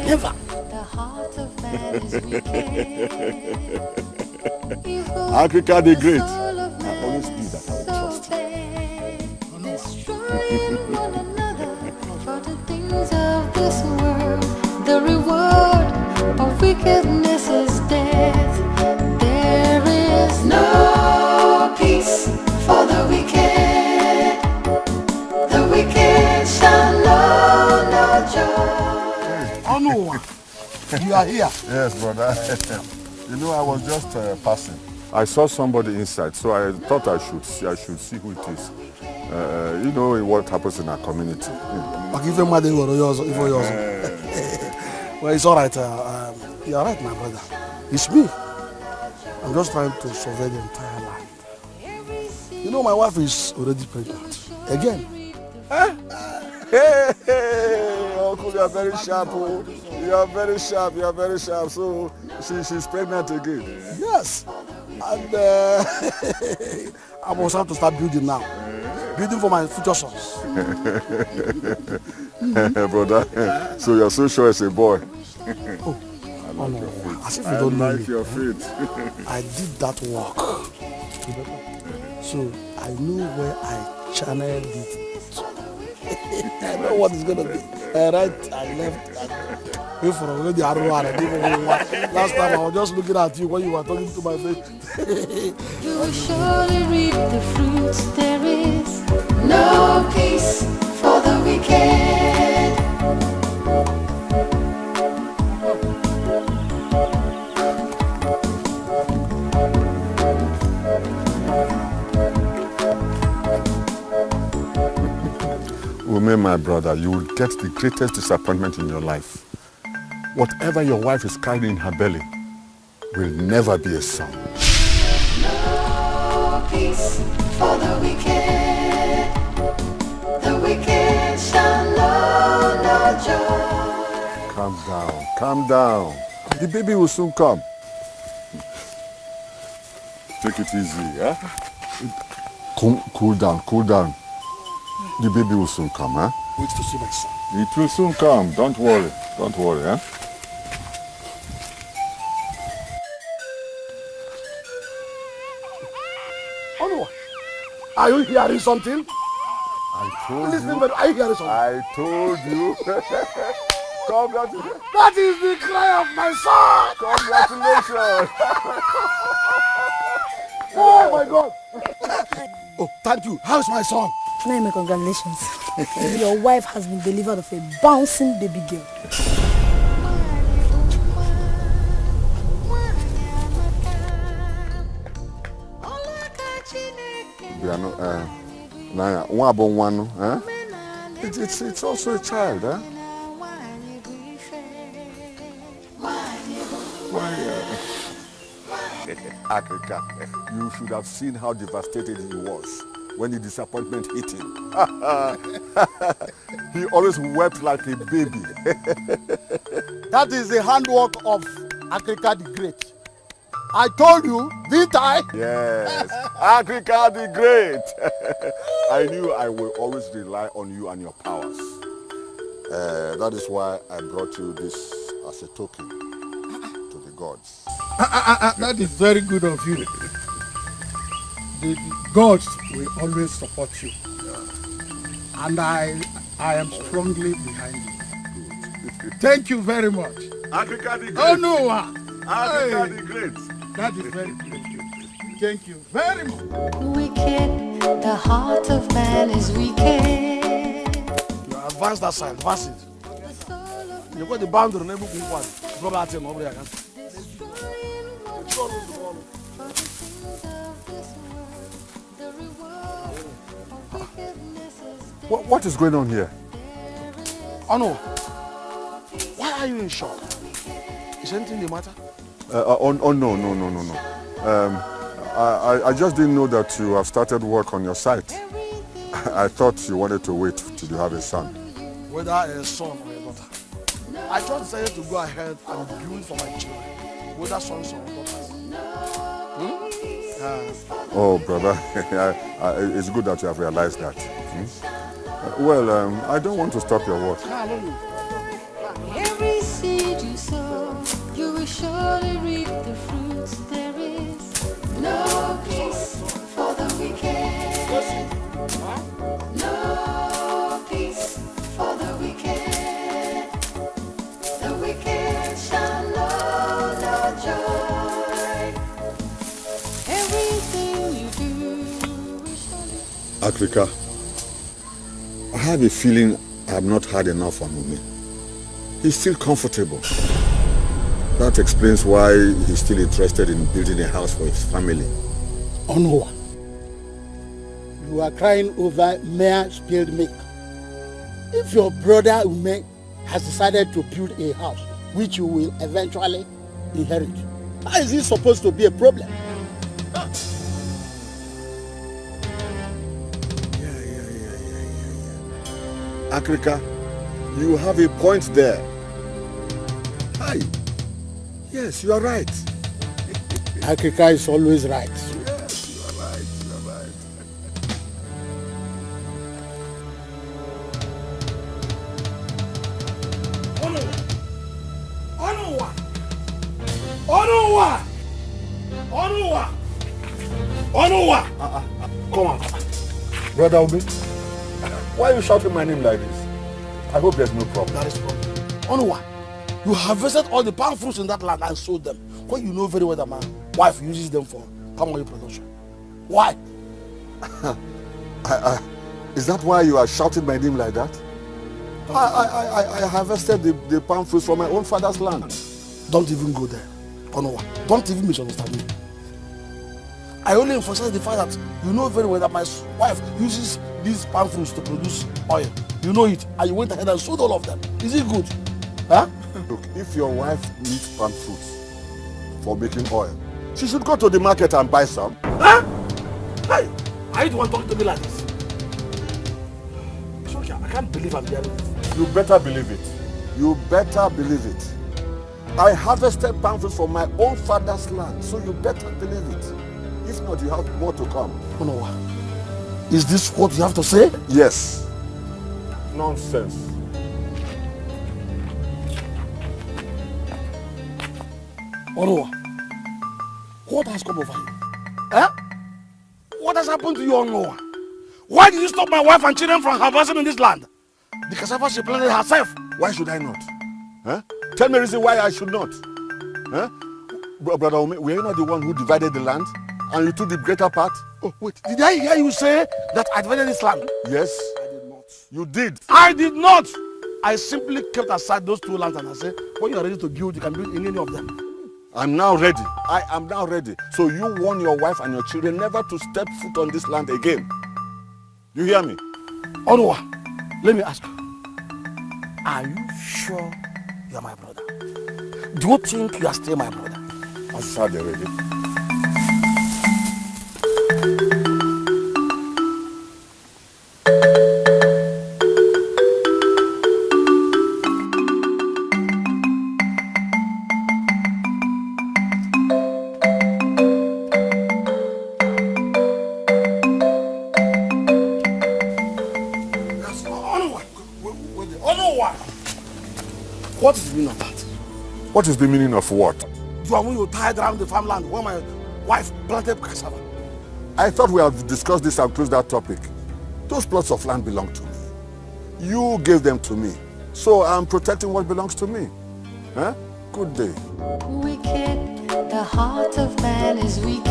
Never. The heart of man is wicked. Africa the Great. I always knew that I would trust you. Destroying one another for the things of this world. The reward of wickedness is death. There is no peace for the wicked. The wicked shall know no joy. Onua, you are here. Yes, brother. You know, I was just passing. I saw somebody inside, so I thought I should see who it is. You know what happens in our community. Well, it's all right. You are right, my brother. It's me. I'm just trying to survey the entire land. You know, my wife is already pregnant. Again. Hey, Uncle, you are very sharp. Oh. You are very sharp. You are very sharp. So she's pregnant again. Yes. And I must have to start building now. Building for my future sons. Brother, so you are so sure it's a boy. Oh, Oh, no, your feet. as if you don't know me. your feet. I did that work. So I know where I channeled it. I know what it's gonna be. Right and left. Wait for the last time I was just looking at you when you were talking to my face. You will surely reap the fruits. There is no peace for the wicked. Ume, my brother, you will get the greatest disappointment in your life. Whatever your wife is carrying in her belly will never be a son. No peace for the wicked. The wicked shall know no joy. Calm down, calm down. The baby will soon come. Take it easy, eh? Cool down, cool down. The baby will soon come, huh? Wait to see my son. It will soon come. Don't worry, eh? Oh no! Are you hearing something? I told Listen, you. but are you hearing something? I told you. Congratulations. That is the cry of my son! Congratulations. Oh my God! Oh, thank you. How's my son? Naime, congratulations. Your wife has been delivered of a bouncing baby girl. We are not, huh? It's also a child, huh? Africa, you should have seen how devastated he was when the disappointment hit him. He always wept like a baby. That is the handwork of Africa the Great. I told you, didn't I? Yes, Africa the Great. I knew I will always rely on you and your powers. That is why I brought you this as a token to the gods. That is very good of you. The gods will always support you. And I am strongly behind you. Thank you very much. Africa the Great. Oh no! Africa the Great. That is very good. Thank you very much. Wicked, the heart of man is wicked. You advance that side, advance it. You got the boundary, never go one. Go back to over there. What is going on here? Oh no. Why are you in shock? Is anything the matter? No. I just didn't know that you have started work on your site. I thought you wanted to wait till you have a son. Whether a son or a daughter. I just decided to go ahead and build for my children. Whether sons or daughters. Oh, brother, it's good that you have realized that. Well, I don't want to stop your work. Every seed you sow, you will surely reap the fruits. There is no peace for the wicked. No peace for the wicked. The wicked shall know no joy. Everything you do will surely... Africa, I have a feeling I have not had enough on me. He's still comfortable. That explains why he's still interested in building a house for his family. Oh no. You are crying over mere spilled milk. If your brother Ume has decided to build a house which you will eventually inherit, how is it supposed to be a problem? Africa, you have a point there. Hi. Yes, you are right. Africa is always right. Yes, you are right. You are right. Onuwa! Onuwa! Come on. Brother Obi, why are you shouting my name like this? I hope there's no problem. There is problem. Onuwa, you harvested all the palm fruits in that land and sold them. When you know very well that my wife uses them for palm oil production. Why? Is that why you are shouting my name like that? I harvested the palm fruits from my own father's land. Don't even go there. Onuwa, don't even misunderstand me. I only emphasize the fact that you know very well that my wife uses these palm fruits to produce oil. You know it, and you went ahead and sold all of them. Is it good? Huh? Look, if your wife needs palm fruits for making oil, she should go to the market and buy some. Huh? Hey, are you the one talking to me like this? It's okay, I can't believe I'm hearing this. You better believe it. You better believe it. I harvested palm fruits from my own father's land, so you better believe it. If not, you have more to come. Onuwa, is this what you have to say? Yes. Nonsense. Onuwa, what has come over you? Eh? What has happened to you, Onuwa? Why did you stop my wife and children from harvesting in this land? The cassava she planted herself. Why should I not? Huh? Tell me a reason why I should not. Huh? Brother Ome, were you not the one who divided the land? And you took the greater part? Oh, wait. Did I hear you say that I divided this land? Yes. I did not. You did. I did not. I simply kept aside those two lands and I said, when you are ready to build, you can build in any of them. I'm now ready. I am now ready. So you warn your wife and your children never to step foot on this land again. You hear me? Onuwa, let me ask you. Are you sure you are my brother? Do you think you are still my brother? I'm sad already. What is the meaning of that? What is the meaning of what? You are when you tied around the farmland where my wife planted cassava. I thought we had discussed this and closed that topic. Those plots of land belong to me. You gave them to me. So I'm protecting what belongs to me. Huh? Good day. Wicked, the heart of man is wicked.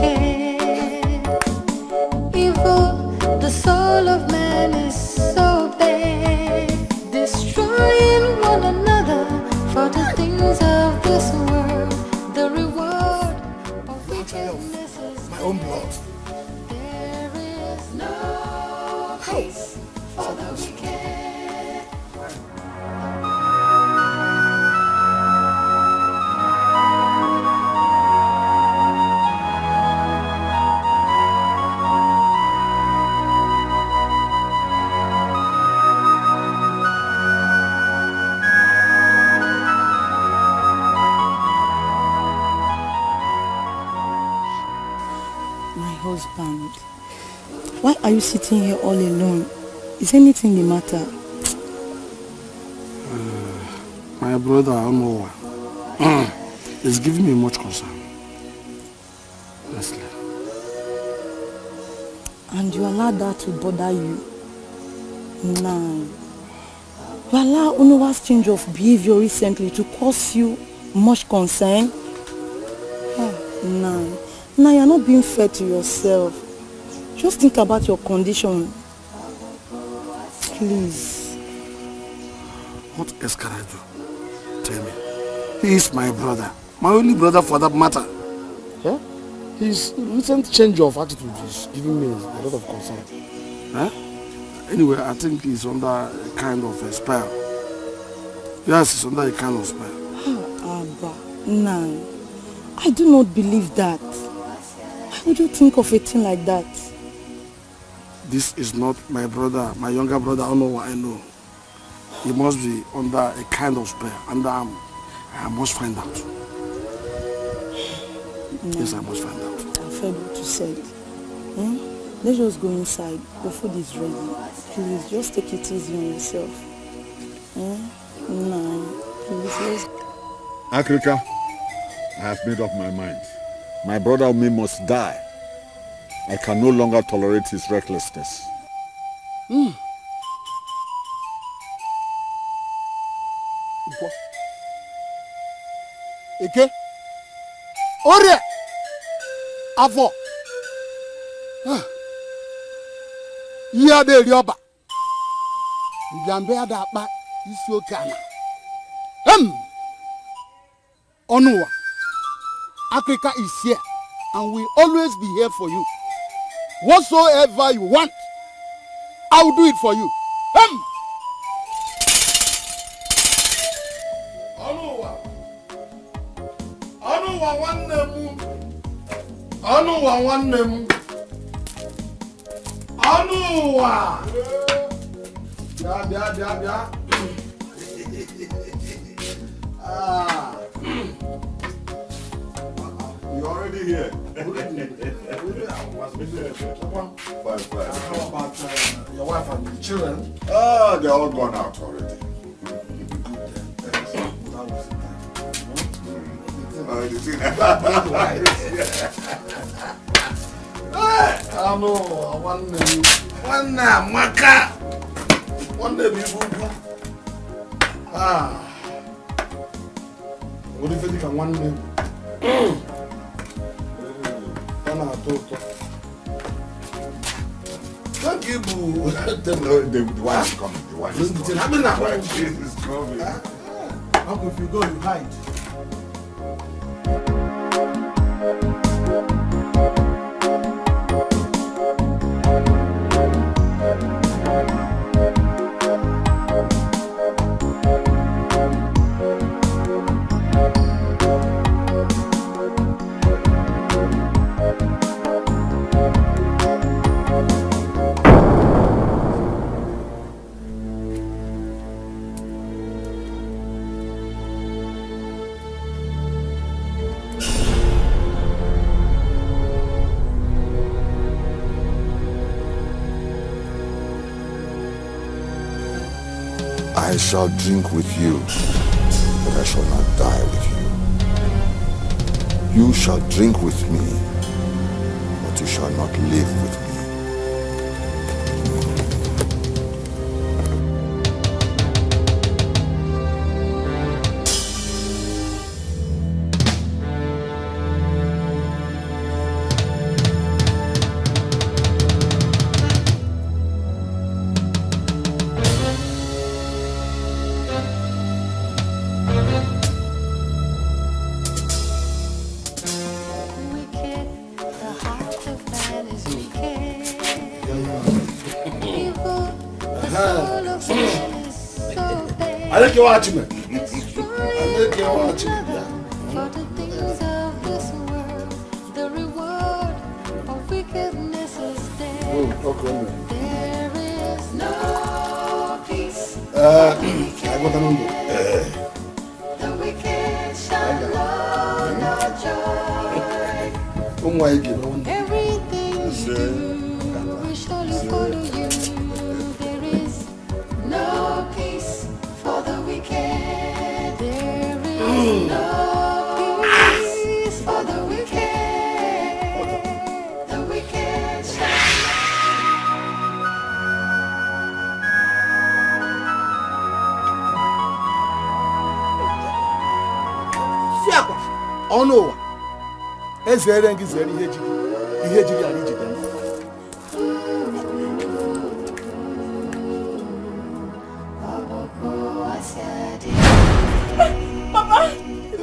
Evil, the soul of man is so bad. Destroying one another for the things of this world. The reward of wickedness is my own blood. There is no peace for the wicked. Husband, why are you sitting here all alone? Is anything the matter? My brother Onuwa is giving me much concern. Honestly. And you allow that to bother you? No. You allow Onuwa's change of behavior recently to cause you much concern? No. Now you're not being fair to yourself. Just think about your condition. Please. What else can I do? Tell me. He is my brother. My only brother for that matter. Yeah? His recent change of attitude is giving me a lot of concern. Huh? Anyway, I think he's under a kind of a spell. Yes, he's under a kind of spell. Abba, no. I do not believe that. Why would you think of a thing like that? This is not my brother, my younger brother. I don't know what I know. He must be under a kind of spell, and I must find out. No. Yes, I must find out. I've heard what you said. Let's just go inside. The food is ready. Please, just take it easy on yourself. No, please, let's... Africa, I have made up my mind. My brother Umi must die. I can no longer tolerate his recklessness. Ike, Orie, Afọ, ihe ada eri ọba, njambe ada akpa isi oke ana. Ọnụwa, Africa is here and will always be here for you. Whatsoever you want, I will do it for you. Ọnụwa nwanne m. Ọnụwa. Bịa. You're already here. Fine. How about your wife and the children? They're all gone out already. Nwanne amaka. Nwanne bụ ibu ukwu. What if you can one name? Thank you, boo. The wife is coming. The wife is coming. The wife is coming. How if you go, you hide. I shall drink with you, but I shall not die with you. You shall drink with me, but you shall not live with me. I like your watchman. I like your watchman. For the things of this world, the reward of wickedness is death. There is no peace. I got a number. The wicked shall know no joy. Everything you do will surely follow you. There is no peace for the wicked. There is no peace for the wicked. The wicked shall Siakwa, ọnụ ụwa, ezere gị zere ihe jiri anyị jide m. Papa,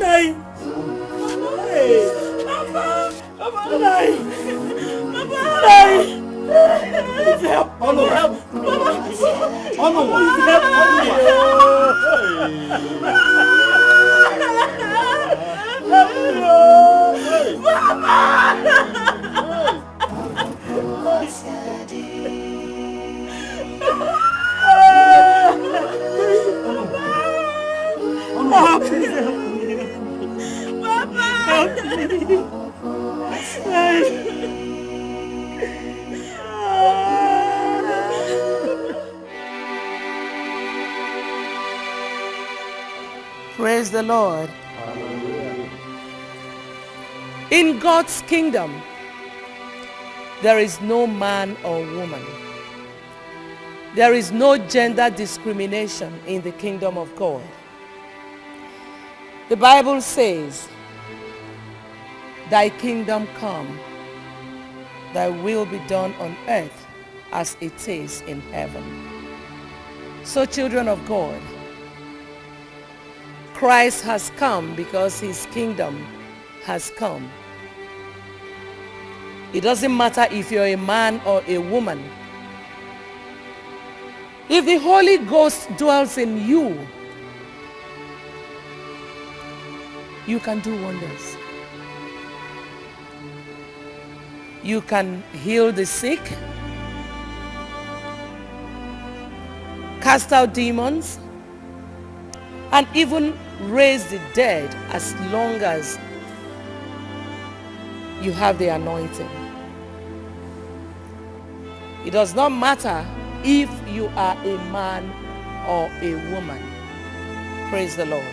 nai. Hey, Papa, nai. Papa, nai. Please help. Help. Papa. Please help. Papa, please help me. Papa, help me. Praise the Lord. In God's kingdom, there is no man or woman. There is no gender discrimination in the kingdom of God. The Bible says, thy kingdom come, thy will be done on earth as it is in heaven. So children of God, Christ has come because his kingdom has come. It doesn't matter if you're a man or a woman. If the Holy Ghost dwells in you, you can do wonders. You can heal the sick, cast out demons, and even raise the dead as long as you have the anointing. It does not matter if you are a man or a woman. Praise the Lord.